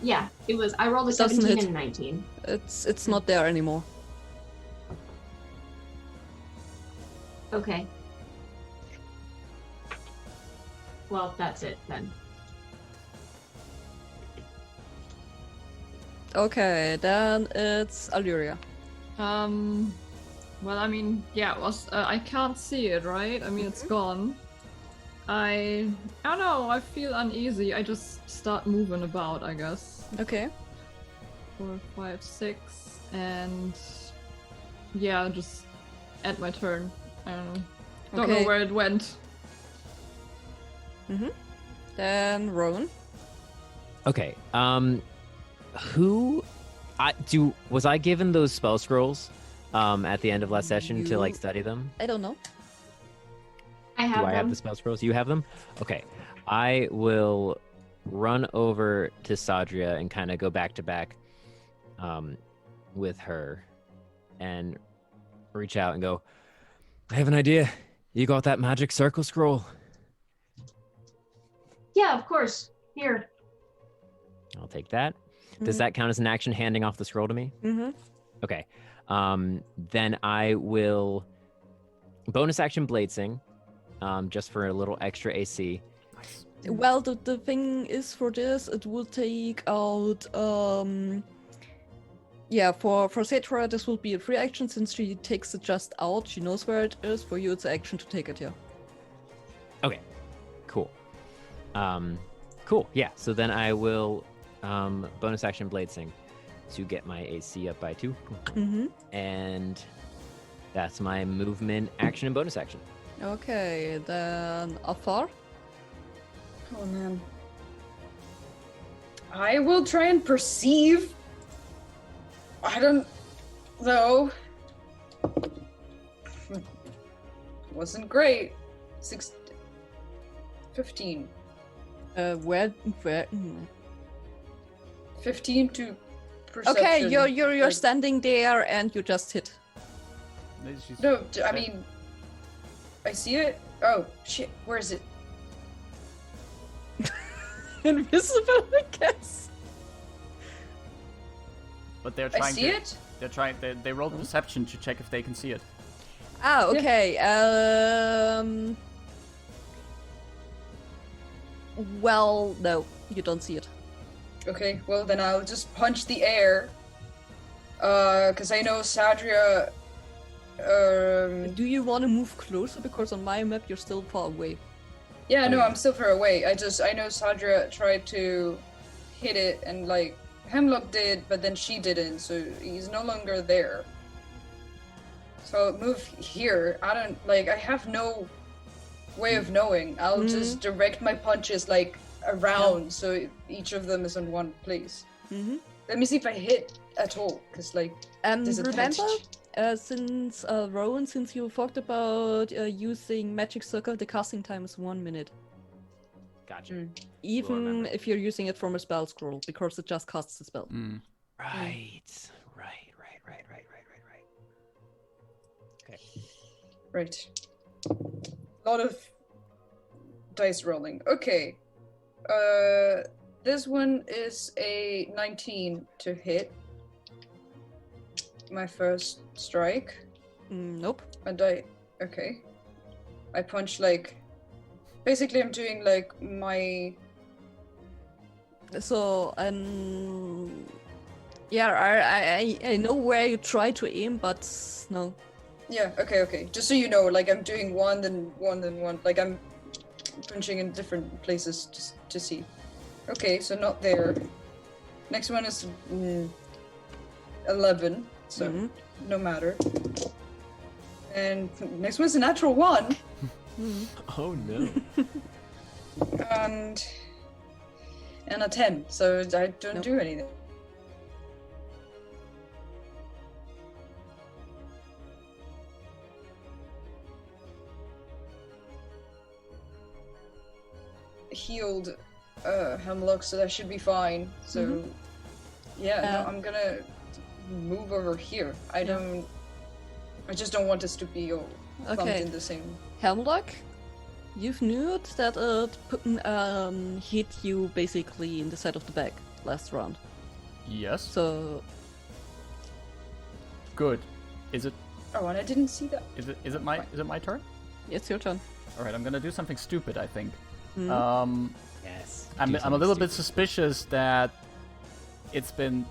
Yeah, it was. I rolled a Doesn't 17 hit. and a 19. It's not there anymore. Okay. Well, that's it then. Okay, then it's Allyria. Well, I mean, yeah, it was. I can't see it, right? I mean, it's gone. I don't know. I feel uneasy. I just start moving about, I guess. Okay. 4, 5, 6, and yeah, just end my turn. I don't know. Don't know Okay. where it went. Mm-hmm. Then Rowan. Okay. Was I given those spell scrolls at the end of last session to like study them? I don't know. I have Do I have them. the spell scrolls? You have them? Okay. I will run over to Sadria and kind of go back to back with her and reach out and go, I have an idea. You got that magic circle scroll? Yeah, of course. Here. I'll take that. Does that count as an action handing off the scroll to me? Mm-hmm. Okay. Then I will bonus action Blade Sing, just for a little extra AC. Well, the thing is for this, it will take out yeah, for Cetria, this will be a free action since she takes it just out. She knows where it is. For you, it's an action to take it here. Okay. Cool. Cool. Yeah. So then I will bonus action Blade Sing to get my AC up by 2. Mm-hmm. And that's my movement, action, and bonus action. Okay, then Afar. Oh man. I will try and perceive. I don't know. Wasn't great. 15. Where? 15 to perception. Okay, you're Like, standing there and you just hit. No, I mean, I see it. Oh shit! Where is it? Invisible, I guess. But they're I trying see to. it. They're trying. They rolled perception to check if they can see it. Ah, okay. Well, no, you don't see it. Okay, well then I'll just punch the air. Cause I know Sadria. Do you want to move closer? Because on my map you're still far away. Yeah, no, Okay. I'm still far away. I know Sadria tried to hit it and like Hemlock did, but then she didn't, so he's no longer there. So move here. I have no way of knowing. I'll just direct my punches like around, so each of them is in one place. Mm-hmm. Let me see if I hit at all, because like Remember, disadvantage. since Rowan, since you talked about using magic circle, the casting time is 1 minute. Gotcha. Even remember. if you're using it from a spell scroll, because it just casts the spell. Right. Okay. Right. A lot of dice rolling. Okay. This one is a 19 to hit. My first strike. Nope. And okay. I punch like, basically I'm doing like my, So, yeah, I know where you try to aim, but no. yeah, okay. Just so you know, like I'm doing one, then one, then one. Like I'm punching in different places just to see. Okay, so not there. Next one is 11, so no matter. And next one's a natural 1. Oh no. And a 10, so I don't do anything. Healed Hemlock, so that should be fine. So yeah, no, I'm gonna move over here. I just don't want us to be all clumped in the same. Hemlock, you've noted that it hit you basically in the side of the back last round. Yes. So Good. Is it? Oh, and I didn't see that. Is it my turn? it's your turn. All right, I'm gonna do something stupid, I think. Yes. I'm a little bit suspicious that it's been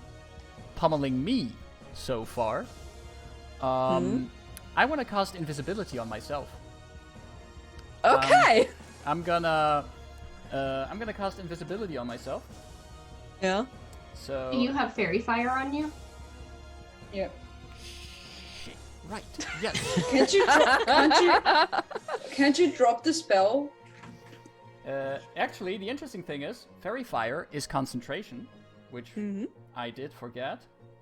pummeling me so far. I want to cast invisibility on myself. Okay. I'm gonna cast invisibility on myself. Yeah. So. Do you have fairy fire on you? Yeah. Shit. Right. Yes. Can't you drop the spell? Actually, the interesting thing is, Fairy Fire is concentration, which I did forget,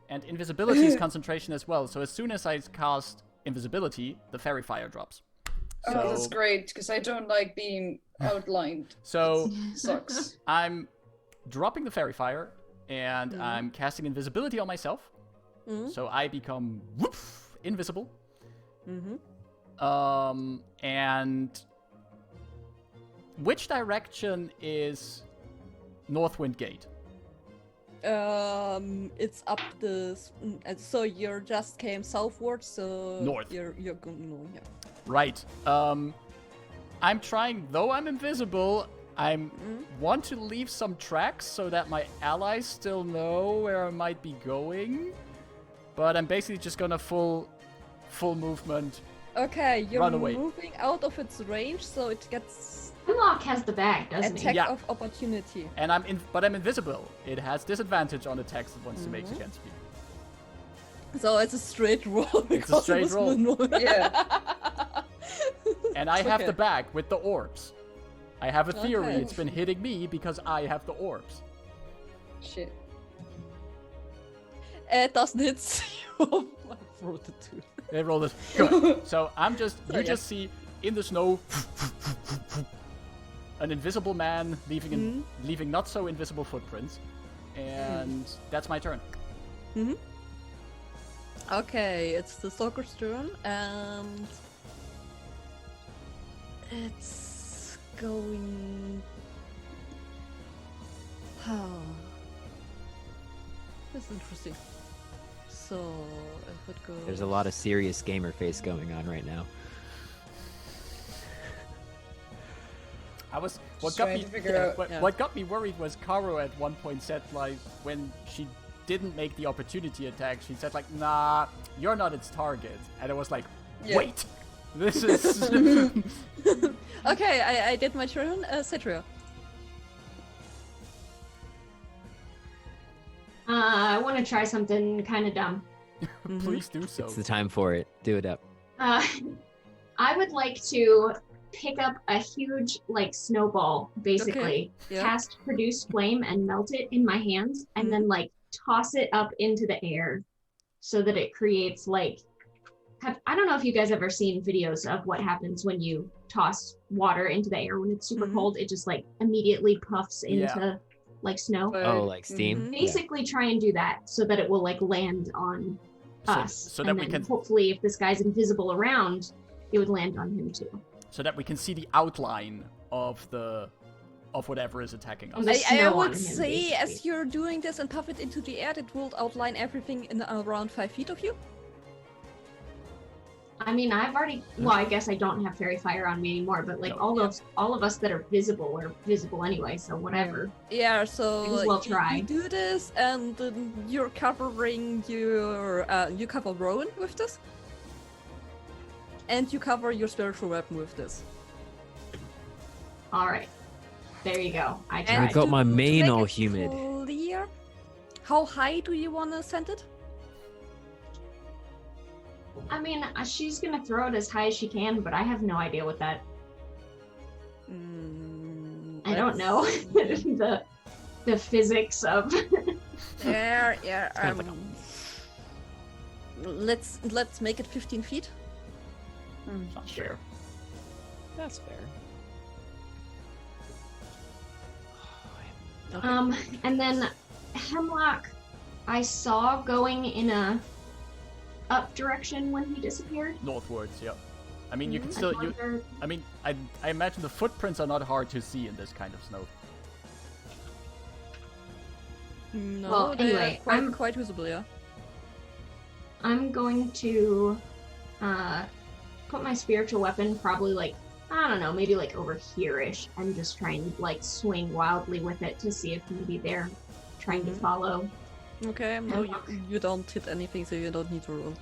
and invisibility is concentration as well. So as soon as I cast invisibility, the Fairy Fire drops. So, Oh, that's great, because I don't like being outlined. So It sucks. I'm dropping the Fairy Fire, and I'm casting invisibility on myself. So I become invisible. And which direction is Northwind Gate? It's up so you just came southward, so North. You're going north, yeah. Right. I'm trying, though I'm invisible, want to leave some tracks so that my allies still know where I might be going. But I'm basically just gonna full movement. Okay, you're Run away. moving out of its range, so it gets Hemlock has the bag, doesn't he? attack Yeah. of opportunity. And but I'm invisible. It has disadvantage on attacks it wants to make against me. So it's a straight roll. because straight it was roll. normal. Yeah. And I have Okay. the bag with the orbs. I have a theory Okay. it's been hitting me because I have the orbs. Shit. It doesn't hit you. I wrote it too. They rolled it. Good. So you yeah. just see in the snow an invisible man leaving not so invisible footprints. And that's my turn. Okay, it's the stalker's turn, and it's going. That's interesting. So if it goes. There's a lot of serious gamer face going on right now. Just trying to figure out- What got me worried was Caro at one point said, like, when she didn't make the opportunity attack, she said, like, nah, you're not its target. And I was like, Yeah. wait, this is... Okay, I did my turn. Cetria. I want to try something kind of dumb. Please do so. It's the time for it. Do it up. I would like to pick up a huge, like, snowball, basically, yeah. cast Produce Flame and melt it in my hands, and then, like, toss it up into the air so that it creates like, I don't know if you guys ever seen videos of what happens when you toss water into the air when it's super cold. It just like immediately puffs into like snow. Oh, like steam? Basically try and do that so that it will like land on us. So that and we then can hopefully if this guy's invisible around, it would land on him too. So that we can see the outline of whatever is attacking us. The I snow on would him, say basically. as you're doing this and puff it into the air, it will outline everything in around 5 feet of you. I mean, I've already. Well, I guess I don't have fairy fire on me anymore. But like all of us that are visible anyway. So whatever. Yeah, so Might as well try. you do this, and you're covering your you cover Rowan with this, and you cover your spiritual weapon with this. All right, there you go. I And tried. I got my to mane make all it humid. Clear, how high do you want to send it? I mean, she's gonna throw it as high as she can, but I have no idea what that. I don't know the physics of. Yeah. kind of like Let's make it 15 feet. Sounds fair. That's fair. Okay. And then Hemlock, I saw going in a up direction when he disappeared. Northwards, yep. I mean, you can I still. wonder- I mean, I imagine the footprints are not hard to see in this kind of snow. No, Well, they anyway, are quite visible, yeah. I'm going to put my spiritual weapon probably like, I don't know, maybe like over here-ish. I'm just trying to like swing wildly with it to see if maybe they're trying to follow. Okay, no, you don't hit anything, so you don't need to roll.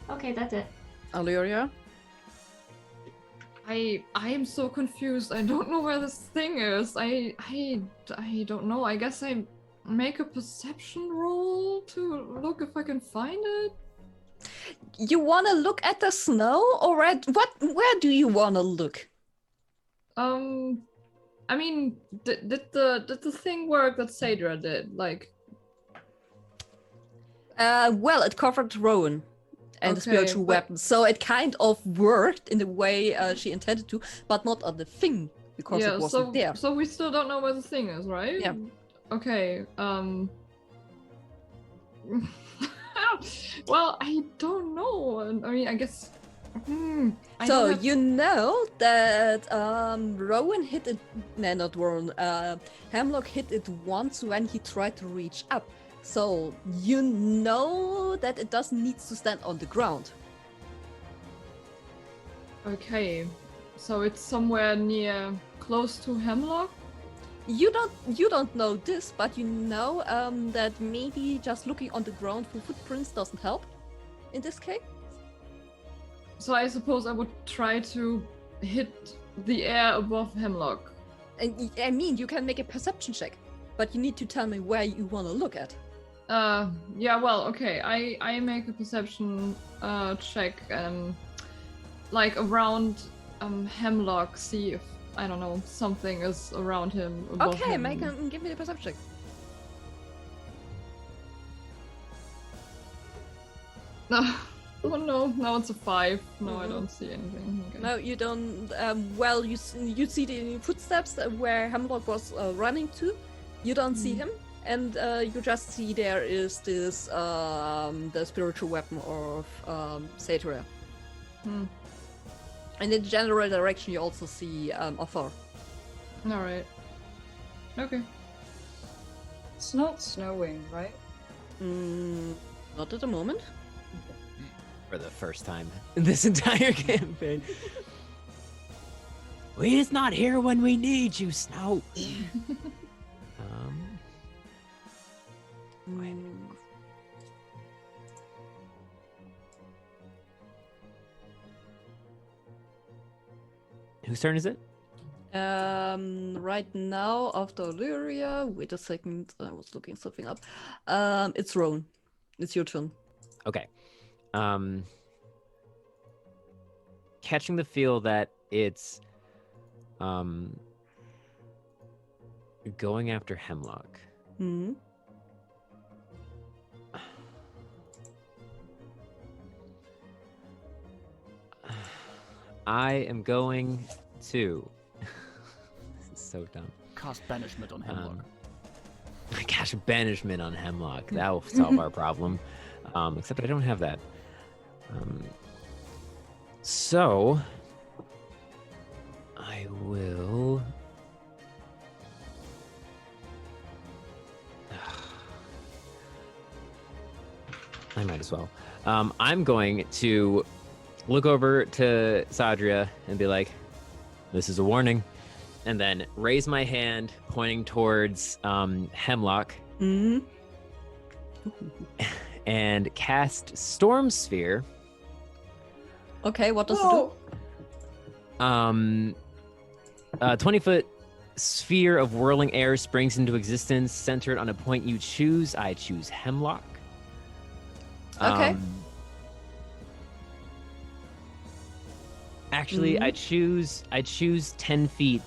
Okay, that's it. Allyria? I am so confused. I don't know where this thing is. I don't know. I guess I make a perception roll to look if I can find it. You wanna look at the snow, or at what? Where do you wanna look? I mean, did the thing work that Sadra did? Like, Well, it covered Rowan and the Okay, spiritual but- weapon, so it kind of worked in the way she intended to, but not on the thing because it wasn't there. so we still don't know where the thing is, right? Yeah. Okay. Well, I don't know. I mean, I guess. I So don't have- you know that Rowan hit it, no, not Rowan, Hemlock hit it once when he tried to reach up. So you know that it doesn't need to stand on the ground. Okay, so it's somewhere near, close to Hemlock. You don't know this, but you know that maybe just looking on the ground for footprints doesn't help in this case. So I suppose I would try to hit the air above Hemlock. And I mean, you can make a perception check, but you need to tell me where you want to look at. Yeah, well, okay. I make a perception check, like around Hemlock, see if, I don't know, something is around him, above Okay, him. give me the perception check. Oh no, now it's a 5. No, I don't see anything. Okay. No, you don't. Well, you see the footsteps where Hemlock was running to. You don't see him, and you just see there is this the spiritual weapon of Satyra. And in the general direction, you also see Othar. Alright. Okay. It's not snowing, right? Not at the moment. For the first time in this entire campaign. We just not here when we need you, Snow. Whose turn is it? Right now, after Allyria, wait a second, I was looking something up. It's Rowan. It's your turn. Okay. Catching the feel that it's going after Hemlock. Hmm. I am going to. This is so dumb. Cast banishment on Hemlock. Gosh, banishment on Hemlock. That will solve our problem. Except I don't have that. So I will. I might as well. I'm going to look over to Sadria and be like, "This is a warning," and then raise my hand pointing towards Hemlock Hmm. and cast Storm Sphere. Okay, what does Whoa! it do? 20-foot sphere of whirling air springs into existence, centered on a point you choose. I choose Hemlock. Okay. Actually, I choose 10 feet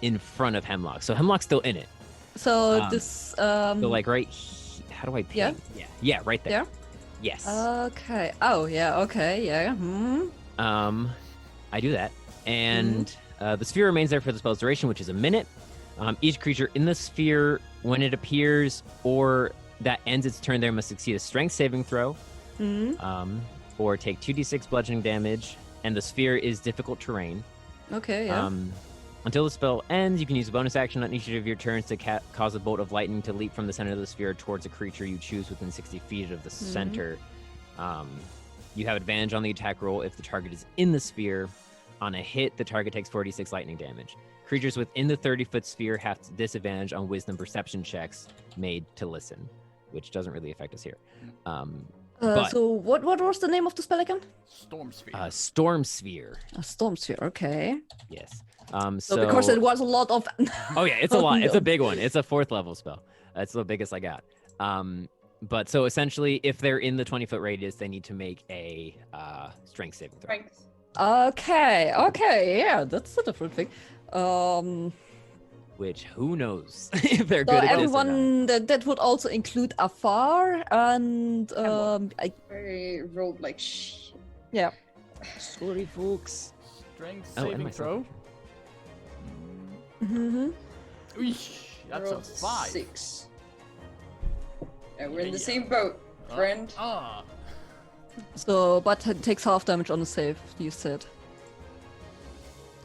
in front of Hemlock, so Hemlock's still in it. So this. So like how do I ping? Yeah? Yeah, right there. There? Yes. Okay. Oh yeah. Okay. Yeah. Hmm. I do that, and the sphere remains there for the spell's duration, which is a minute. Each creature in the sphere, when it appears or that ends its turn there, must succeed a strength saving throw, or take 2d6 bludgeoning damage, and the sphere is difficult terrain. Okay. Yeah. Until the spell ends, you can use a bonus action on each of your turns to cause a bolt of lightning to leap from the center of the sphere towards a creature you choose within 60 feet of the center. You have advantage on the attack roll if the target is in the sphere. On a hit, the target takes 46 lightning damage. Creatures within the 30-foot sphere have disadvantage on wisdom perception checks made to listen, which doesn't really affect us here. But So what was the name of the spell again? Storm Sphere. Storm Sphere. A storm sphere. Okay. Yes. So because it was a lot of. Oh yeah, it's a lot. It's no. a big one. It's a 4th level spell. That's the biggest I got. But so essentially, if they're in the 20-foot radius, they need to make a strength saving throw. Strength. Okay. Okay. Yeah, that's a different thing. Which who knows if they're So good at everyone that would also include Afar and I rolled like yeah. Sorry, folks. Strength Oh, and saving myself. throw. Mm-hmm. Eesh, that's a rolled 5. 6. Yeah, we're in the Yeah. same boat, friend. So, but it takes half damage on the save. You said.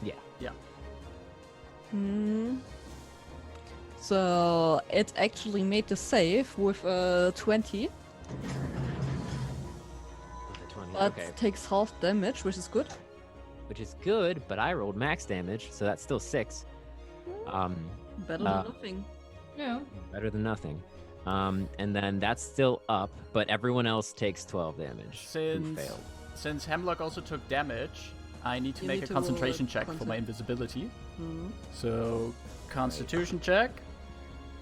Yeah. Yeah. Hmm. So it actually made the save with 20, With a 20. but Okay. takes half damage, which is good. Which is good, but I rolled max damage, so that's still 6. Better than nothing. Yeah. Better than nothing. And then that's still up, but everyone else takes 12 damage. Who failed. Since Hemlock also took damage, I need to You make need a to roll a concentration check for my concent- invisibility. Hmm. So, Constitution check.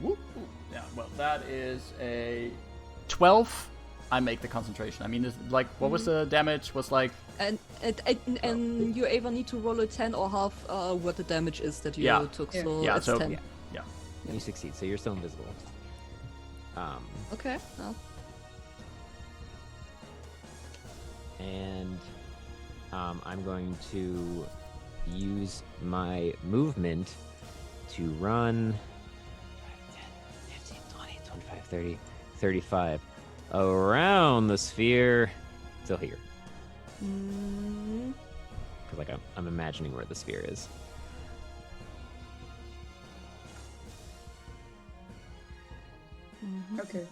Whoop, whoop. Yeah, well, that is a 12. I make the concentration. I mean, it's like, what was the damage? Was like, And you either need to roll a 10 or half what the damage is that you Yeah. took. Yeah. So Yeah, it's so- 10. Yeah. You succeed, so you're still invisible. Okay. Well, And I'm going to use my movement to run 15, 20, 25, 30, 35 around the sphere till here. mm, Because like I'm imagining where the sphere is. Okay.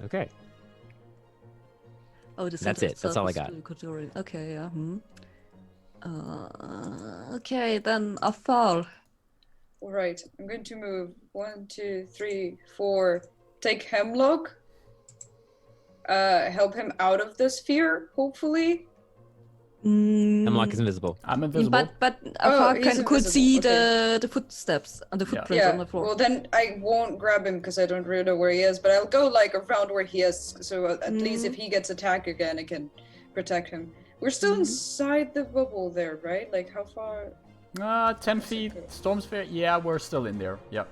Okay. Oh, the That's center it. That's itself all I is got. really conjuring. Okay, yeah. Okay, then Afar. Alright, I'm going to move 1, 2, 3, 4. Take Hemlock. Help him out of the sphere, hopefully. Hemlock is invisible. I'm invisible. But Oh, Afar he's could invisible, see okay. the footsteps and the footprints on Yeah, the floor. well then I won't grab him because I don't really know where he is, but I'll go like around where he is, so at least if he gets attacked again, I can protect him. We're still inside the bubble there, right? Like how far? 10 feet, okay. storm sphere. Yeah, we're still in there. Yep.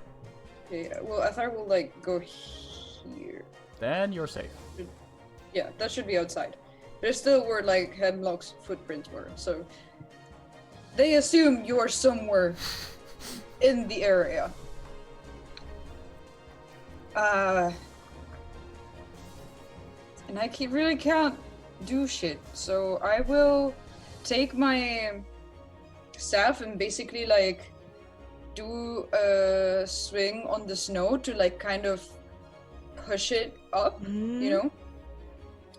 Okay, well, I thought we'll like go here. Then you're safe. Yeah, that should be outside. There's still where like Hemlock's footprints were, so they assume you're somewhere in the area. And I really can't do shit, so I will take my staff and basically like do a swing on the snow to like kind of push it up, you know,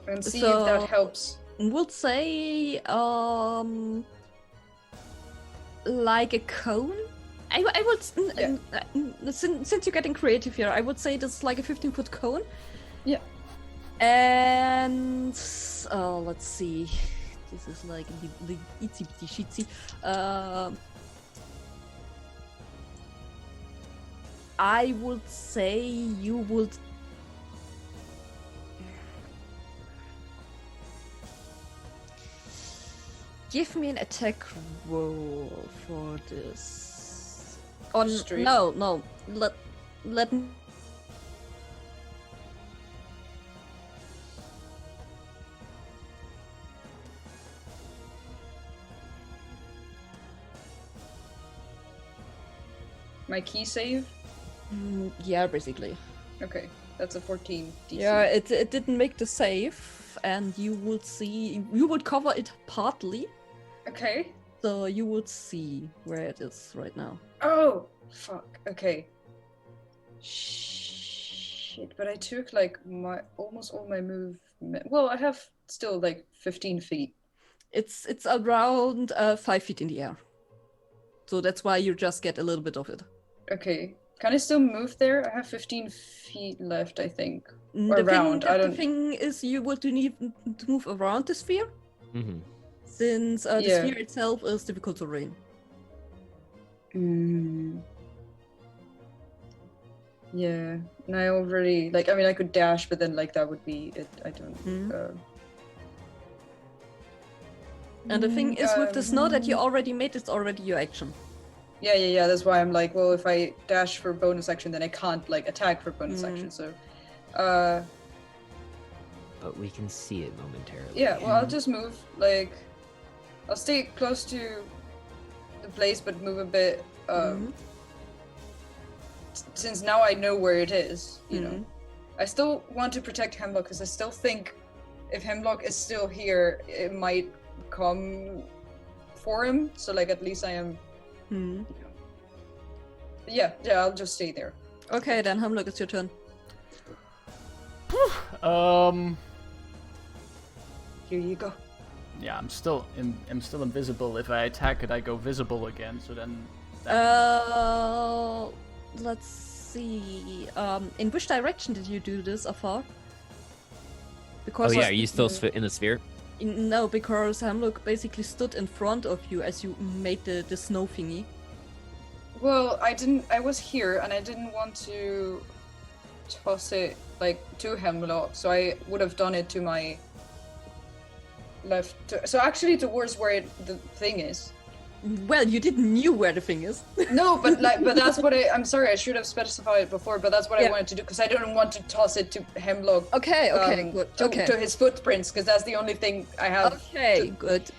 and see if that helps. Would say like a cone. I would since you're getting creative here, I would say this is like a 15-foot cone. Yeah. And let's see. This is like the itsy bitty shitsy. I would say you would. Give me an attack roll for this. On Street. no. Let My key save? yeah, basically. Okay, that's a 14 DC. Yeah, it didn't make the save, and you would cover it partly, Okay. so you would see where it is right now. Oh, fuck. Okay. Shit, but I took like my almost all my movement. Well, I have still like 15 feet. It's around 5 feet in the air, so that's why you just get a little bit of it. Okay. Can I still move there? I have 15 feet left, I think. Or The around. I don't. The thing is, you would need to move around the sphere, Mm-hmm. since the Yeah. sphere itself is difficult terrain. Yeah. And I already like. I mean, I could dash, but then like that would be it. I don't. And the thing is, with the snow that you already made, it's already your action. Yeah. That's why I'm like, well, if I dash for bonus action, then I can't like attack for bonus action. So, But we can see it momentarily. yeah. Well, I'll just move. Like, I'll stay close to the place, but move a bit. Since now I know where it is, you know. I still want to protect Hemlock because I still think if Hemlock is still here, it might come for him. So like at least I am. You know. Yeah. I'll just stay there. Okay, then Hemlock, it's your turn. Here you go. Yeah, I'm still invisible. If I attack it, I go visible again. So then. Let's see. In which direction did you do this, Afar? Because Oh yeah, are you still in the sphere? No, because Hemlock basically stood in front of you as you made the snow thingy. Well, I was here and I didn't want to toss it like to Hemlock, so I would have done it to my left. So actually towards where the thing is. Well, you didn't knew where the thing is. No, but that's what I'm sorry, I should have specified it before, but that's what I wanted to do because I don't want to toss it to Hemlock. Okay, good. To his footprints, because that's the only thing I have. Okay, good.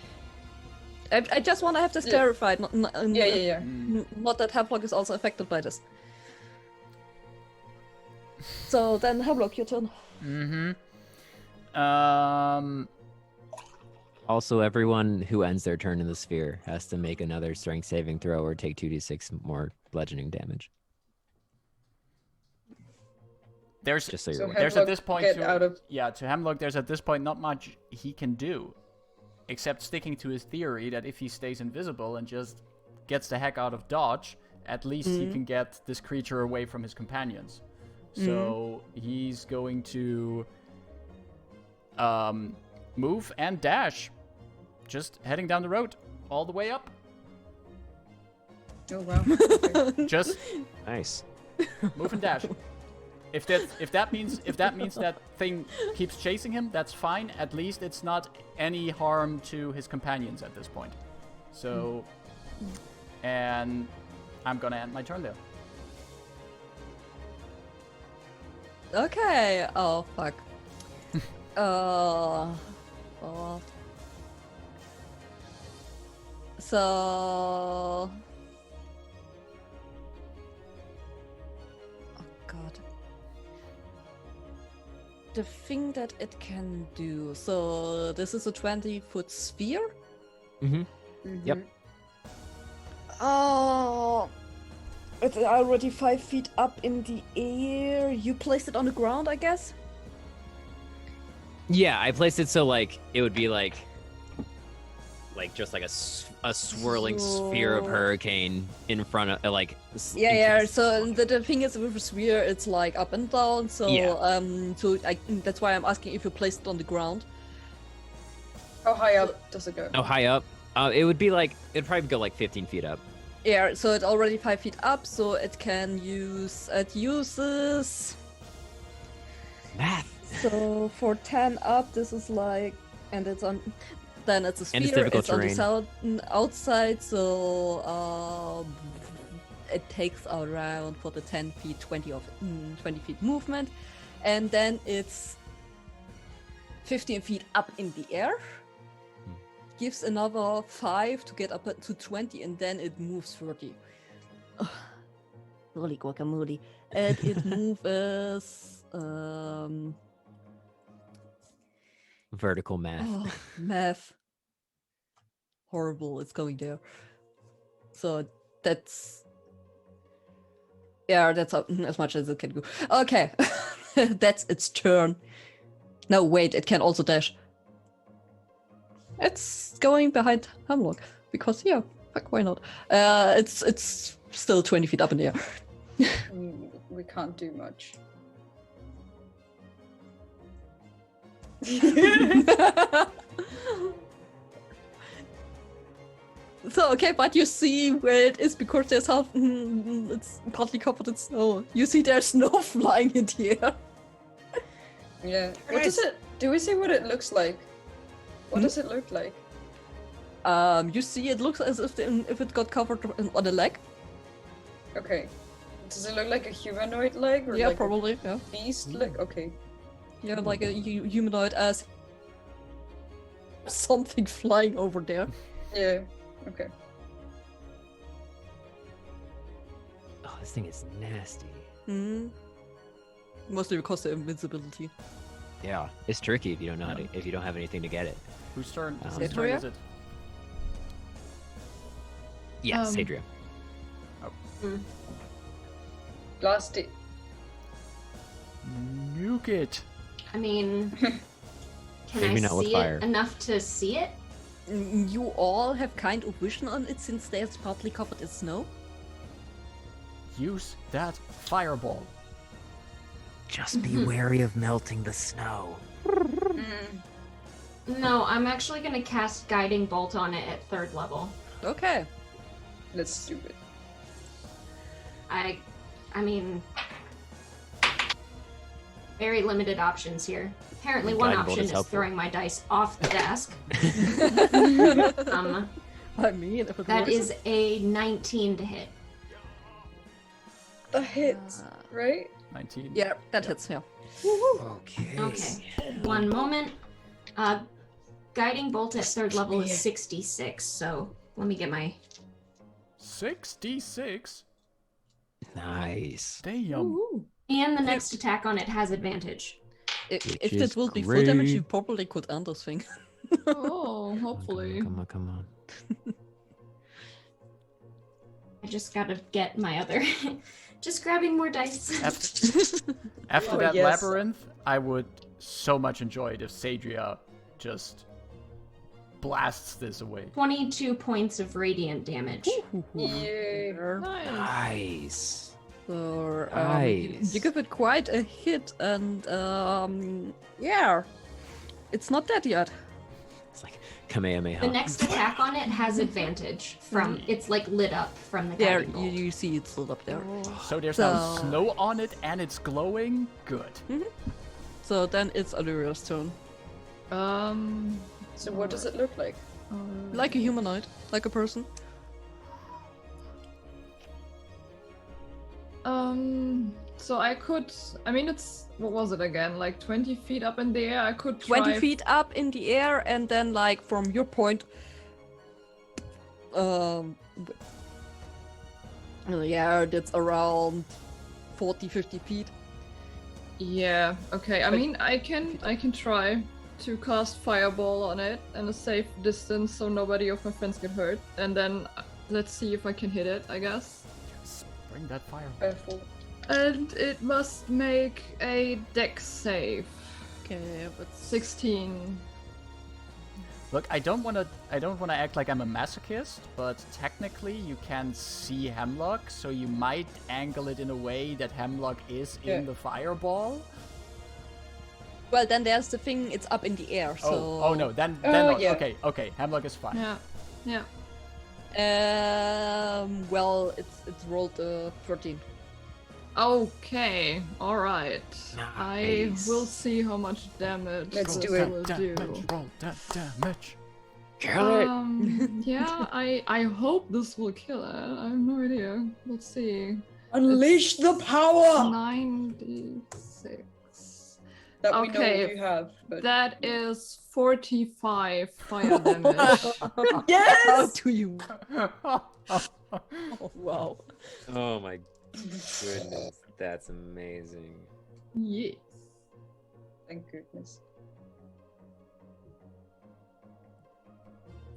I just want to have this clarified. Yeah. Not that Hemlock is also affected by this. So then, Hemlock, your turn. Also, everyone who ends their turn in the sphere has to make another strength saving throw or take 2d6 more bludgeoning damage. There's Just so you're So aware. there's at this point Hemlock to Hemlock there's at this point not much he can do except sticking to his theory that if he stays invisible and just gets the heck out of dodge, at least he can get this creature away from his companions. So he's going to move and dash, just heading down the road all the way up. Oh wow. Okay. Just Nice. move and dash. If that means that thing keeps chasing him, that's fine. At least it's not any harm to his companions at this point. So And I'm gonna end my turn there. Okay. Oh fuck. Oh. So. Oh god. The thing that it can do. So this is a 20-foot sphere. Mm-hmm. Yep. Oh. It's already 5 feet up in the air. You placed it on the ground, I guess? Yeah, I placed it so like it would be like just like a swirling sphere of So- hurricane in front of Yeah. So the thing is with a sphere, it's like up and down. So Yeah. that's why I'm asking if you placed it on the ground. How high up does it go? Oh, high up. It would be like it'd probably go like 15 feet up. Yeah. So it's already 5 feet up. So it can use. It uses. Math. So for 10 up, this is like, and it's on. Then it's a sphere. And it's difficult on the terrain. outside. So it takes around for the 10 feet, 20 feet movement, and then it's 15 feet up in the air. Gives another 5 to get up to 20, and then it moves 30. Holy guacamole. And it moves Vertical math. oh, math. Horrible, it's going there. So that's that's as much as it can go. Okay. That's its turn. No, wait, it can also dash. It's going behind Hemlock because fuck, why not? It's still 20 feet up in the air. We can't do much. So okay, but you see where it is because there's half. It's partly covered in snow. You see there's snow flying in the air. Yeah. What does it? Do we see what it looks like? What does it look like? You see it looks as if it got covered on a leg. Okay. Does it look like a humanoid leg or Yeah, like probably. Yeah, a beast leg? Okay. yeah, like a humanoid as something flying over there. Yeah. Okay. Oh, this thing is nasty. Hmm. Mostly because of invincibility. Yeah, it's tricky if you don't know how to, if you don't have anything to get it. Whose turn? Whose Sadria? turn is it? Yeah, Um, Sadria. Blast it. Nuke it. I mean, can Maybe I not with see fire. it enough to see it? You all have kind of vision on it since it's partly covered in snow. Use that fireball. Just be wary of melting the snow. No, I'm actually gonna cast Guiding Bolt on it at 3rd level. Okay. That's stupid. I mean, very limited options here. Apparently, one Guiding Bolt option is is helpful. throwing my dice off the desk. I mean, if it That works. is a 19 to hit. A hit, right? 19. Yeah, that hits. Yeah. Okay. Okay, one moment. Guiding Bolt at 3rd level is 66, so let me get my... 66? Nice. Damn. And the next attack on it has advantage. If Which it is will be full damage, you great. probably could end this thing. Oh, hopefully. Come on. I just gotta get my other... just grabbing more dice. After Oh, that yes. labyrinth, I would so much enjoy it if Sadria just blasts this away. 22 points of radiant damage. Yeah. Nice. Nice. So, Nice. you give it quite a hit, and yeah, it's not dead yet. It's like Kamehameha. The next attack on it has advantage from... It's like lit up from the There, guiding bolt. you see it's lit up there. So there's now So- snow on it and it's glowing? Good. So then it's Allyria's turn. So what does it look like? Like a humanoid, like a person. So I could. I mean, it's what was it again? Like 20 feet up in the air. I could try. 20 feet up in the air, and then like from your point. Yeah, that's around 40-50 feet. Yeah. Okay. I mean, I can try to cast fireball on it and a safe distance so nobody of my friends get hurt, and then let's see if I can hit it. I guess. Bring that fire. Careful. And it must make a dex save. Okay, but 16. Look, I don't wanna act like I'm a masochist, but technically you can see Hemlock, so you might angle it in a way that Hemlock is in the fireball. well, then there's the thing. It's up in the air. So. Oh no, then yeah. okay, Hemlock is fine. Yeah. Well, it's rolled 13. Okay, alright. I Nice. will see how much damage Let's this do it. will Roll that damage. Kill it. Yeah, I hope this will kill it. I have no idea. Let's see. Unleash the power 96. that we know Okay. you have. But... That is 45 fire damage. How Yes! do you? Oh, wow. Oh my goodness, that's amazing. Yes. Thank goodness.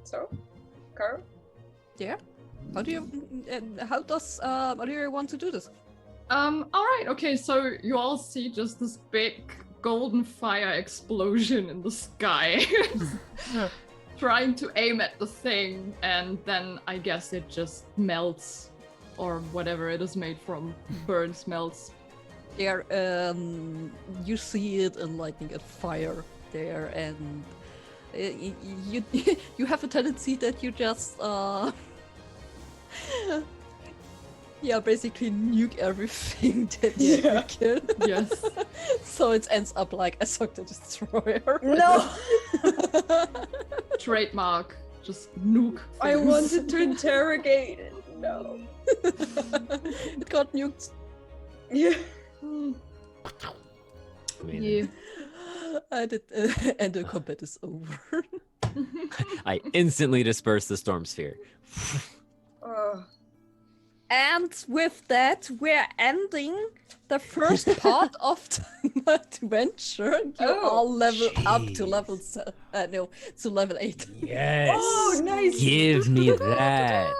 So, Carl? Yeah. How do you? How does Allyria want to do this? Alright, okay, so you all see just this big golden fire explosion in the sky. Trying to aim at the thing, and then I guess it just melts. Or whatever it is made from, burns, melts. There, you see it and lightning and fire there, and you you have a tendency that you just yeah, basically nuke everything that you can. Yes. So it ends up like a Sock the Destroyer. No! Trademark. Just nuke. I things. wanted to interrogate it. No. It got nuked. Yeah. Amazing. Yeah. And the combat is over. I instantly disperse the storm sphere. Oh. And with that, we're ending the first part of the adventure. You all level up to level to level 8. Yes. Oh, nice. Give me that.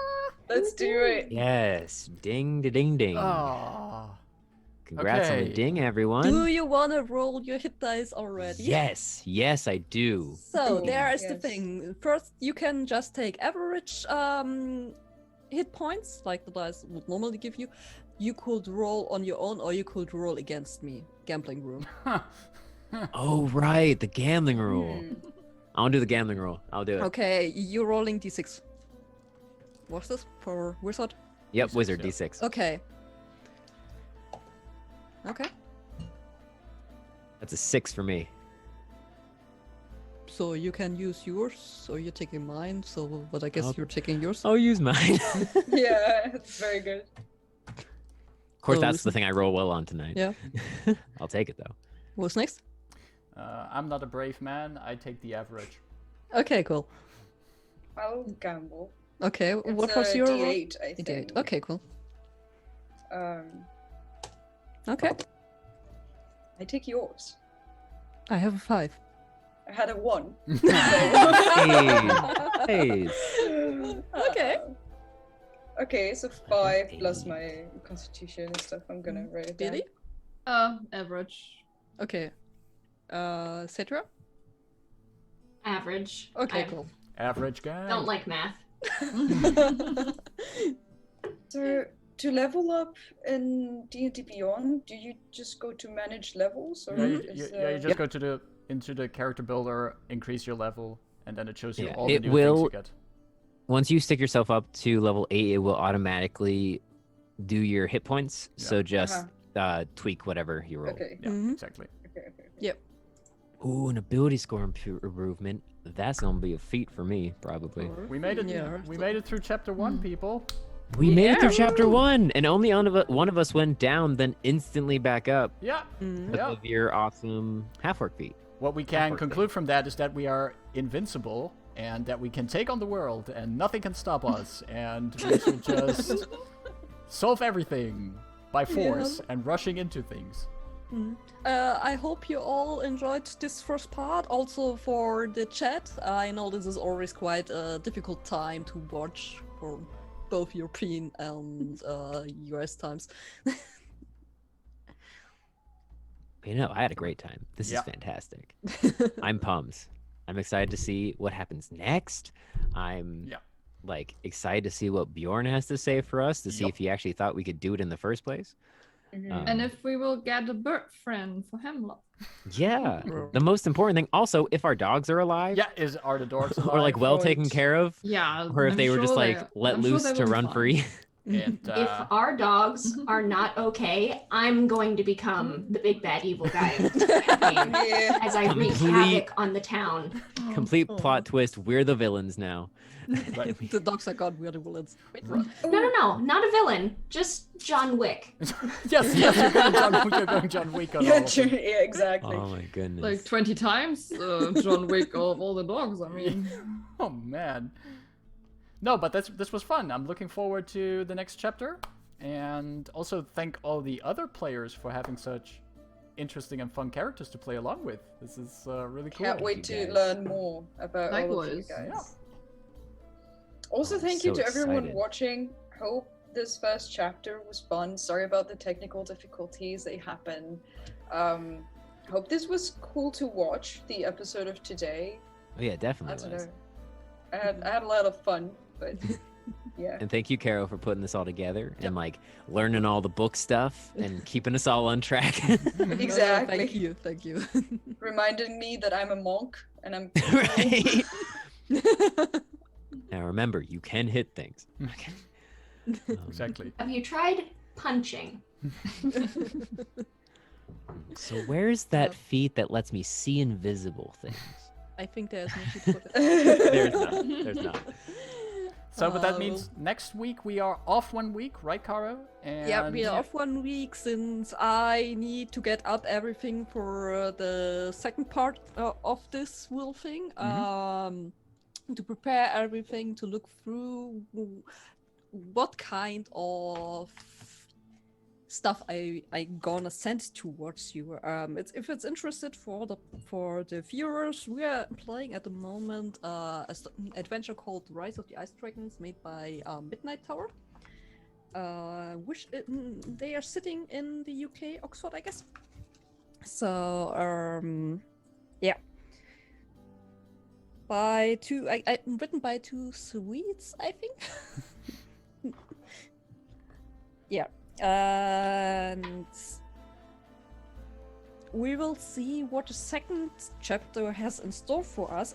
Let's do it. Yes. Ding, ding, ding. Oh. Congrats on the okay. ding, everyone. Do you want to roll your hit dice already? Yes. Yes, I do. So Cool, there is the yes. thing. First, you can just take average hit points, like the dice would normally give you. You could roll on your own, or you could roll against me. Gambling rule. Oh, right. The gambling rule. Hmm. I'll do the gambling rule. I'll do it. Okay, you're rolling d6. What's this for wizard? Yep, D6, wizard yeah. D6. Okay. Okay. That's a 6 for me. So you can use yours, so you're taking mine. So, but I guess I'll- you're taking yours. I'll use mine. Yeah, it's very good. Of course, So that's this the is- thing I roll well on tonight. Yeah. I'll take it though. What's next? I'm not a brave man. I take the average. Okay, cool. I'll gamble. Okay, It's what was a your D8, I D8. think. Okay, cool. Um, Okay, I take yours. I have a 5. I had a 1. Hey. Okay. Okay, so 5 plus my constitution and stuff. I'm gonna write it down. Billy? Average. Okay. Citra? Average. Okay, I cool. Average guy. don't like math. So to level up in D&D Beyond, do you just go to manage levels, or Yeah, is, you just go to into the character builder, increase your level, and then it shows you Yeah, all the it new things will- you get. Once you stick yourself up to level 8, it will automatically do your hit points. Yeah. So just tweak whatever you roll. Okay. Yeah, Mhm. exactly. Okay. Ooh, an ability score improvement. That's gonna be a feat for me, probably. We made it. Yeah. We made it through chapter 1, people. We made it through Yeah. chapter 1, and only one of us went down, then instantly back up. Yeah. Mm. Because Yeah. of your awesome half-orc feat. What we can Awkward conclude from that is that we are invincible and that we can take on the world and nothing can stop us and we should just solve everything by force and rushing into things. I hope you all enjoyed this first part. Also for the chat, I know this is always quite a difficult time to watch for both European and US times. You know, I had a great time. This Yeah. is fantastic. I'm pumped. I'm excited to see what happens next. I'm Yeah. like excited to see what Bjorn has to say for us, to see Yup. if he actually thought we could do it in the first place. Mhm. And if we will get a bird friend for Hemlock. Yeah. The most important thing, also, if our dogs are alive, Yeah, are the dogs alive? or like well taken Right. care of, Yeah. or if I'm they were just sure like let I'm sure loose they to will be run fine. free. And, If our dogs are not okay, I'm going to become the big bad evil guy of the campaign Yeah. as I wreak Complete- havoc on the town. Complete Oh. plot twist. We're the villains now. Right. The dogs are gone, we're the villains. Wait, Right. No, not a villain, just John Wick. yes, you're going John Wick on all Yeah, of true. them. Yeah, exactly. Oh my goodness. Like 20 times John Wick of all the dogs, I mean. Oh man. No, but this was fun. I'm looking forward to the next chapter, and also thank all the other players for having such interesting and fun characters to play along with. This is really cool. Can't wait you to guys. learn more about all of you Likewise. guys. Yeah. Also, I'm thank you so to everyone excited. watching. Hope this first chapter was fun. Sorry about the technical difficulties they happen. Hope this was cool to watch. The episode of today. Oh yeah, I definitely don't was. know. I had a lot of fun, but yeah. And thank you, Caro, for putting this all together and like learning all the book stuff and keeping us all on track. Exactly. Thank you. Reminding me that I'm a monk and I'm Right. Now remember, you can hit things. Exactly. Have you tried punching? So where's that feat that lets me see invisible things? I think there's no shoot for There's not. There's not. So, but that means next week we are off 1 week, right, Caro? And Yeah, we are off 1 week since I need to get up everything for the second part of this wheel thing. To prepare everything, to look through what kind of stuff I gonna send towards you. If it's interested for the viewers, we are playing at the moment an adventure called Rise of the Ice Dragons, made by Midnight Tower. They are sitting in the UK, Oxford, I guess. So yeah. Written by two Swedes, I think. Yeah. And we will see what the second chapter has in store for us.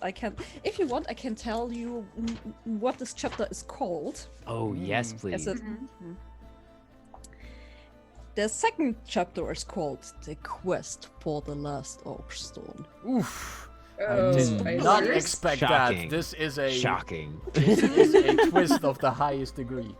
If you want, I can tell you what this chapter is called. Oh yes, As please. it- The second chapter is called The Quest for the Last Orb Stone. Oof. I Oh, did I not see. expect Shocking. that. This is a Shocking. This is a twist of the highest degree.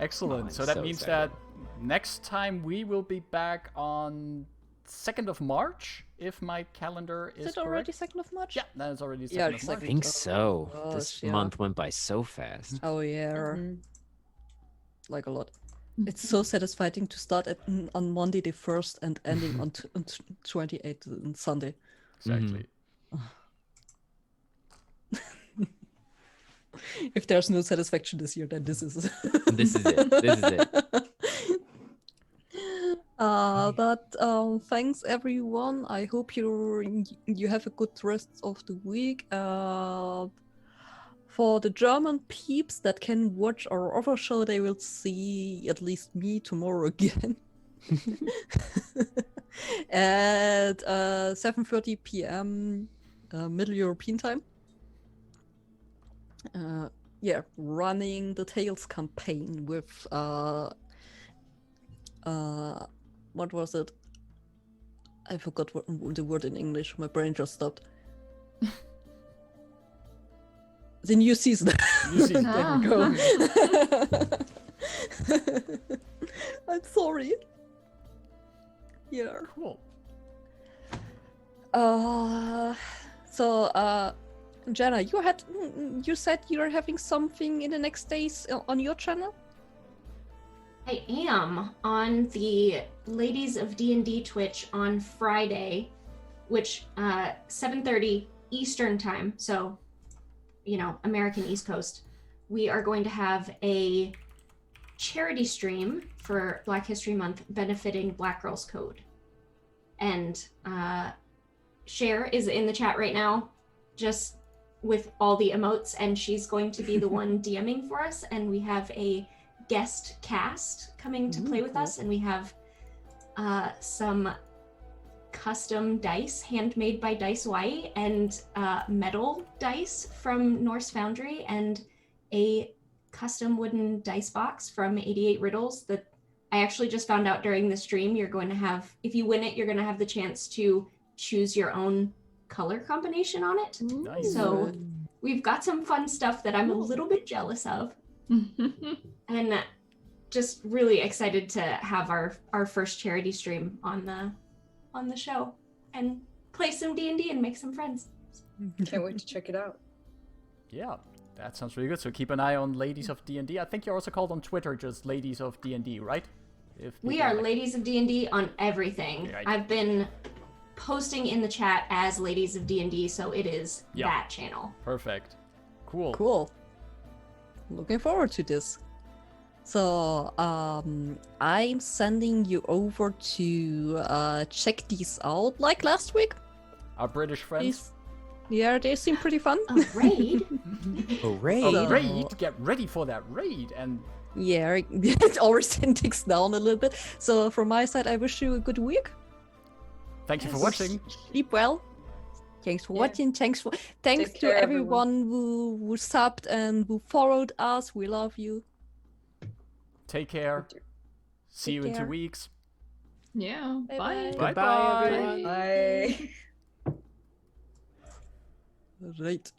Excellent. I'm So that so means excited. that next time we will be back on 2nd of March, if my calendar is Is it already correct. 2nd of March? Yeah, that is already 2nd Yeah, of it's March. I think so. Gosh, This yeah. month went by so fast. Oh yeah, Mhm. like a lot. It's so satisfying to start on Monday the 1st and ending on 28th on Sunday. Exactly. If there's no satisfaction this year, then this is This is it. This is it. But thanks everyone. I hope you have a good rest of the week. For the German peeps that can watch our other show, they will see at least me tomorrow again. At 7:30 p.m. Middle European time. Yeah, running the Tales campaign with what was it? I forgot the word in English. My brain just stopped. The new season. New season. Ah. There we go. I'm sorry. Yeah. Cool. So, Jenna, you said you're having something in the next days on your channel? I am on the Ladies of D&D Twitch on Friday, which 7:30 Eastern time, so American East Coast. We are going to have a charity stream for Black History Month benefiting Black Girls Code. And Cher is in the chat right now, just with all the emotes, and she's going to be the one DMing for us, and we have a guest cast coming to play with us, and we have some custom dice handmade by Dice White and metal dice from Norse Foundry and a custom wooden dice box from 88 Riddles that I actually just found out during the stream. You're going to have, if you win it, you're going to have the chance to choose your own color combination on it. Nice. So we've got some fun stuff that I'm a little bit jealous of. And just really excited to have our first charity stream on the show and play some D&D and make some friends. Can't wait to check it out. Yeah, that sounds really good. So keep an eye on Ladies of D&D. I think you're also called on Twitter just Ladies of D&D, right? We are Ladies of D&D on everything. Right. I've been posting in the chat as Ladies of D&D, so it is that channel. Perfect. Cool. Cool. Looking forward to this. So, I'm sending you over to check these out like last week. Our British friends. Yeah, they seem pretty fun. A raid? A raid? A So- raid? Get ready for that raid. And Yeah, our syntax down a little bit. So, from my side, I wish you a good week. thank you for Yes. watching. Sleep well. Thanks for watching. Thanks Take to care, everyone who subbed and who followed us. We love you. Take care. See you in 2 care. weeks. Yeah. Bye-bye. Bye. Bye-bye. everyone. Bye. Right.